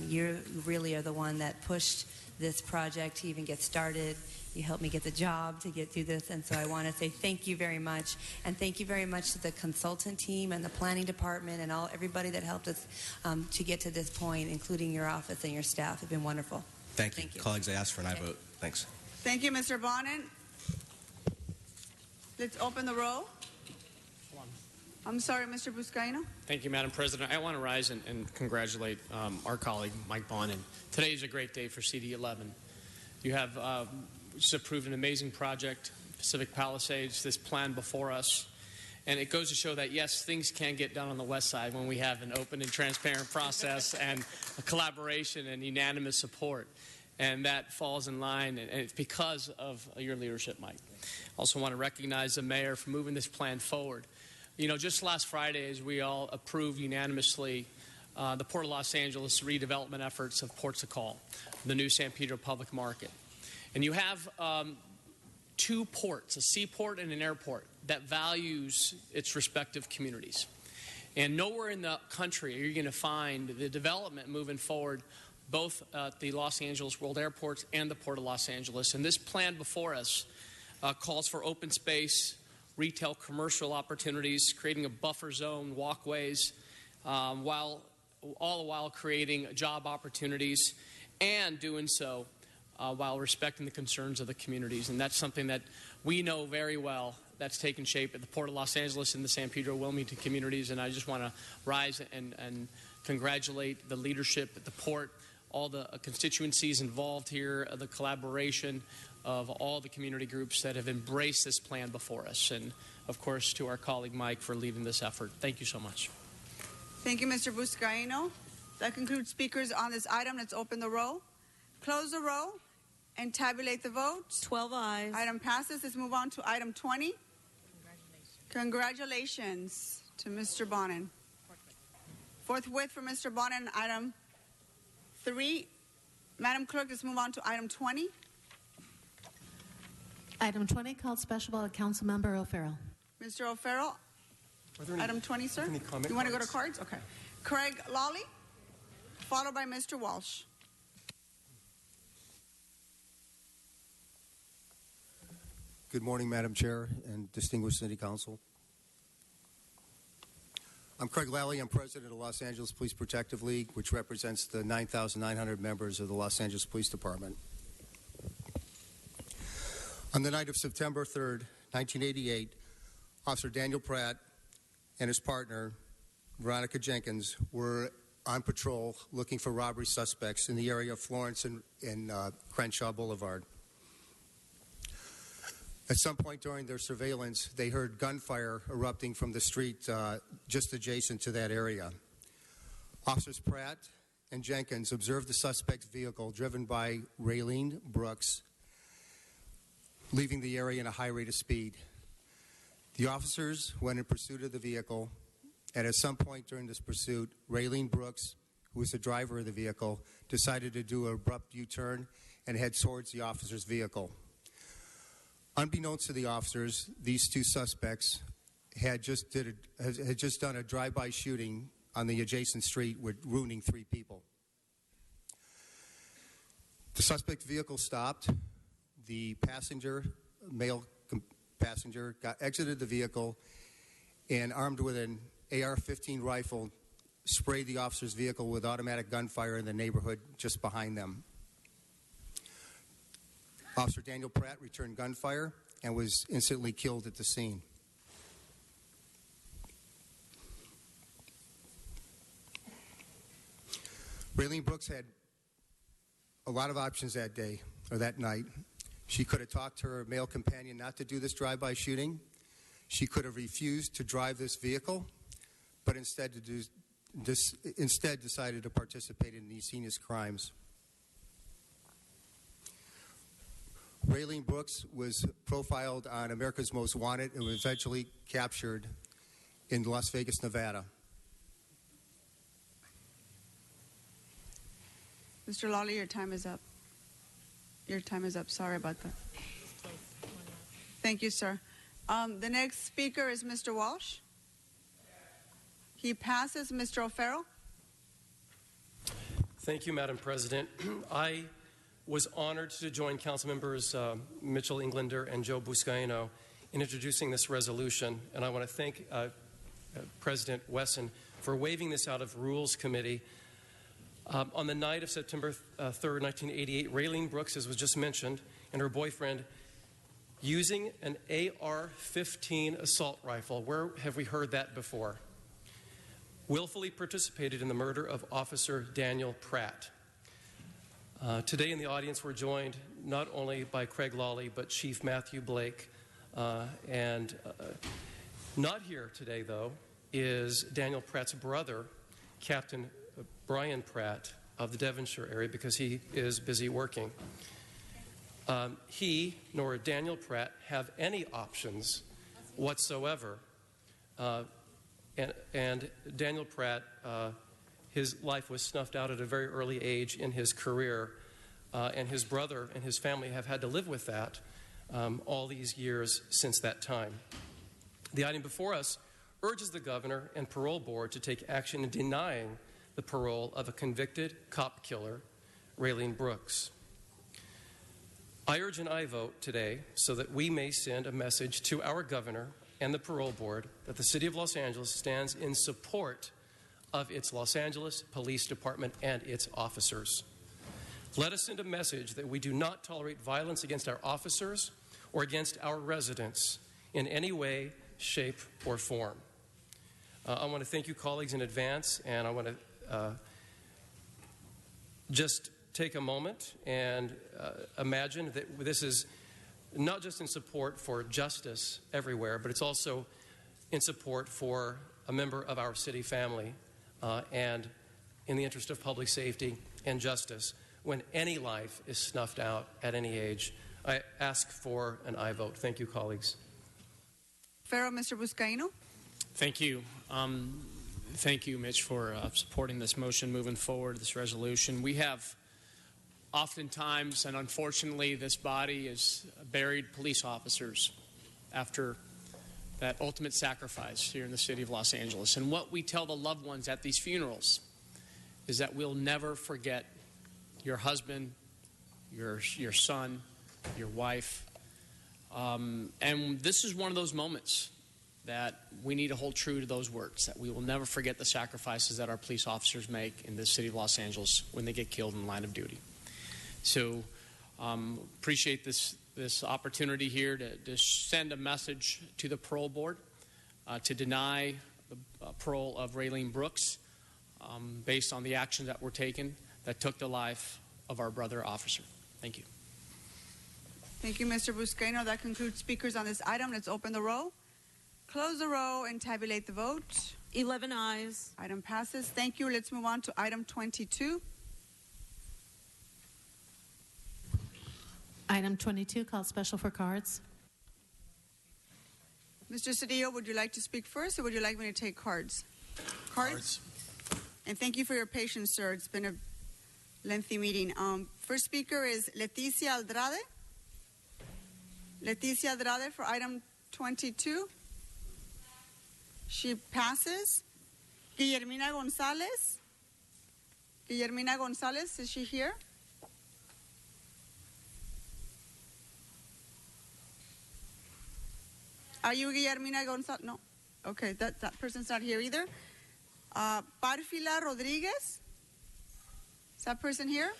You really are the one that pushed this project to even get started. You helped me get the job to get through this, and so I want to say thank you very much. And thank you very much to the consultant team and the planning department and everybody that helped us to get to this point, including your office and your staff. Have been wonderful. Thank you. Colleagues, I ask for an aye vote. Thanks. Thank you, Mr. Bonin. Let's open the roll. I'm sorry, Mr. Buscaino. Thank you, Madam President. I want to rise and congratulate our colleague, Mike Bonin. Today is a great day for CD11. You have just approved an amazing project, Pacific Palisades, this plan before us. And it goes to show that, yes, things can get done on the west side when we have an open and transparent process and a collaboration and unanimous support. And that falls in line, and it's because of your leadership, Mike. Also want to recognize the mayor for moving this plan forward. You know, just last Friday, as we all approved unanimously the Port of Los Angeles redevelopment efforts of Ports of Call, the new San Pedro Public Market. And you have two ports, a seaport and an airport, that values its respective communities. And nowhere in the country are you going to find the development moving forward, both at the Los Angeles World Airport and the Port of Los Angeles. And this plan before us calls for open space, retail, commercial opportunities, creating a buffer zone, walkways, all the while creating job opportunities, and doing so while respecting the concerns of the communities. And that's something that we know very well that's taken shape at the Port of Los Angeles and the San Pedro Wilmington communities. And I just want to rise and congratulate the leadership at the port, all the constituencies involved here, the collaboration of all the community groups that have embraced this plan before us. And, of course, to our colleague Mike for leading this effort. Thank you so much. Thank you, Mr. Buscaino. That concludes speakers on this item. Let's open the roll, close the roll, and tabulate the votes. 12 ayes. Item passes. Let's move on to item 20. Congratulations to Mr. Bonin. Forthwith for Mr. Bonin, item 3. Madam Clerk, let's move on to item 20. Item 20, called special by Councilmember O'Farrell. Mr. O'Farrell, item 20, sir. You want to go to cards? Okay. Craig Lawley, followed by Mr. Walsh. Good morning, Madam Chair and distinguished City Council. I'm Craig Lally. I'm president of the Los Angeles Police Protective League, which represents the 9,900 members of the Los Angeles Police Department. On the night of September 3rd, 1988, Officer Daniel Pratt and his partner, Veronica Jenkins, were on patrol looking for robbery suspects in the area of Florence and Crenshaw Boulevard. At some point during their surveillance, they heard gunfire erupting from the street just adjacent to that area. Officers Pratt and Jenkins observed the suspect's vehicle driven by Raylene Brooks leaving the area in a high rate of speed. The officers went in pursuit of the vehicle, and at some point during this pursuit, Raylene Brooks, who was the driver of the vehicle, decided to do an abrupt U-turn and head towards the officer's vehicle. Unbeknownst to the officers, these two suspects had just done a drive-by shooting on the adjacent street, wounding 3 people. The suspect's vehicle stopped. The male passenger, exited the vehicle and, armed with an AR-15 rifle, sprayed the officer's vehicle with automatic gunfire in the neighborhood just behind them. Officer Daniel Pratt returned gunfire and was instantly killed at the scene. Raylene Brooks had a lot of options that day, or that night. She could have talked to her male companion not to do this drive-by shooting. She could have refused to drive this vehicle, but instead decided to participate in these heinous crimes. Raylene Brooks was profiled on America's Most Wanted and was eventually captured in Las Vegas, Nevada. Mr. Lawley, your time is up. Your time is up. Sorry about that. Thank you, sir. The next speaker is Mr. Walsh. He passes. Mr. O'Farrell. Thank you, Madam President. I was honored to join Council Members Mitchell Englander and Joe Buscaino in introducing this resolution, and I want to thank President Wesson for waiving this out of Rules Committee. On the night of September 3rd, 1988, Raylene Brooks, as was just mentioned, and her boyfriend, using an AR-15 assault rifle, where have we heard that before, willfully participated in the murder of Officer Daniel Pratt. Today in the audience we're joined not only by Craig Lawley but Chief Matthew Blake, and not here today though is Daniel Pratt's brother, Captain Brian Pratt of the Devonshire area, because he is busy working. He nor Daniel Pratt have any options whatsoever, and Daniel Pratt, his life was snuffed out at a very early age in his career and his brother and his family have had to live with that all these years since that time. The item before us urges the governor and parole board to take action in denying the parole of a convicted cop killer, Raylene Brooks. I urge an aye vote today so that we may send a message to our governor and the parole board that the City of Los Angeles stands in support of its Los Angeles Police Department and its officers. Let us send a message that we do not tolerate violence against our officers or against our residents in any way, shape, or form. I want to thank you, colleagues, in advance, and I want to just take a moment and imagine that this is not just in support for justice everywhere, but it's also in support for a member of our city family and in the interest of public safety and justice when any life is snuffed out at any age. I ask for an aye vote. Thank you, colleagues. Farrell, Mr. Buscaino. Thank you. Thank you, Mitch, for supporting this motion moving forward, this resolution. We have oftentimes, and unfortunately, this body has buried police officers after that ultimate sacrifice here in the city of Los Angeles. And what we tell the loved ones at these funerals is that we'll never forget your husband, your son, your wife. And this is one of those moments that we need to hold true to those words, that we will never forget the sacrifices that our police officers make in the city of Los Angeles when they get killed in the line of duty. So appreciate this opportunity here to send a message to the parole board to deny the parole of Raylene Brooks based on the actions that were taken that took the life of our brother officer. Thank you. Thank you, Mr. Buscaino. That concludes speakers on this item. Let's open the roll, close the roll, and tabulate the vote. 11 ayes. Item passes. Thank you. Let's move on to item 22. Item 22, called special for cards. Mr. Cedillo, would you like to speak first, or would you like me to take cards? Cards. And thank you for your patience, sir. It's been a lengthy meeting. First speaker is Leticia Andrade. Leticia Andrade for item 22. She passes. Guillermina Gonzalez. Guillermina Gonzalez, is she here? Are you Guillermina Gonzalez? No. Okay, that person's not here either. Parfila Rodriguez. Is that person here?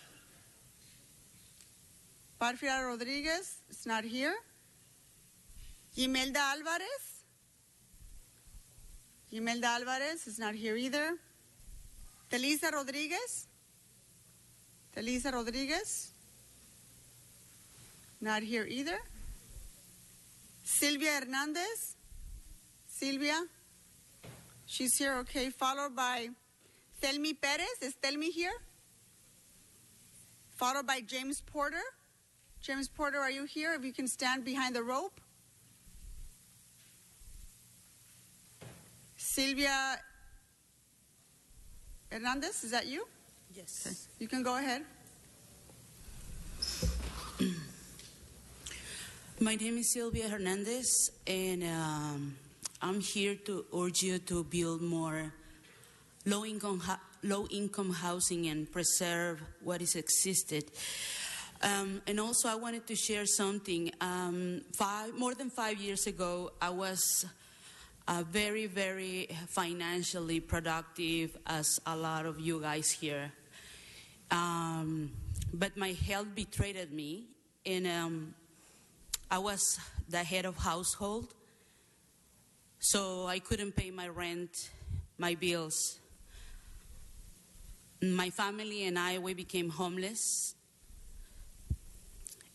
Parfila Rodriguez is not here. Imelda Alvarez. Imelda Alvarez is not here either. Telisa Rodriguez. Telisa Rodriguez. Not here either. Silvia Hernandez. Silvia. She's here, okay. Followed by Thelmy Perez. Is Thelmy here? Followed by James Porter. James Porter, are you here? If you can stand behind the rope. Silvia Hernandez, is that you? Yes. Okay. You can go ahead. My name is Silvia Hernandez, and I'm here to urge you to build more low-income housing and preserve what is existed. And also, I wanted to share something. More than 5 years ago, I was very, very financially productive, as a lot of you guys here. But my health betrayed me, and I was the head of household, so I couldn't pay my rent, my bills. My family and we became homeless.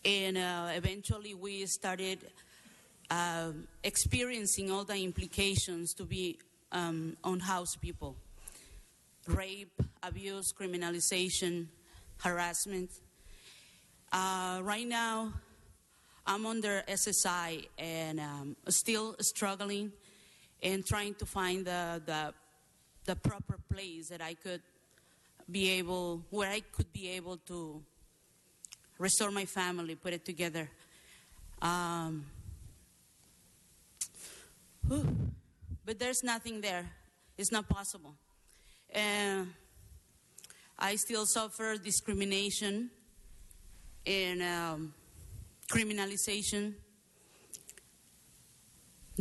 And eventually we started experiencing all the implications to be unhoused people. Rape, abuse, criminalization, harassment. Right now, I'm under SSI and still struggling and trying to find the proper place that I could be able, where I could be able to restore my family, put it together. But there's nothing there. It's not possible. I still suffer discrimination and criminalization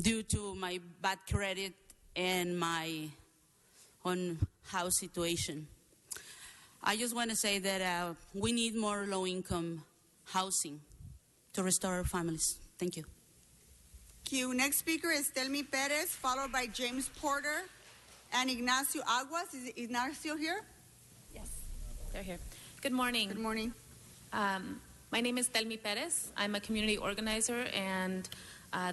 due to my bad credit and my own house situation. I just want to say that we need more low-income housing to restore our families. Thank you. Thank you. Next speaker is Telmi Perez, followed by James Porter and Ignacio Aguas. Is Ignacio here? Yes, they're here. Good morning. Good morning. My name is Telmi Perez. I'm a community organizer and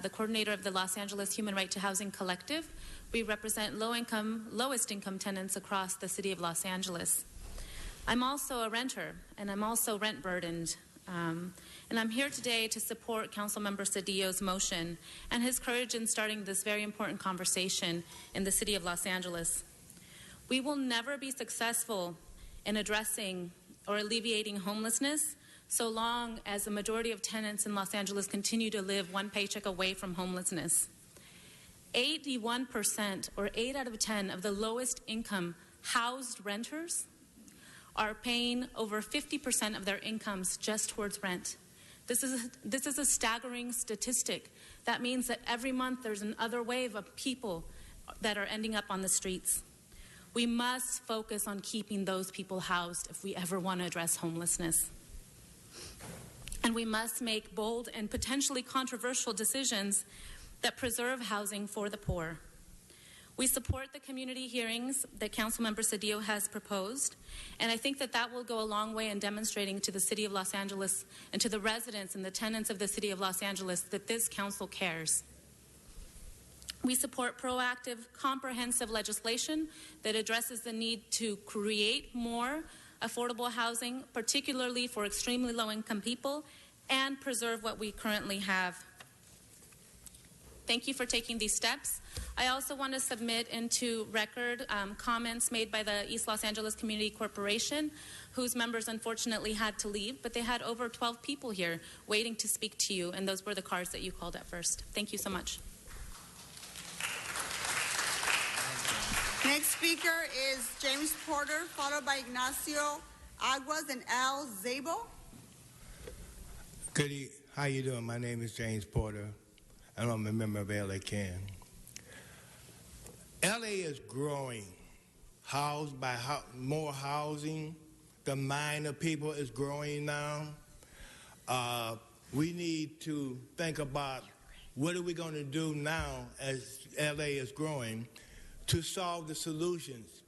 the coordinator of the Los Angeles Human Right to Housing Collective. We represent lowest income tenants across the city of Los Angeles. I'm also a renter, and I'm also rent burdened. And I'm here today to support Councilmember Cedillo's motion and his courage in starting this very important conversation in the city of Los Angeles. We will never be successful in addressing or alleviating homelessness so long as the majority of tenants in Los Angeles continue to live one paycheck away from homelessness. 81%, or 8 out of 10, of the lowest income housed renters are paying over 50% of their incomes just towards rent. This is a staggering statistic. That means that every month there's another wave of people that are ending up on the streets. We must focus on keeping those people housed if we ever want to address homelessness. And we must make bold and potentially controversial decisions that preserve housing for the poor. We support the community hearings that Councilmember Cedillo has proposed, and I think that that will go a long way in demonstrating to the City of Los Angeles and to the residents and the tenants of the City of Los Angeles that this council cares. We support proactive, comprehensive legislation that addresses the need to create more affordable housing, particularly for extremely low-income people, and preserve what we currently have. Thank you for taking these steps. I also want to submit into record comments made by the East Los Angeles Community Corporation, whose members unfortunately had to leave, but they had over 12 people here waiting to speak to you, and those were the cards that you called at first. Thank you so much. Next speaker is James Porter, followed by Ignacio Aguas and Al Zabo. Good evening. How you doing? My name is James Porter, and I'm a member of LA CAN. LA is growing, housed by more housing. The mind of people is growing now. We need to think about what are we going to do now as LA is growing to solve the solutions.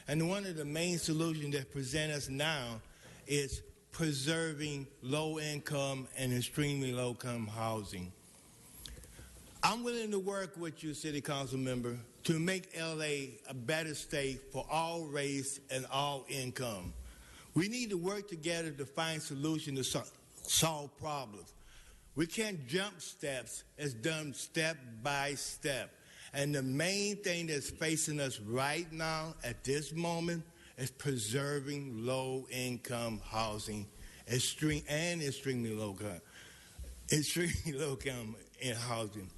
And one of the main solutions that present us now is preserving low-income and extremely low-income housing. I'm willing to work with you, City Council member, to make LA a better state for all race and all income. We need to work together to find solutions to solve problems. We can't jump steps. It's done step by step. And the main thing that's facing us right now at this moment is preserving low-income housing, extremely low-income in housing.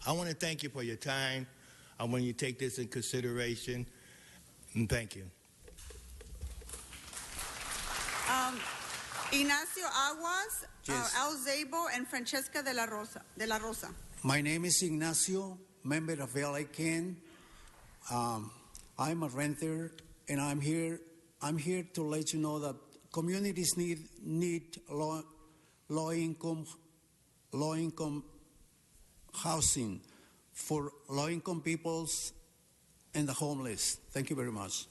I want to thank you for your time. I want you to take this in consideration, and thank you. Ignacio Aguas, Yes. Al Zabo, and Francesca de la Rosa. My name is Ignacio, member of LA CAN. I'm a renter, and I'm here to let you know that communities need low income housing for low income peoples and the homeless. Thank you very much.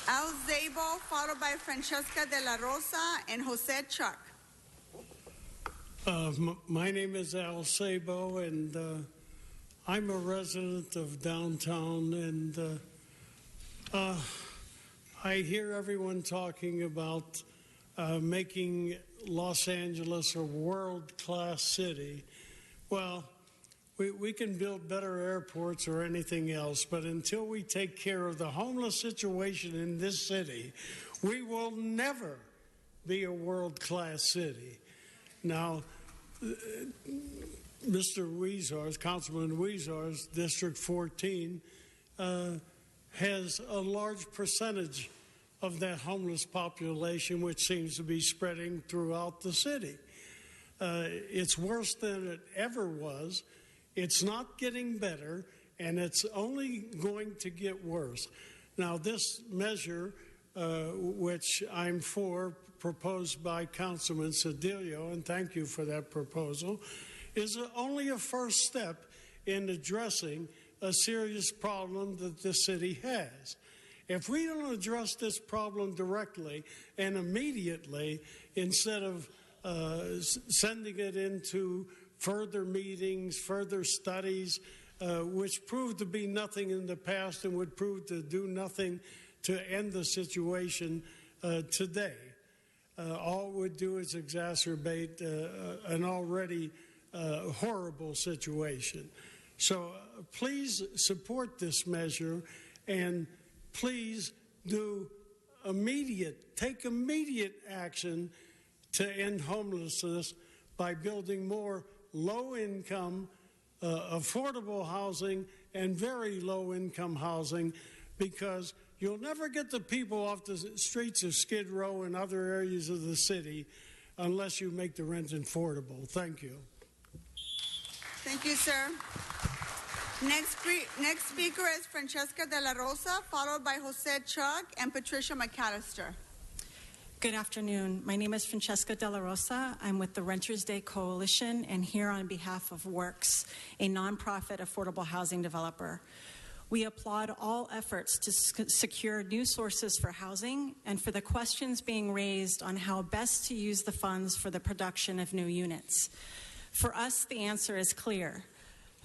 Al Zabo, followed by Francesca de la Rosa and Jose Chuck. My name is Al Sabo, and I'm a resident of downtown, and I hear everyone talking about making Los Angeles a world-class city. Well, we can build better airports or anything else, but until we take care of the homeless situation in this city, we will never be a world-class city. Now, Mr. Weezars, Councilman Weezars, District 14, has a large percentage of that homeless population, which seems to be spreading throughout the city. It's worse than it ever was. It's not getting better, and it's only going to get worse. Now, this measure, which I'm for, proposed by Councilman Cedillo, and thank you for that proposal, is only a first step in addressing a serious problem that the city has. If we don't address this problem directly and immediately, instead of sending it into further meetings, further studies, which proved to be nothing in the past and would prove to do nothing to end the situation today, all it would do is exacerbate an already horrible situation. So please support this measure, and please take immediate action to end homelessness by building more low-income, affordable housing and very low-income housing, because you'll never get the people off the streets of Skid Row and other areas of the city unless you make the rent affordable. Thank you. Thank you, sir. Next speaker is Francesca De La Rosa, followed by Jose Chuck and Patricia McAllister. Good afternoon. My name is Francesca De La Rosa. I'm with the Renters Day Coalition and here on behalf of Works, a nonprofit affordable housing developer. We applaud all efforts to secure new sources for housing and for the questions being raised on how best to use the funds for the production of new units. For us, the answer is clear.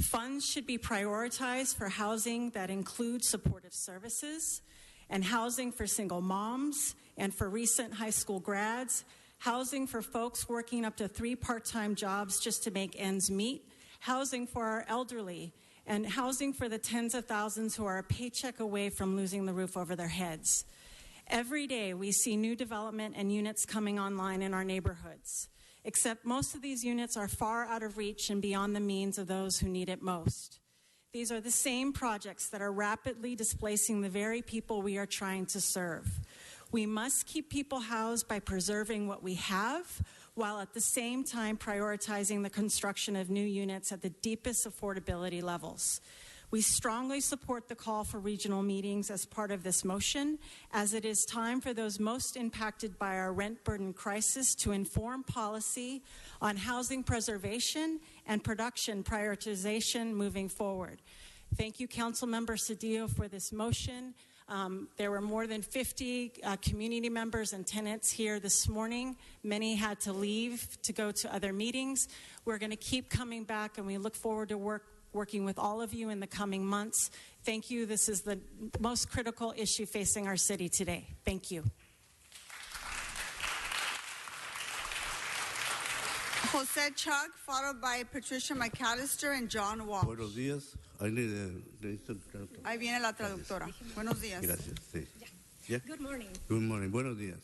Funds should be prioritized for housing that includes supportive services and housing for single moms and for recent high school grads, housing for folks working up to 3 part-time jobs just to make ends meet, housing for our elderly, and housing for the tens of thousands who are a paycheck away from losing the roof over their heads. Every day we see new development and units coming online in our neighborhoods, except most of these units are far out of reach and beyond the means of those who need it most. These are the same projects that are rapidly displacing the very people we are trying to serve. We must keep people housed by preserving what we have, while at the same time prioritizing the construction of new units at the deepest affordability levels. We strongly support the call for regional meetings as part of this motion, as it is time for those most impacted by our rent burden crisis to inform policy on housing preservation and production prioritization moving forward. Thank you, Councilmember Cedillo, for this motion. There were more than 50 community members and tenants here this morning. Many had to leave to go to other meetings. We're going to keep coming back, and we look forward to working with all of you in the coming months. Thank you. This is the most critical issue facing our city today. Thank you. Jose Chuck, followed by Patricia McAllister and John Walsh. Buenos días. Ahí viene la traductora. Buenos días. Gracias. Sí. ¿Ya? Good morning. Good morning. Buenos días.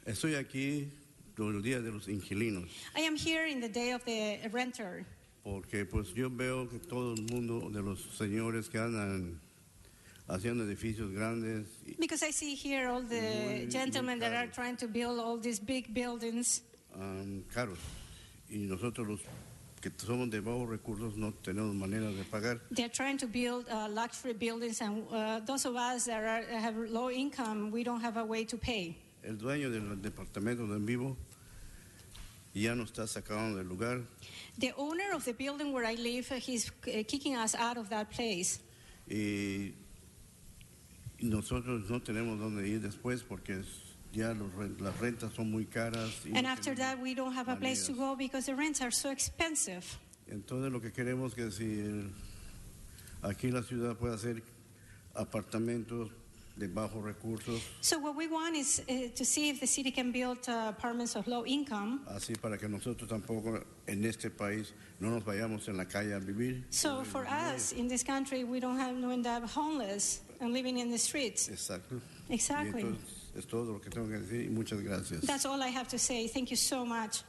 Estoy aquí los días de los inquilinos. I am here in the day of the renter. Porque pues yo veo que todo el mundo de los señores que andan haciendo edificios grandes. Because I see here all the gentlemen that are trying to build all these big buildings. Caros. Y nosotros los que somos de bajos recursos no tenemos manera de pagar. They're trying to build luxury buildings, and those of us that have low income, we don't have a way to pay. El dueño del departamento donde vivo ya nos está sacando del lugar. The owner of the building where I live, he's kicking us out of that place. Y nosotros no tenemos dónde ir después porque ya las rentas son muy caras. And after that, we don't have a place to go because the rents are so expensive. Entonces lo que queremos que si aquí en la ciudad puede hacer apartamentos de bajos recursos. So what we want is to see if the city can build apartments of low income. Así para que nosotros tampoco en este país no nos vayamos en la calle a vivir. So for us in this country, we don't have no end up homeless and living in the streets. Exacto. Exactly. Es todo lo que tengo que decir y muchas gracias. That's all I have to say. Thank you so much.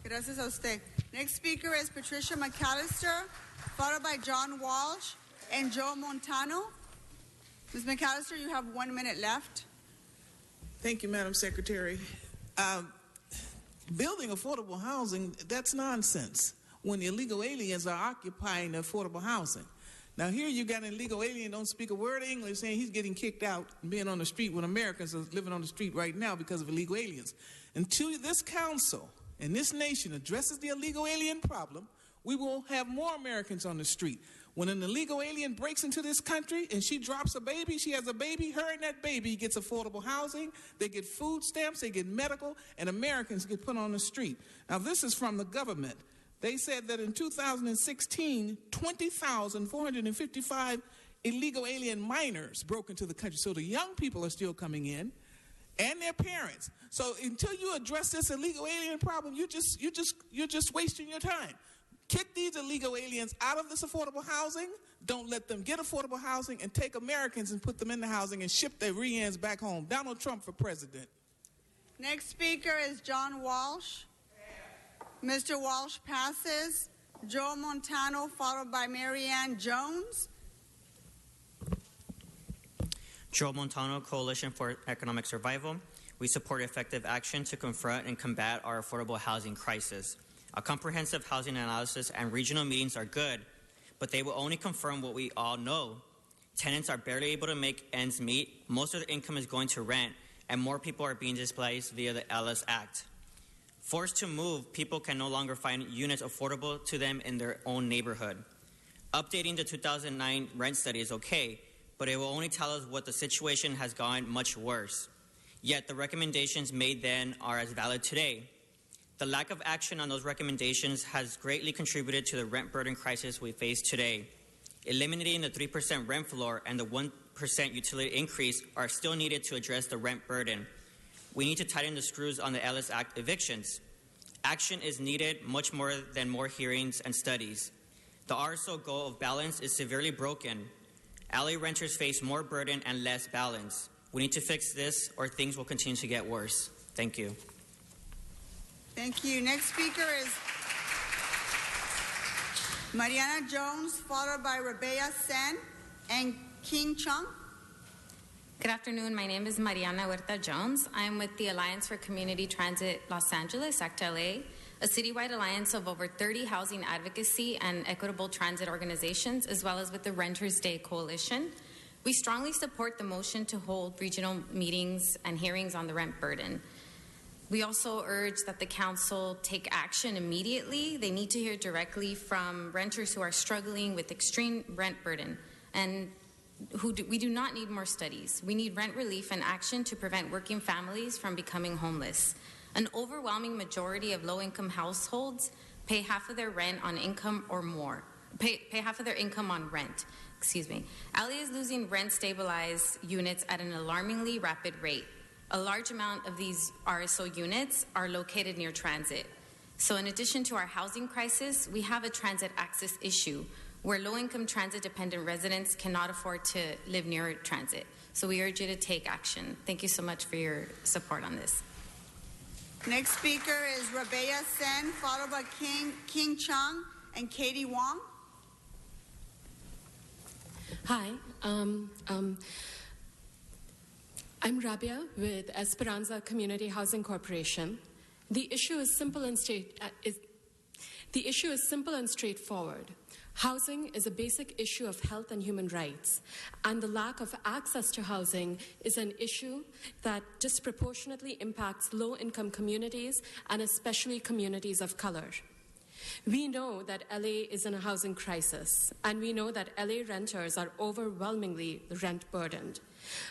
Gracias a usted. Next speaker is Patricia McAllister, followed by John Walsh and Joe Montano. Ms. McAllister, you have 1 minute left. Thank you, Madam Secretary. Building affordable housing, that's nonsense when illegal aliens are occupying the affordable housing. Now here you got an illegal alien, don't speak a word of English, saying he's getting kicked out and being on the street when Americans are living on the street right now because of illegal aliens. Until this council and this nation addresses the illegal alien problem, we will have more Americans on the street. When an illegal alien breaks into this country and she drops a baby, she has a baby, her and that baby gets affordable housing, they get food stamps, they get medical, and Americans get put on the street. Now this is from the government. They said that in 2016, 20,455 illegal alien minors broke into the country. So the young people are still coming in, and their parents. So until you address this illegal alien problem, you're just wasting your time. Kick these illegal aliens out of this affordable housing. Don't let them get affordable housing, and take Americans and put them in the housing and ship their re-ends back home. Donald Trump for president. Next speaker is John Walsh. Mr. Walsh passes. Joe Montano, followed by Marianne Jones. Joe Montano, Coalition for Economic Survival. We support effective action to confront and combat our affordable housing crisis. A comprehensive housing analysis and regional meetings are good, but they will only confirm what we all know. Tenants are barely able to make ends meet, most of their income is going to rent, and more people are being displaced via the ELLIS Act. Forced to move, people can no longer find units affordable to them in their own neighborhood. Updating the 2009 rent study is okay, but it will only tell us what the situation has gotten much worse. Yet the recommendations made then are as valid today. The lack of action on those recommendations has greatly contributed to the rent burden crisis we face today. Eliminating the 3% rent floor and the 1% utility increase are still needed to address the rent burden. We need to tighten the screws on the ELLIS Act evictions. Action is needed much more than more hearings and studies. The RSO goal of balance is severely broken. LA renters face more burden and less balance. We need to fix this or things will continue to get worse. Thank you. Thank you. Next speaker is Mariana Jones, followed by Rabea Sen and King Chung. Good afternoon. My name is Mariana Huerta Jones. I'm with the Alliance for Community Transit Los Angeles, ACT-LA, a citywide alliance of over 30 housing advocacy and equitable transit organizations, as well as with the Renters Day Coalition. We strongly support the motion to hold regional meetings and hearings on the rent burden. We also urge that the council take action immediately. They need to hear directly from renters who are struggling with extreme rent burden, and we do not need more studies. We need rent relief and action to prevent working families from becoming homeless. An overwhelming majority of low-income households pay half of their rent on income or more. Pay half of their income on rent. LA is losing rent-stabilized units at an alarmingly rapid rate. A large amount of these RSO units are located near transit. So in addition to our housing crisis, we have a transit access issue where low-income transit-dependent residents cannot afford to live near transit. So we urge you to take action. Thank you so much for your support on this. Next speaker is Rabea Sen, followed by King Chung and Katie Wong. Hi, I'm Rabia with Esperanza Community Housing Corporation. The issue is simple and straightforward. Housing is a basic issue of health and human rights, and the lack of access to housing is an issue that disproportionately impacts low-income communities and especially communities of color. We know that LA is in a housing crisis, and we know that LA renters are overwhelmingly rent-burdened.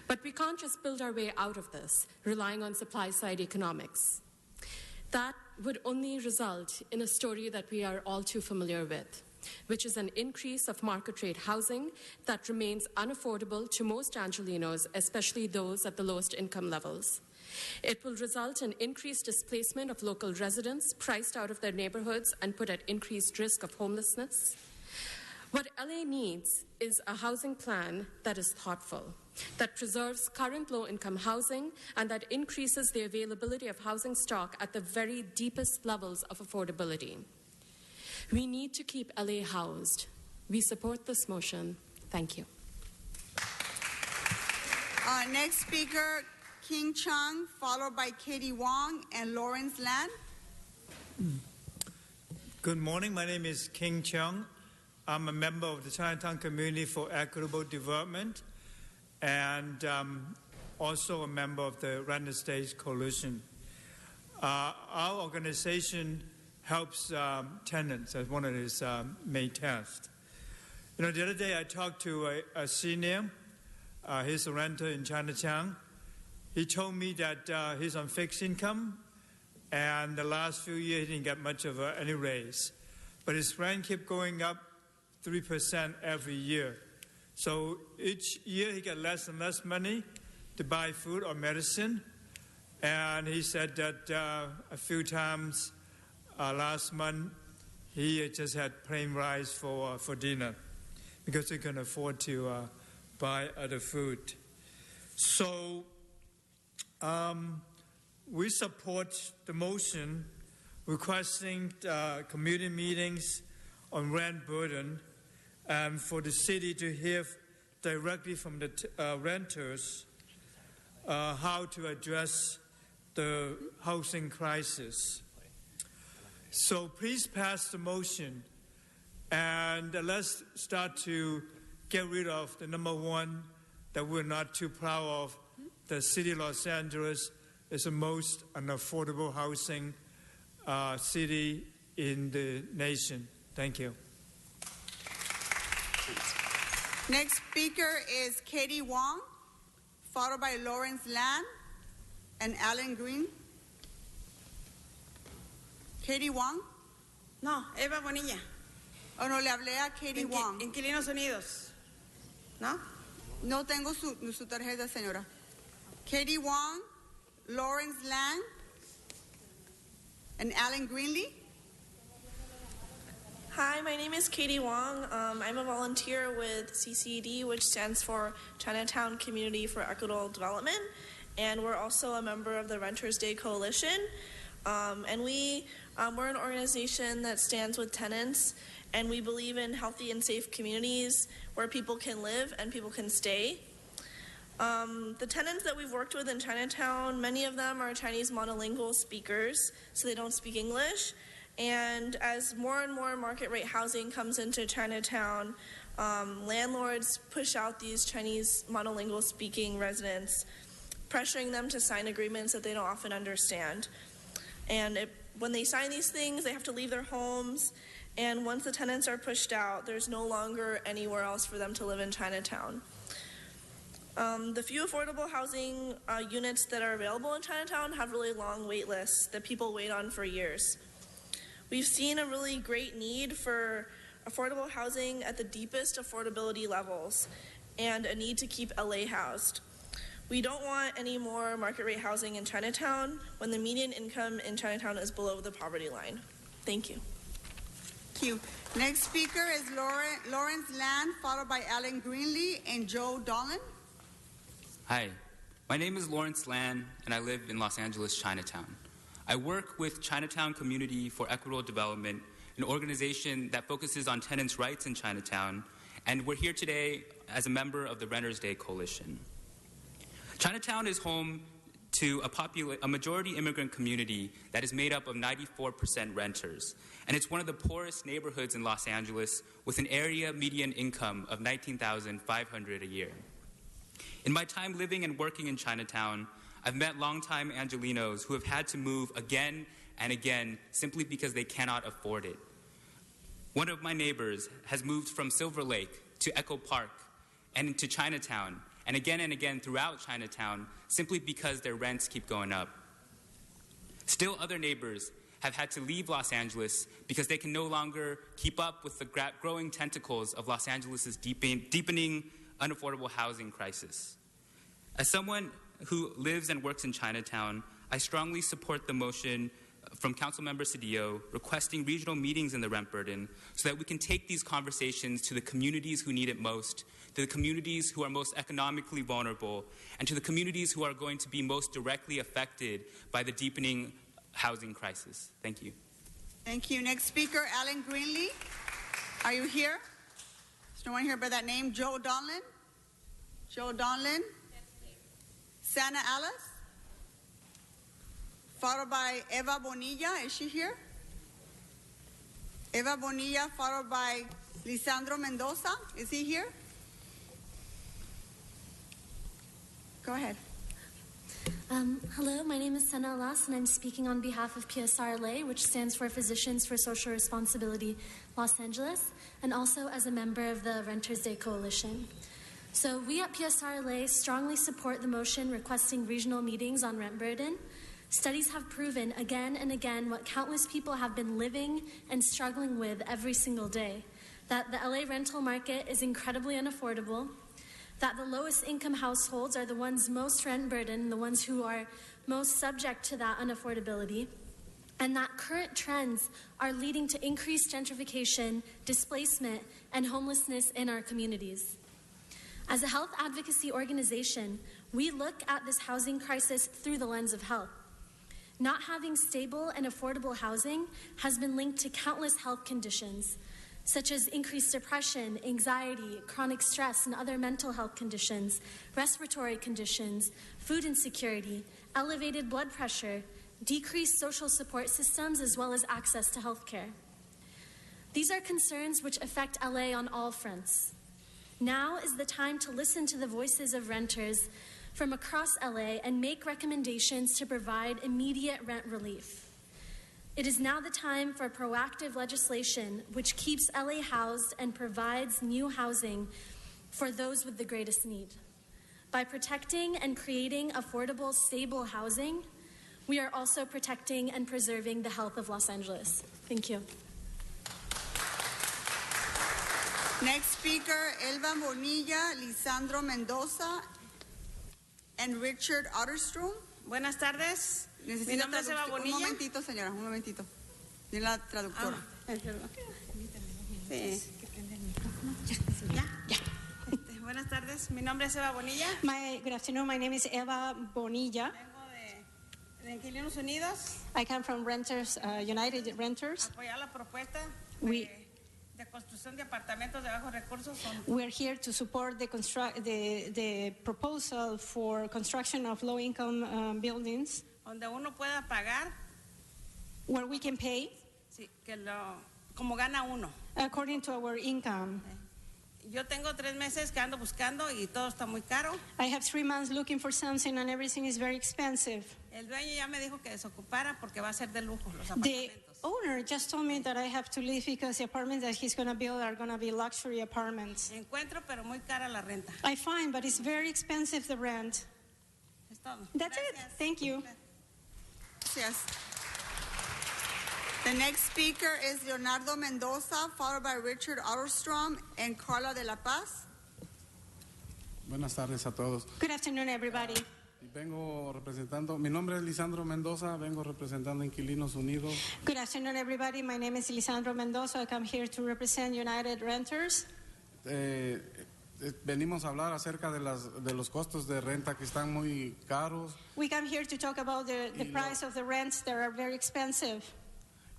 But we can't just build our way out of this, relying on supply-side economics. That would only result in a story that we are all too familiar with, which is an increase of market-rate housing that remains unaffordable to most Angelenos, especially those at the lowest income levels. It will result in increased displacement of local residents priced out of their neighborhoods and put at increased risk of homelessness. What LA needs is a housing plan that is thoughtful, that preserves current low-income housing, and that increases the availability of housing stock at the very deepest levels of affordability. We need to keep LA housed. We support this motion. Thank you. Next speaker, King Chung, followed by Katie Wong and Lawrence Land. Good morning. My name is King Chung. I'm a member of the Chinatown Community for Equitable Development and also a member of the Renters Day Coalition. Our organization helps tenants as one of its main tasks. You know, the other day I talked to a senior. He's a renter in Chinatown. He told me that he's on fixed income, and the last few years he didn't get much of any raise. But his rent kept going up 3% every year. So each year he got less and less money to buy food or medicine. And he said that a few times last month he just had plain rice for dinner because he couldn't afford to buy other food. So we support the motion requesting community meetings on rent burden and for the city to hear directly from the renters how to address the housing crisis. So please pass the motion and let's start to get rid of the number one that we're not too proud of. The city of Los Angeles is the most unaffordable housing city in the nation. Thank you. Next speaker is Katie Wong, followed by Lawrence Land and Alan Green. Katie Wong. No, Eva Bonilla. Oh, no, le hablé a Katie Wong. Inquilinos Unidos. ¿No? No tengo su tarjeta, señora. Katie Wong, Lawrence Land, and Alan Greenlee. Hi, my name is Katie Wong. I'm a volunteer with CCD, which stands for Chinatown Community for Equitable Development, and we're also a member of the Renters Day Coalition. And we're an organization that stands with tenants, and we believe in healthy and safe communities where people can live and people can stay. The tenants that we've worked with in Chinatown, many of them are Chinese monolingual speakers, so they don't speak English. And as more and more market rate housing comes into Chinatown, landlords push out these Chinese monolingual speaking residents, pressuring them to sign agreements that they don't often understand. And when they sign these things, they have to leave their homes. And once the tenants are pushed out, there's no longer anywhere else for them to live in Chinatown. The few affordable housing units that are available in Chinatown have really long wait lists that people wait on for years. We've seen a really great need for affordable housing at the deepest affordability levels and a need to keep LA housed. We don't want any more market rate housing in Chinatown when the median income in Chinatown is below the poverty line. Thank you. Thank you. Next speaker is Lawrence Land, followed by Alan Greenlee and Joe Dolan. Hi, my name is Lawrence Land, and I live in Los Angeles, Chinatown. I work with Chinatown Community for Equitable Development, an organization that focuses on tenants' rights in Chinatown, and we're here today as a member of the Renters Day Coalition. Chinatown is home to a majority immigrant community that is made up of 94% renters, and it's one of the poorest neighborhoods in Los Angeles with an area median income of $19,500 a year. In my time living and working in Chinatown, I've met longtime Angelenos who have had to move again and again simply because they cannot afford it. One of my neighbors has moved from Silver Lake to Echo Park and to Chinatown, and again throughout Chinatown simply because their rents keep going up. Still other neighbors have had to leave Los Angeles because they can no longer keep up with the growing tentacles of Los Angeles' deepening unaffordable housing crisis. As someone who lives and works in Chinatown, I strongly support the motion from Councilmember Cedillo requesting regional meetings in the rent burden so that we can take these conversations to the communities who need it most, to the communities who are most economically vulnerable, and to the communities who are going to be most directly affected by the deepening housing crisis. Thank you. Thank you. Next speaker, Alan Greenlee. Are you here? There's no one here by that name. Joe Donlin? Joe Donlin? Santa Alice? Followed by Eva Bonilla. Is she here? Eva Bonilla, followed by Lisandro Mendoza. Is he here? Go ahead. Hello, my name is Sana Alas, and I'm speaking on behalf of PSRLA, which stands for Physicians for Social Responsibility Los Angeles, and also as a member of the Renters Day Coalition. So we at PSRLA strongly support the motion requesting regional meetings on rent burden. Studies have proven again and again what countless people have been living and struggling with every single day, that the LA rental market is incredibly unaffordable, that the lowest income households are the ones most rent burdened, the ones who are most subject to that unaffordability, and that current trends are leading to increased gentrification, displacement, and homelessness in our communities. As a health advocacy organization, we look at this housing crisis through the lens of health. Not having stable and affordable housing has been linked to countless health conditions, such as increased depression, anxiety, chronic stress, and other mental health conditions, respiratory conditions, food insecurity, elevated blood pressure, decreased social support systems, as well as access to health care. These are concerns which affect LA on all fronts. Now is the time to listen to the voices of renters from across LA and make recommendations to provide immediate rent relief. It is now the time for proactive legislation which keeps LA housed and provides new housing for those with the greatest need. By protecting and creating affordable, stable housing, we are also protecting and preserving the health of Los Angeles. Thank you. Next speaker, Elba Bonilla, Lisandro Mendoza, and Richard Otterstrom. Buenas tardes. Mi nombre es Eva Bonilla. Un momentito, señora, un momentito. Tiene la traductora. Sí. Buenas tardes. Mi nombre es Eva Bonilla. Good afternoon. My name is Eva Bonilla. Vengo de Inquilinos Unidos. I come from Renters, United Renters. Apoyar la propuesta de construcción de apartamentos de bajos recursos. We're here to support the proposal for construction of low-income buildings. Donde uno pueda pagar. Where we can pay. Sí, como gana uno. According to our income. Yo tengo 3 meses que ando buscando y todo está muy caro. I have 3 months looking for something and everything is very expensive. El dueño ya me dijo que desocupara porque va a ser de lujo los apartamentos. The owner just told me that I have to leave because the apartments that he's going to build are going to be luxury apartments. Encuentro, pero muy cara la renta. I find, but it's very expensive, the rent. Es todo. That's it. Thank you. Gracias. The next speaker is Leonardo Mendoza, followed by Richard Otterstrom and Carla de la Paz. Buenas tardes a todos. Good afternoon, everybody. Vengo representando, mi nombre es Lisandro Mendoza, vengo representando Inquilinos Unidos. Good afternoon, everybody. My name is Lisandro Mendoza. I come here to represent United Renters. Venimos a hablar acerca de los costos de renta que están muy caros. We come here to talk about the price of the rents that are very expensive.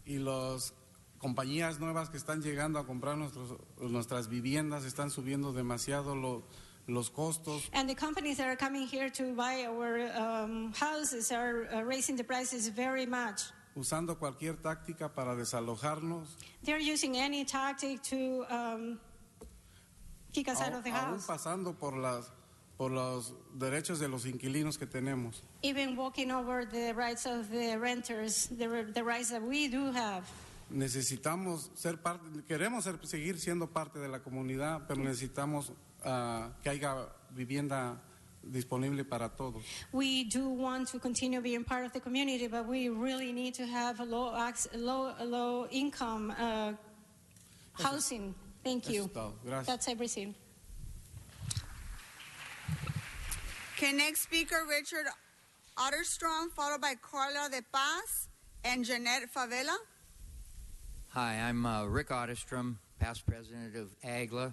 Y las compañías nuevas que están llegando a comprar nuestras viviendas están subiendo demasiado los costos. And the companies that are coming here to buy our houses are raising the prices very much. Usando cualquier táctica para desalojarnos. They're using any tactic to kick us out of the house. Aún pasando por los derechos de los inquilinos que tenemos. Even walking over the rights of the renters, the rights that we do have. Necesitamos ser parte, queremos seguir siendo parte de la comunidad, pero necesitamos que haya vivienda disponible para todos. We do want to continue being part of the community, but we really need to have a low income housing. Thank you. That's everything. Okay, next speaker, Richard Otterstrom, followed by Carla de Paz and Jeanette Favela. Hi, I'm Rick Otterstrom, past president of AGLA.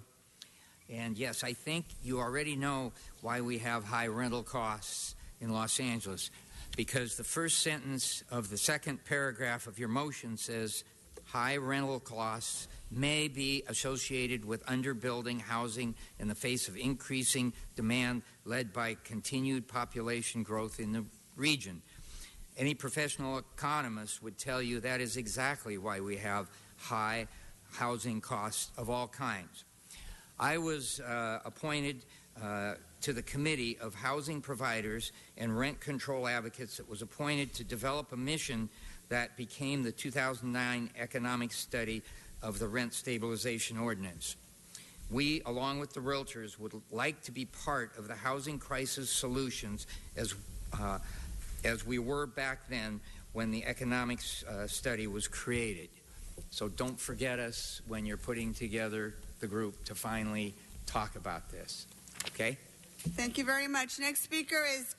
And yes, I think you already know why we have high rental costs in Los Angeles, because the first sentence of the second paragraph of your motion says high rental costs may be associated with underbuilding housing in the face of increasing demand led by continued population growth in the region. Any professional economist would tell you that is exactly why we have high housing costs of all kinds. I was appointed to the Committee of Housing Providers and Rent Control Advocates that was appointed to develop a mission that became the 2009 economic study of the Rent Stabilization Ordinance. We, along with the realtors, would like to be part of the housing crisis solutions as we were back then when the economics study was created. So don't forget us when you're putting together the group to finally talk about this. Okay? Thank you very much. Next speaker is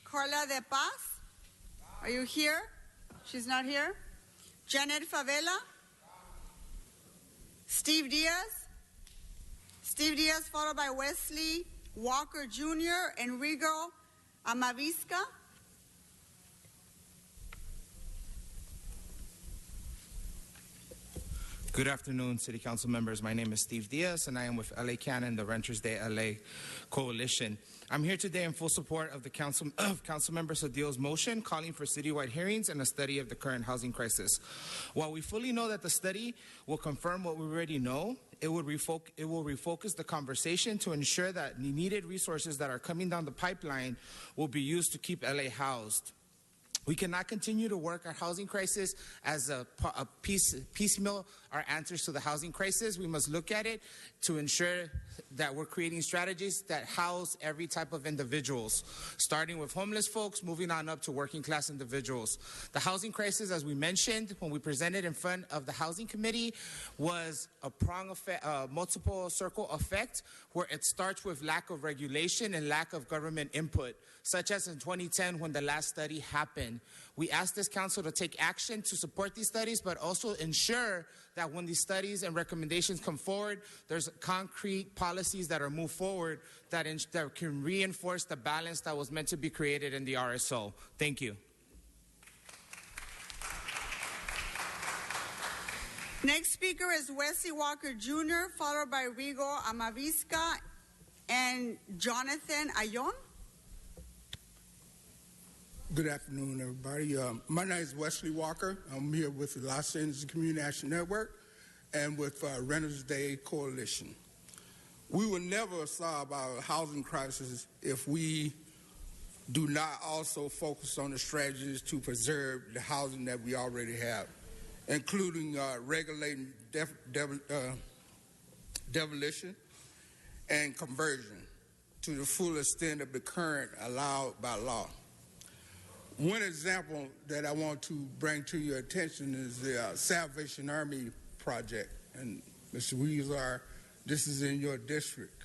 Carla De Paz. Are you here? She's not here. Janet Favela. Steve Diaz. Steve Diaz, followed by Wesley Walker Jr. and Rigo Amavisca. Good afternoon, City Council members. My name is Steve Diaz, and I am with LA Canon, the Renters Day LA Coalition. I'm here today in full support of the Councilmember Cedillo's motion calling for citywide hearings and a study of the current housing crisis. While we fully know that the study will confirm what we already know, it will refocus the conversation to ensure that the needed resources that are coming down the pipeline will be used to keep LA housed. We cannot continue to work our housing crisis as a piecemeal our answers to the housing crisis. We must look at it to ensure that we're creating strategies that house every type of individuals, starting with homeless folks, moving on up to working class individuals. The housing crisis, as we mentioned when we presented in front of the Housing Committee, was a prong effect, multiple circle effect, where it starts with lack of regulation and lack of government input, such as in 2010 when the last study happened. We asked this council to take action to support these studies, but also ensure that when these studies and recommendations come forward, there's concrete policies that are moved forward that can reinforce the balance that was meant to be created in the RSO. Thank you. Next speaker is Wesley Walker Jr., followed by Rigo Amavisca and Jonathan Ayon. Good afternoon, everybody. My name is Wesley Walker. I'm here with the Los Angeles Community Action Network and with Renters Day Coalition. We will never solve our housing crisis if we do not also focus on the strategies to preserve the housing that we already have, including regulating demolition and conversion to the full extent of the current allowed by law. One example that I want to bring to your attention is the Salvation Army project. And Mr. Weezer, this is in your district.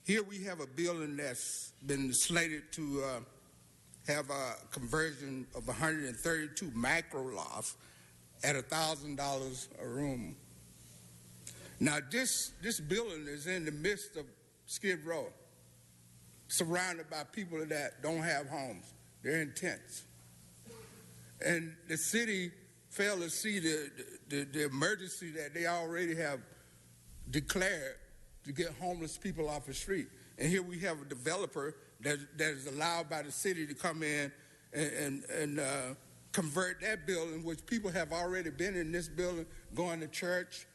Here we have a building that's been slated to have a conversion of 132 micro lofts at $1,000 a room. Now this building is in the midst of Skid Row, surrounded by people that don't have homes. They're in tents. And the city failed to see the emergency that they already have declared to get homeless people off the street. And here we have a developer that is allowed by the city to come in and convert that building, which people have already been in this building, going to church.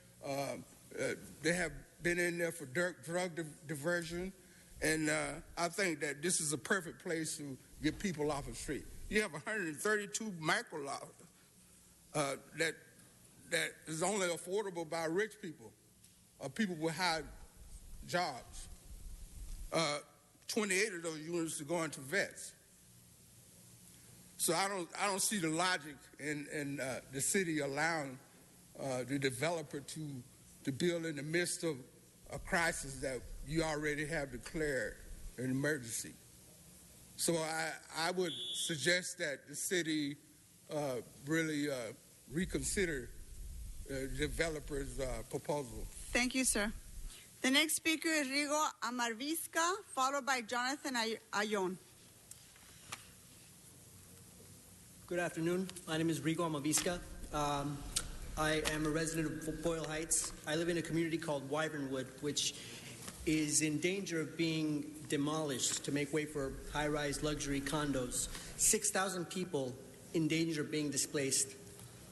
They have been in there for drug diversion. And I think that this is a perfect place to get people off the street. You have 132 micro lots that is only affordable by rich people, or people with high jobs. 28 of those units are going to vets. So I don't see the logic in the city allowing the developer to build in the midst of a crisis that you already have declared an emergency. So I would suggest that the city really reconsider the developer's proposal. Thank you, sir. The next speaker is Rigo Amarvisca, followed by Jonathan Ayon. Good afternoon. My name is Rigo Amavisca. I am a resident of Boyle Heights. I live in a community called Wyvernwood, which is in danger of being demolished to make way for high-rise luxury condos. 6,000 people in danger of being displaced.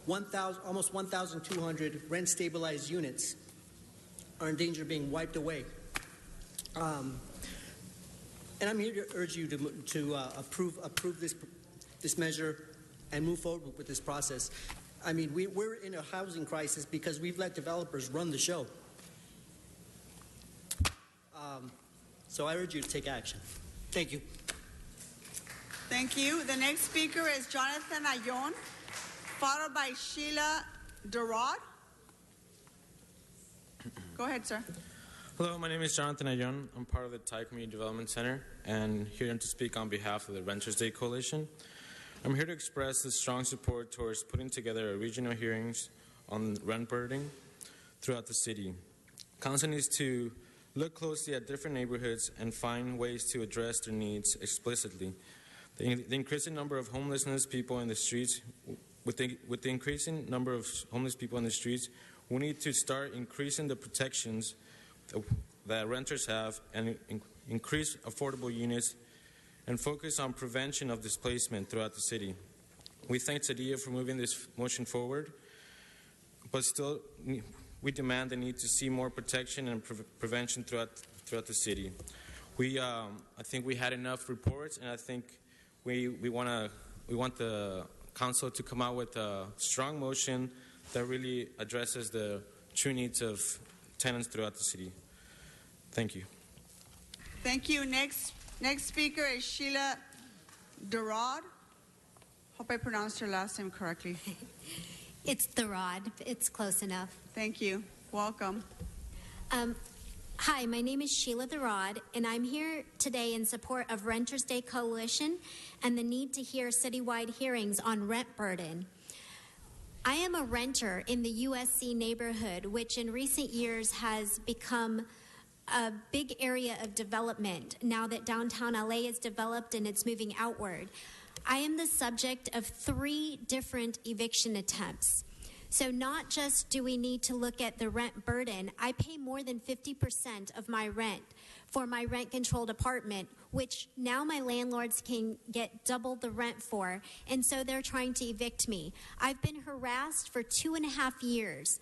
Almost 1,200 rent-stabilized units are in danger of being wiped away. And I'm here to urge you to approve this measure and move forward with this process. I mean, we're in a housing crisis because we've let developers run the show. So I urge you to take action. Thank you. Thank you. The next speaker is Jonathan Ayon, followed by Sheila Dorad. Go ahead, sir. Hello, my name is Jonathan Ayon. I'm part of the Thai Community Development Center and here to speak on behalf of the Renters Day Coalition. I'm here to express the strong support towards putting together a regional hearings on rent burdening throughout the city. Council needs to look closely at different neighborhoods and find ways to address their needs explicitly. The increasing number of homelessness people in the streets, with the increasing number of homeless people in the streets, we need to start increasing the protections that renters have and increase affordable units and focus on prevention of displacement throughout the city. We thank Sadia for moving this motion forward, but still we demand the need to see more protection and prevention throughout the city. I think we had enough reports, and I think we want the council to come out with a strong motion that really addresses the true needs of tenants throughout the city. Thank you. Thank you. Next speaker is Sheila Dorad. Hope I pronounced her last name correctly. It's Dorad. It's close enough. Thank you. Welcome. Hi, my name is Sheila Dorad, and I'm here today in support of Renters Day Coalition and the need to hear citywide hearings on rent burden. I am a renter in the USC neighborhood, which in recent years has become a big area of development now that downtown LA is developed and it's moving outward. I am the subject of 3 different eviction attempts. So not just do we need to look at the rent burden, I pay more than 50% of my rent for my rent-controlled apartment, which now my landlords can get double the rent for, and so they're trying to evict me. I've been harassed for 2.5 years.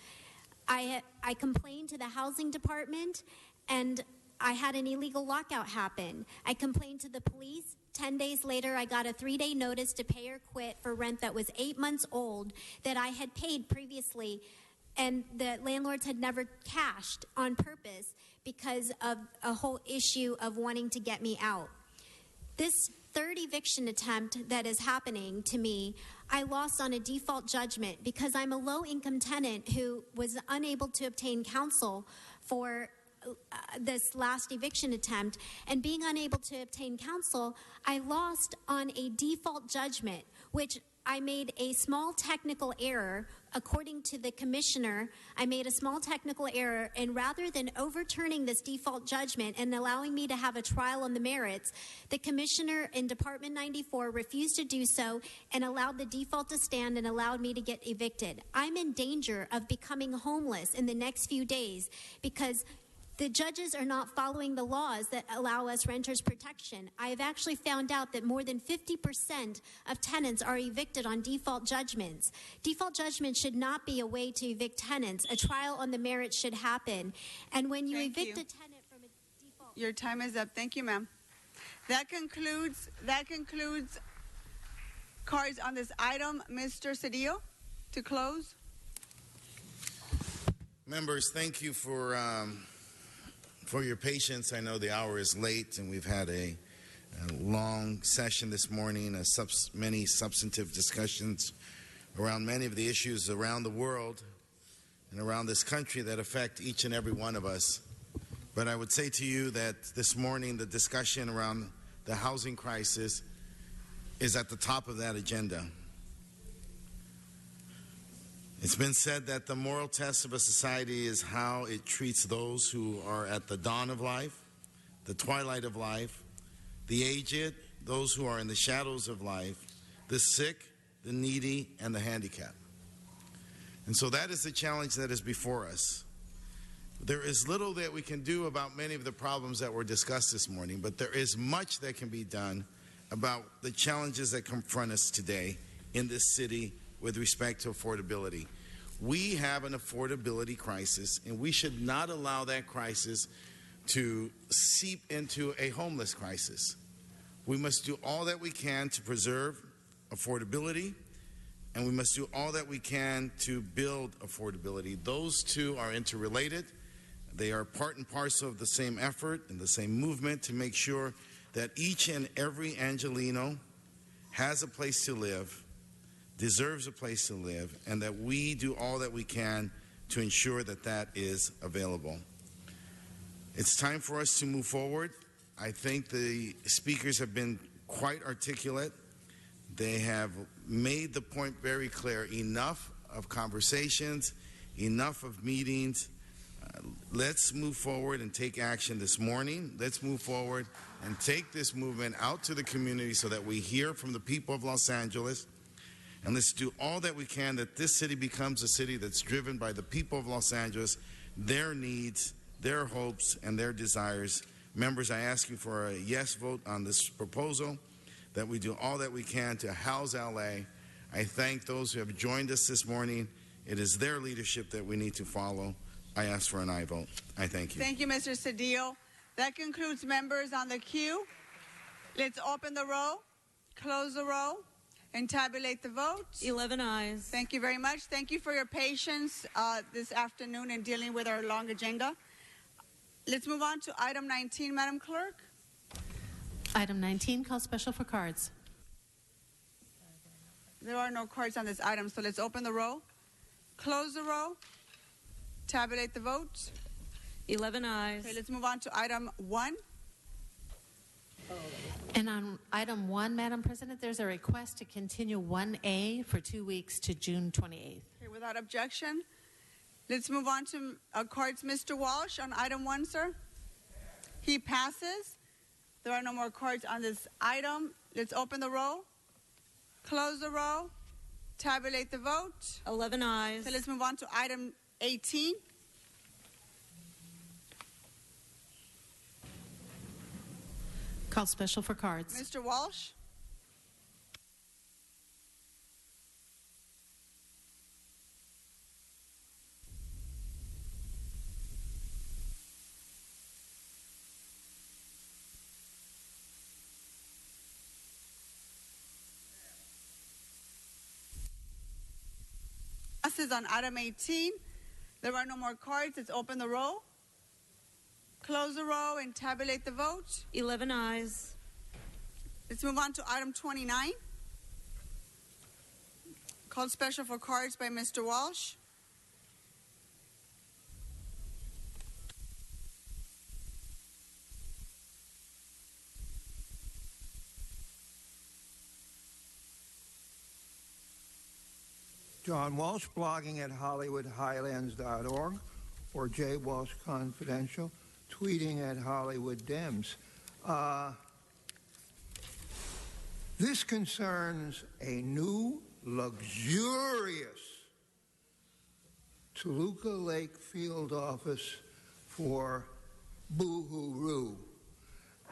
I complained to the housing department, and I had an illegal lockout happen. I complained to the police. 10 days later, I got a 3-day notice to pay or quit for rent that was 8 months old that I had paid previously, and the landlords had never cashed on purpose because of a whole issue of wanting to get me out. This 3rd eviction attempt that is happening to me, I lost on a default judgment because I'm a low-income tenant who was unable to obtain counsel for this last eviction attempt, and being unable to obtain counsel, I lost on a default judgment, which I made a small technical error. According to the commissioner, I made a small technical error, and rather than overturning this default judgment and allowing me to have a trial on the merits, the commissioner in Department 94 refused to do so and allowed the default to stand and allowed me to get evicted. I'm in danger of becoming homeless in the next few days because the judges are not following the laws that allow us renters protection. I have actually found out that more than 50% of tenants are evicted on default judgments. Default judgment should not be a way to evict tenants. A trial on the merits should happen. And when you evict a tenant from a default... Your time is up. Thank you, ma'am. That concludes cards on this item. Mr. Cedillo, to close. Members, thank you for your patience. I know the hour is late, and we've had a long session this morning, many substantive discussions around many of the issues around the world and around this country that affect each and every one of us. But I would say to you that this morning the discussion around the housing crisis is at the top of that agenda. It's been said that the moral test of a society is how it treats those who are at the dawn of life, the twilight of life, the aged, those who are in the shadows of life, the sick, the needy, and the handicapped. And so that is the challenge that is before us. There is little that we can do about many of the problems that were discussed this morning, but there is much that can be done about the challenges that confront us today in this city with respect to affordability. We have an affordability crisis, and we should not allow that crisis to seep into a homeless crisis. We must do all that we can to preserve affordability, and we must do all that we can to build affordability. Those two are interrelated. They are part and parcel of the same effort and the same movement to make sure that each and every Angelino has a place to live, deserves a place to live, and that we do all that we can to ensure that that is available. It's time for us to move forward. I think the speakers have been quite articulate. They have made the point very clear. Enough of conversations, enough of meetings. Let's move forward and take action this morning. Let's move forward and take this movement out to the community so that we hear from the people of Los Angeles. And let's do all that we can that this city becomes a city that's driven by the people of Los Angeles, their needs, their hopes, and their desires. Members, I ask you for a yes vote on this proposal, that we do all that we can to house LA. I thank those who have joined us this morning. It is their leadership that we need to follow. I ask for an aye vote. I thank you. Thank you, Mr. Cedillo. That concludes members on the queue. Let's open the row, close the row, and tabulate the votes. 11 ayes. Thank you very much. Thank you for your patience this afternoon in dealing with our long agenda. Let's move on to item 19, Madam Clerk. Item 19, call special for cards. There are no cards on this item, so let's open the row, close the row, tabulate the votes. 11 ayes. Okay, let's move on to item 1. And on item 1, Madam President, there's a request to continue 1A for 2 weeks to June 28th. Okay, without objection, let's move on to cards. Mr. Walsh on item 1, sir. He passes. There are no more cards on this item. Let's open the row, close the row, tabulate the vote. 11 ayes. So let's move on to item 18. Call special for cards. Mr. Walsh. Passes on item 18. There are no more cards. Let's open the row, close the row, and tabulate the vote. 11 ayes. Let's move on to item 29. Called special for cards by Mr. Walsh. John Walsh, blogging at HollywoodHighlands.org, or J. Walsh Confidential, tweeting at Hollywood Dems. This concerns a new, luxurious Toluca Lake field office for Boo-Hoo-Roo.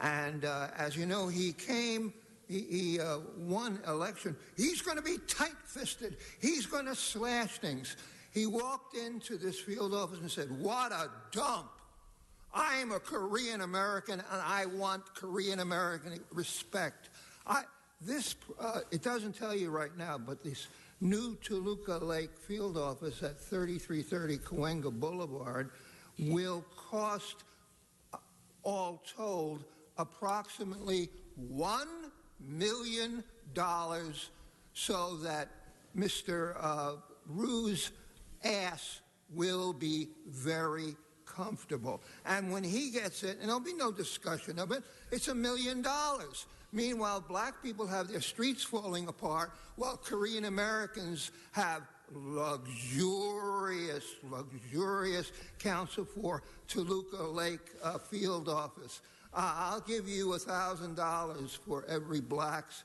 And as you know, he won election. He's going to be tight-fisted. He's going to slash things. He walked into this field office and said, "What a dump. I'm a Korean American, and I want Korean American respect." It doesn't tell you right now, but this new Toluca Lake field office at 3330 Cahuenga Boulevard will cost, all told, approximately $1 million, so that Mr. Roo's ass will be very comfortable. And when he gets it, and there'll be no discussion of it, it's $1 million. Meanwhile, black people have their streets falling apart, while Korean Americans have luxurious council for Toluca Lake field office. I'll give you $1,000 for every blacks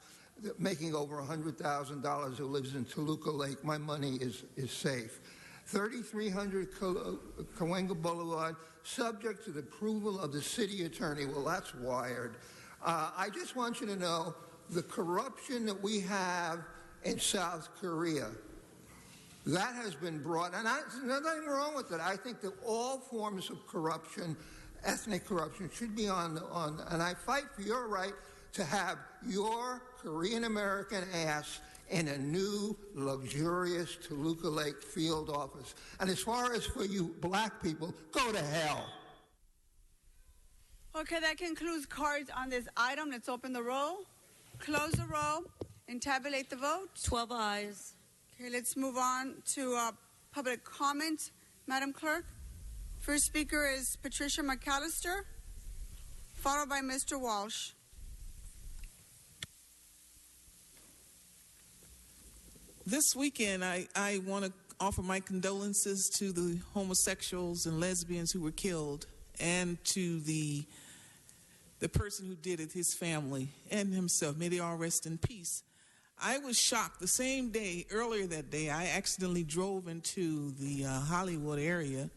making over $100,000 who lives in Toluca Lake. My money is safe. 3300 Cahuenga Boulevard, subject to the approval of the city attorney. Well, that's wired. I just want you to know the corruption that we have in South Korea. That has been brought, and there's nothing wrong with it. I think that all forms of corruption, ethnic corruption, should be on, and I fight for your right to have your Korean American ass in a new, luxurious Toluca Lake field office. And as far as for you black people, go to hell. Okay, that concludes cards on this item. Let's open the roll, close the roll, and tabulate the vote. 12 ayes. Okay, let's move on to public comment. Madam Clerk, first speaker is Patricia McAllister, followed by Mr. Walsh. This weekend, I want to offer my condolences to the homosexuals and lesbians who were killed, and to the person who did it, his family, and himself. May they all rest in peace. I was shocked. The same day, earlier that day, I accidentally drove into the Hollywood area,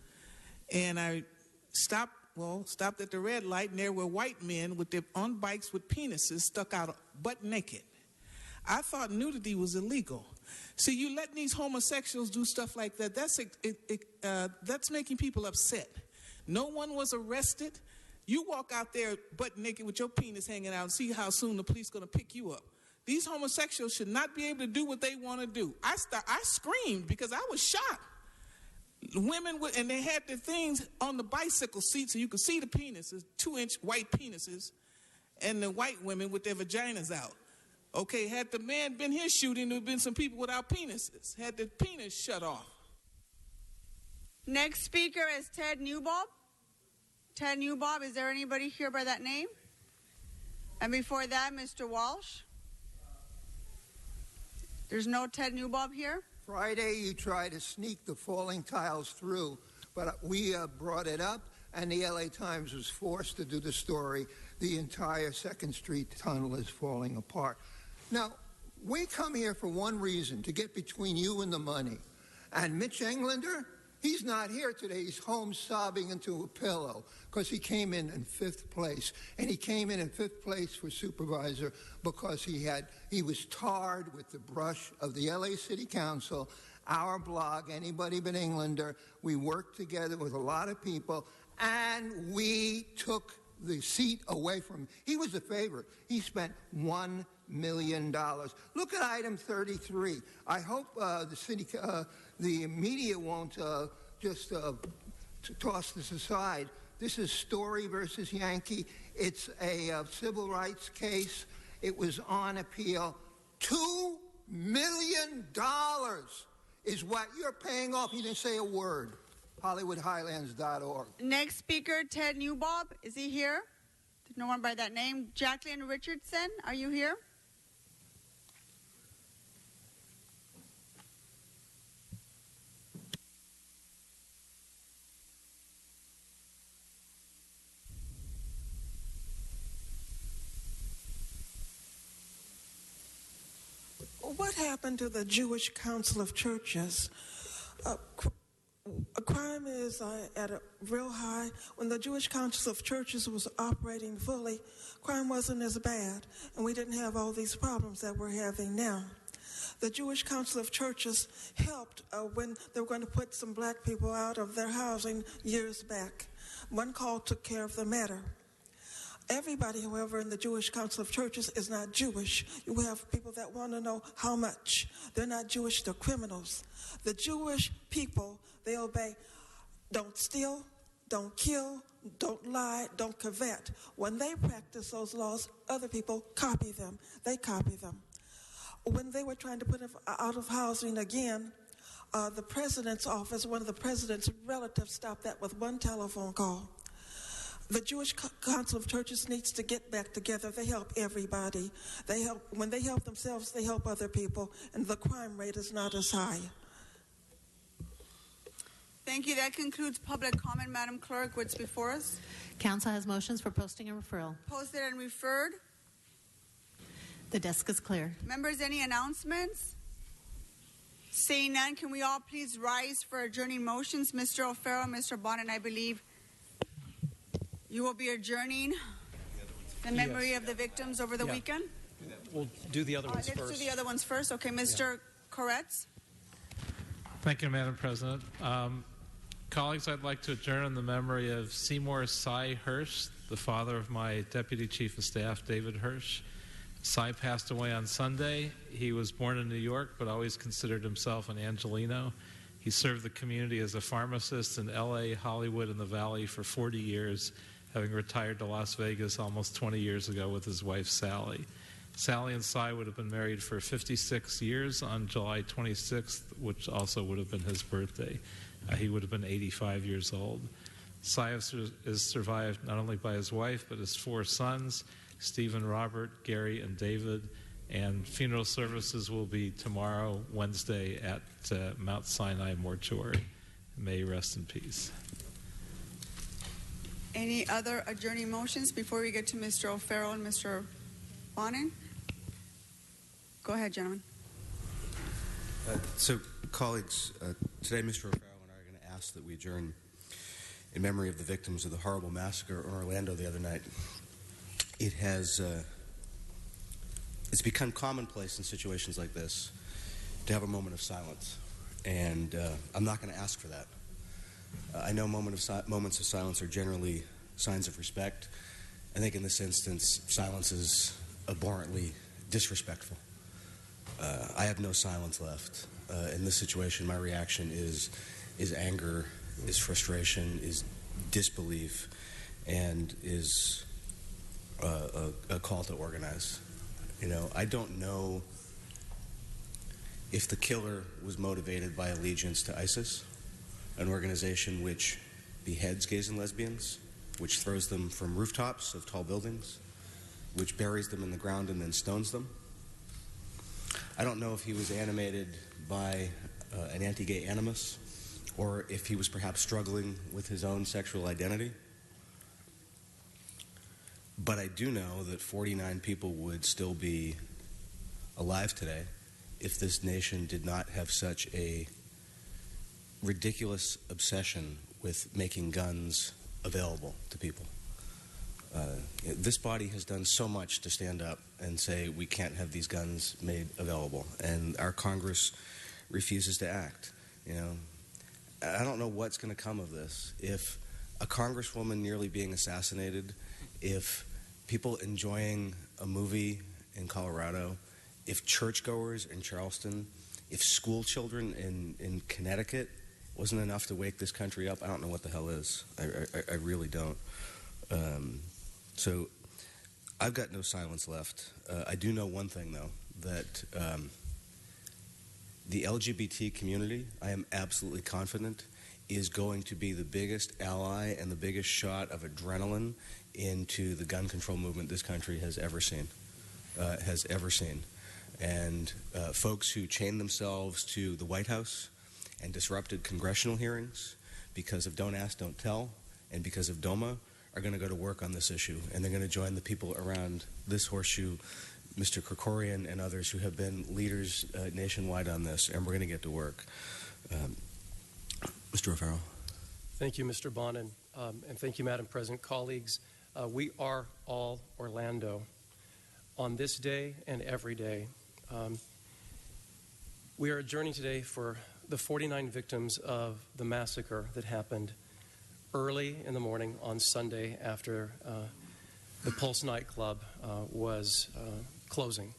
and I stopped at the red light, and there were white men on bikes with penises stuck out butt naked. I thought nudity was illegal. See, you letting these homosexuals do stuff like that, that's making people upset. No one was arrested. You walk out there butt naked with your penis hanging out and see how soon the police are going to pick you up. These homosexuals should not be able to do what they want to do. I screamed because I was shocked. Women, and they had the things on the bicycle seat so you could see the penises, 2-inch white penises, and the white women with their vaginas out. Okay, had the man been here shooting, there would have been some people without penises. Had the penis shut off. Next speaker is Ted Newbob. Ted Newbob, is there anybody here by that name? And before that, Mr. Walsh. There's no Ted Newbob here? Friday, you tried to sneak the falling tiles through, but we brought it up, and the LA Times was forced to do the story. The entire 2nd Street tunnel is falling apart. Now, we come here for one reason, to get between you and the money. And Mitch Englander, he's not here today. He's home sobbing into a pillow because he came in 5th place. And he came in 5th place for supervisor because he was tarred with the brush of the LA City Council, our blog, Anybody But Englander. We worked together with a lot of people, and we took the seat away from him. He was a favorite. He spent $1 million. Look at item 33. I hope the media won't just toss this aside. This is Story versus Yankee. It's a civil rights case. It was on appeal. $2 million is what you're paying off. He didn't say a word. HollywoodHighlands.org. Next speaker, Ted Newbob. Is he here? No one by that name. Jacqueline Richardson, are you here? What happened to the Jewish Council of Churches? Crime is at a real high. When the Jewish Council of Churches was operating fully, crime wasn't as bad, and we didn't have all these problems that we're having now. The Jewish Council of Churches helped when they were going to put some black people out of their housing years back. One call took care of the matter. Everybody, however, in the Jewish Council of Churches is not Jewish. You have people that want to know how much. They're not Jewish, they're criminals. The Jewish people, they obey. Don't steal, don't kill, don't lie, don't covet. When they practice those laws, other people copy them. They copy them. When they were trying to put them out of housing again, the president's office, one of the president's relatives stopped that with one telephone call. The Jewish Council of Churches needs to get back together. They help everybody. When they help themselves, they help other people, and the crime rate is not as high. Thank you. That concludes public comment, Madam Clerk. What's before us? Council has motions for posting and referral. Posted and referred. The desk is clear. Members, any announcements? Seeing none, can we all please rise for adjourning motions? Mr. O'Farrell, Mr. Bonin, I believe you will be adjourning the memory of the victims over the weekend. We'll do the other ones Let's first. do the other ones first. Okay, Mr. Koretz. Thank you, Madam President. Colleagues, I'd like to adjourn in the memory of Seymour Cy Hirsch, the father of my Deputy Chief of Staff, David Hirsch. Cy passed away on Sunday. He was born in New York, but always considered himself an Angelino. He served the community as a pharmacist in L.A., Hollywood, and the Valley for 40 years, having retired to Las Vegas almost 20 years ago with his wife, Sally. Sally and Cy would have been married for 56 years on July 26th, which also would have been his birthday. He would have been 85 years old. Cy is survived not only by his wife, but his 4 sons, Stephen, Robert, Gary, and David. And funeral services will be tomorrow, Wednesday, at Mount Sinai Mortuary. May he rest in peace. Any other adjourning motions before we get to Mr. O'Farrell and Mr. Bonin? Go ahead, gentlemen. So, colleagues, today Mr. O'Farrell and I are going to ask that we adjourn in memory of the victims of the horrible massacre in Orlando the other night. It has it's become commonplace in situations like this to have a moment of silence, and I'm not going to ask for that. I know moments of silence are generally signs of respect. I think in this instance, silence is abhorrently disrespectful. I have no silence left. In this situation, my reaction is anger, is frustration, is disbelief, and is a call to organize. You know, I don't know if the killer was motivated by allegiance to ISIS, an organization which beheads gays and lesbians, which throws them from rooftops of tall buildings, which buries them in the ground and then stones them. I don't know if he was animated by an anti-gay animus, or if he was perhaps struggling with his own sexual identity. But I do know that 49 people would still be alive today if this nation did not have such a ridiculous obsession with making guns available to people. This body has done so much to stand up and say we can't have these guns made available, and our Congress refuses to act. You know, I don't know what's going to come of this. If a congresswoman nearly being assassinated, if people enjoying a movie in Colorado, if churchgoers in Charleston, if school children in Connecticut wasn't enough to wake this country up, I don't know what the hell is. I really don't. So I've got no silence left. I do know one thing, though, that the LGBT community, I am absolutely confident, is going to be the biggest ally and the biggest shot of adrenaline into the gun control movement this country has ever seen. And folks who chained themselves to the White House and disrupted congressional hearings because of Don't Ask, Don't Tell, and because of DOMA are going to go to work on this issue, and they're going to join the people around this horseshoe, Mr. Krikorian and others who have been leaders nationwide on this, and we're going to get to work. Mr. O'Farrell. Thank you, Mr. Bonin, and thank you, Madam President. Colleagues, we are all Orlando. On this day and every day, we are adjourning today for the 49 victims of the massacre that happened early in the morning on Sunday after the Pulse nightclub was closing.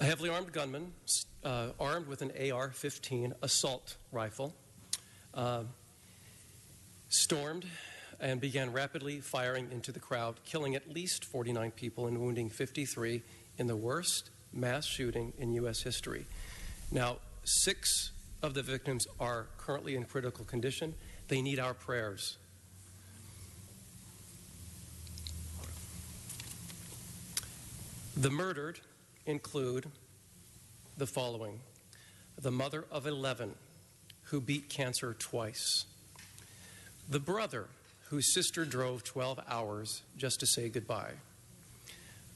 A heavily armed gunman, armed with an AR-15 assault rifle, stormed and began rapidly firing into the crowd, killing at least 49 people and wounding 53 in the worst mass shooting in U.S. history. Now, 6 of the victims are currently in critical condition. They need our prayers. The murdered include the following: the mother of 11 who beat cancer twice, the brother whose sister drove 12 hours just to say goodbye,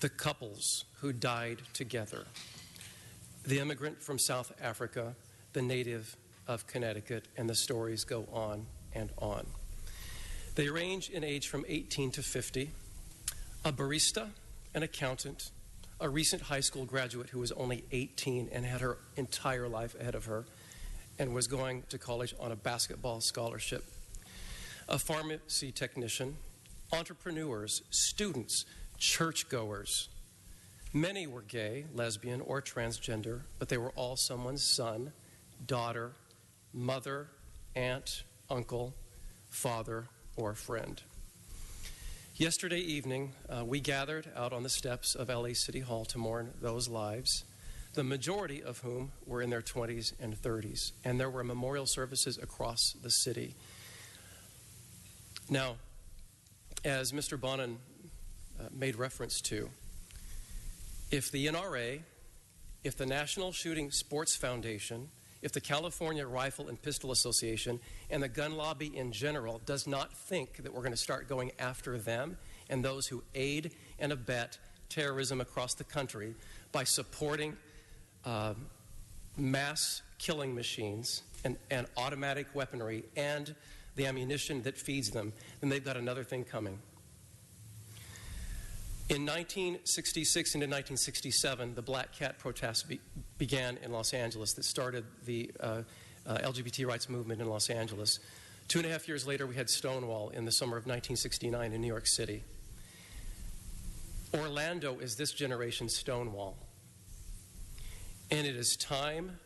the couples who died together, the immigrant from South Africa, the native of Connecticut, and the stories go on and on. They range in age from 18 to 50, a barista, an accountant, a recent high school graduate who was only 18 and had her entire life ahead of her and was going to college on a basketball scholarship, a pharmacy technician, entrepreneurs, students, churchgoers. Many were gay, lesbian, or transgender, but they were all someone's son, daughter, mother, aunt, uncle, father, or friend. Yesterday evening, we gathered out on the steps of LA City Hall to mourn those lives, the majority of whom were in their 20s and 30s, and there were memorial services across the city. Now, as Mr. Bonin made reference to, if the NRA, if the National Shooting Sports Foundation, if the California Rifle and Pistol Association, and the gun lobby in general does not think that we're going to start going after them and those who aid and abet terrorism across the country by supporting mass killing machines and automatic weaponry and the ammunition that feeds them, then they've got another thing coming. In 1966 into 1967, the Black Cat protests began in Los Angeles that started the LGBT rights movement in Los Angeles. 2.5 years later, we had Stonewall in the summer of 1969 in New York City. Orlando is this generation's Stonewall. And it is time,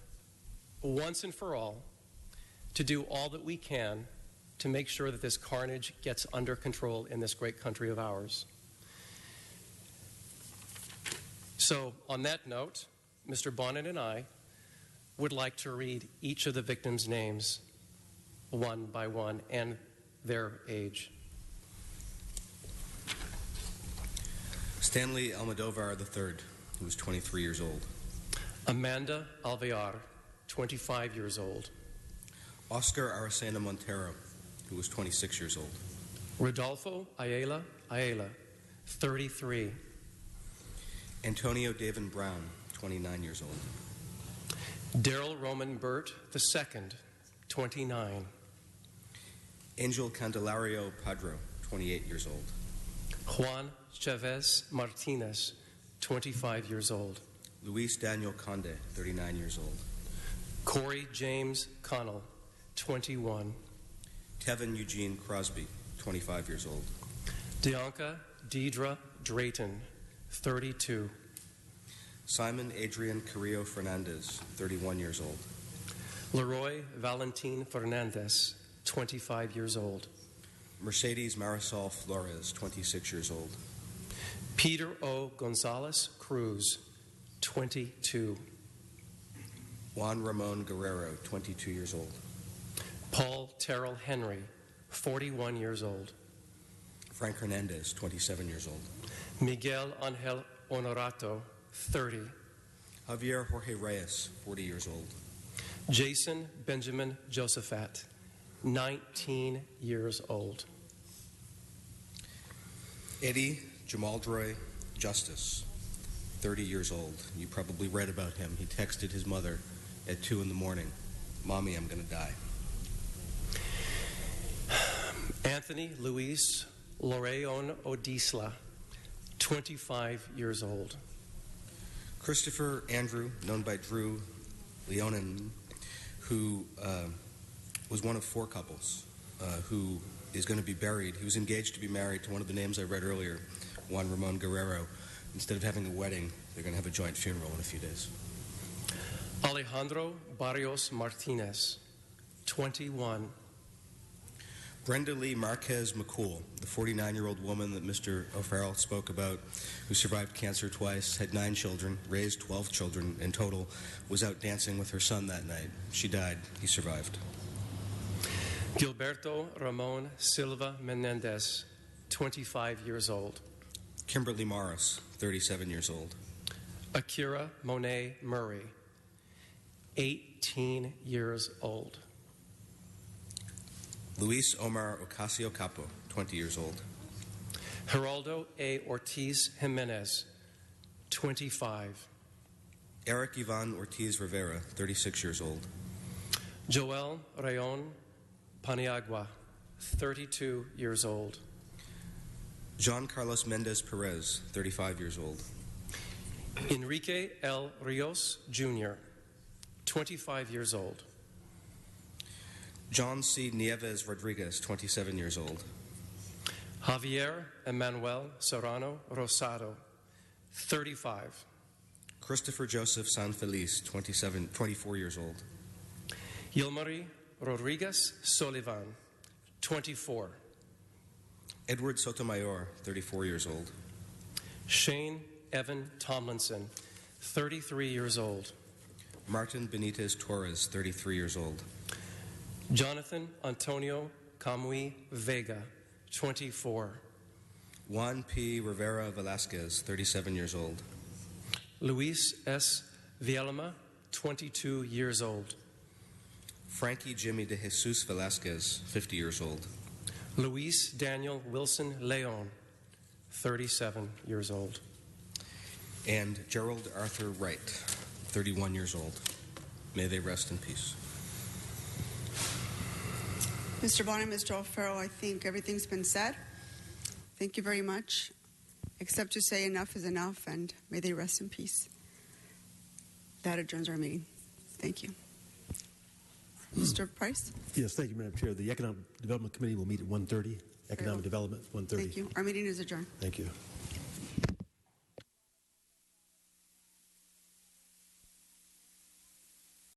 once and for all, to do all that we can to make sure that this carnage gets under control in this great country of ours. So, on that note, Mr. Bonin and I would like to read each of the victims' names one by one and their age. Stanley Almodovar III, who was 23 years old. Amanda Alvear, 25 years old. Oscar Aracena Montero, who was 26 years old. Rodolfo Ayala, 33. Antonio David Brown, 29 years old. Daryl Roman Burt II, 29. Angel Candelario Padro, 28 years old. Juan Chavez Martinez, 25 years old. Luis Daniel Conde, 39 years old. Corey James Connell, 21. Tevin Eugene Crosby, 25 years old. Dianca Deidre Drayton, 32. Simon Adrian Carrillo Fernandez, 31 years old. Leroy Valentin Fernandez, 25 years old. Mercedes Marisol Flores, 26 years old. Peter O. Gonzalez Cruz, 22. Juan Ramon Guerrero, 22 years old. Paul Terrell Henry, 41 years old. Frank Hernandez, 27 years old. Miguel Angel Honorato, 30. Javier Jorge Reyes, 40 years old. Jason Benjamin Josephat, 19 years old. Eddie Jamaldroy Justice, 30 years old. You probably read about him. He texted his mother at 2 in the morning, "Mommy, I'm going to die." Anthony Luis Loreon Odisla, 25 years old. Christopher Andrew, known by Drew Leonin, who was one of 4 couples who is going to be buried. He was engaged to be married to one of the names I read earlier, Juan Ramon Guerrero. Instead of having a wedding, they're going to have a joint funeral in a few days. Alejandro Barrios Martinez, 21. Brenda Lee Marquez McCool, the 49-year-old woman that Mr. O'Farrell spoke about, who survived cancer twice, had 9 children, raised 12 children in total, was out dancing with her son that night. She died. He survived. Gilberto Ramon Silva Menendez, 25 years old. Kimberly Morris, 37 years old. Akira Monet Murray, 18 years old. Luis Omar Ocasio Capo, 20 years old. Geraldo A. Ortiz Jimenez, 25. Eric Ivan Ortiz Rivera, 36 years old. Joel Rayon Paniagua, 32 years old. John Carlos Mendez Perez, 35 years old. Enrique L. Rios, Jr., 25 years old. John C. Nieves Rodriguez, 27 years old. Javier Emmanuel Serrano Rosado, 35. Christopher Joseph Sanfeliz, 24 years old. Yilmari Rodriguez Solivan, 24. Edward Sotomayor, 34 years old. Shane Evan Tomlinson, 33 years old. Martin Benitez Torres, 33 years old. Jonathan Antonio Camui Vega, 24. Juan P. Rivera Velasquez, 37 years old. Luis S. Vielma, 22 years old. Frankie Jimmy de Jesus Velasquez, 50 years old. Luis Daniel Wilson Leon, 37 years old. And Gerald Arthur Wright, 31 years old. May they rest in peace. Mr. Bonner, Mr. O'Farrell, I think everything's been said. Thank you very much. Except to say enough is enough, and may they rest in peace. That adjourns our meeting. Thank you. Mr. Price? Yes, thank you, Madam Chair. The Economic Development Committee will meet at 1:30. Economic Development, 1:30. Thank you. Our meeting is adjourned. Thank you.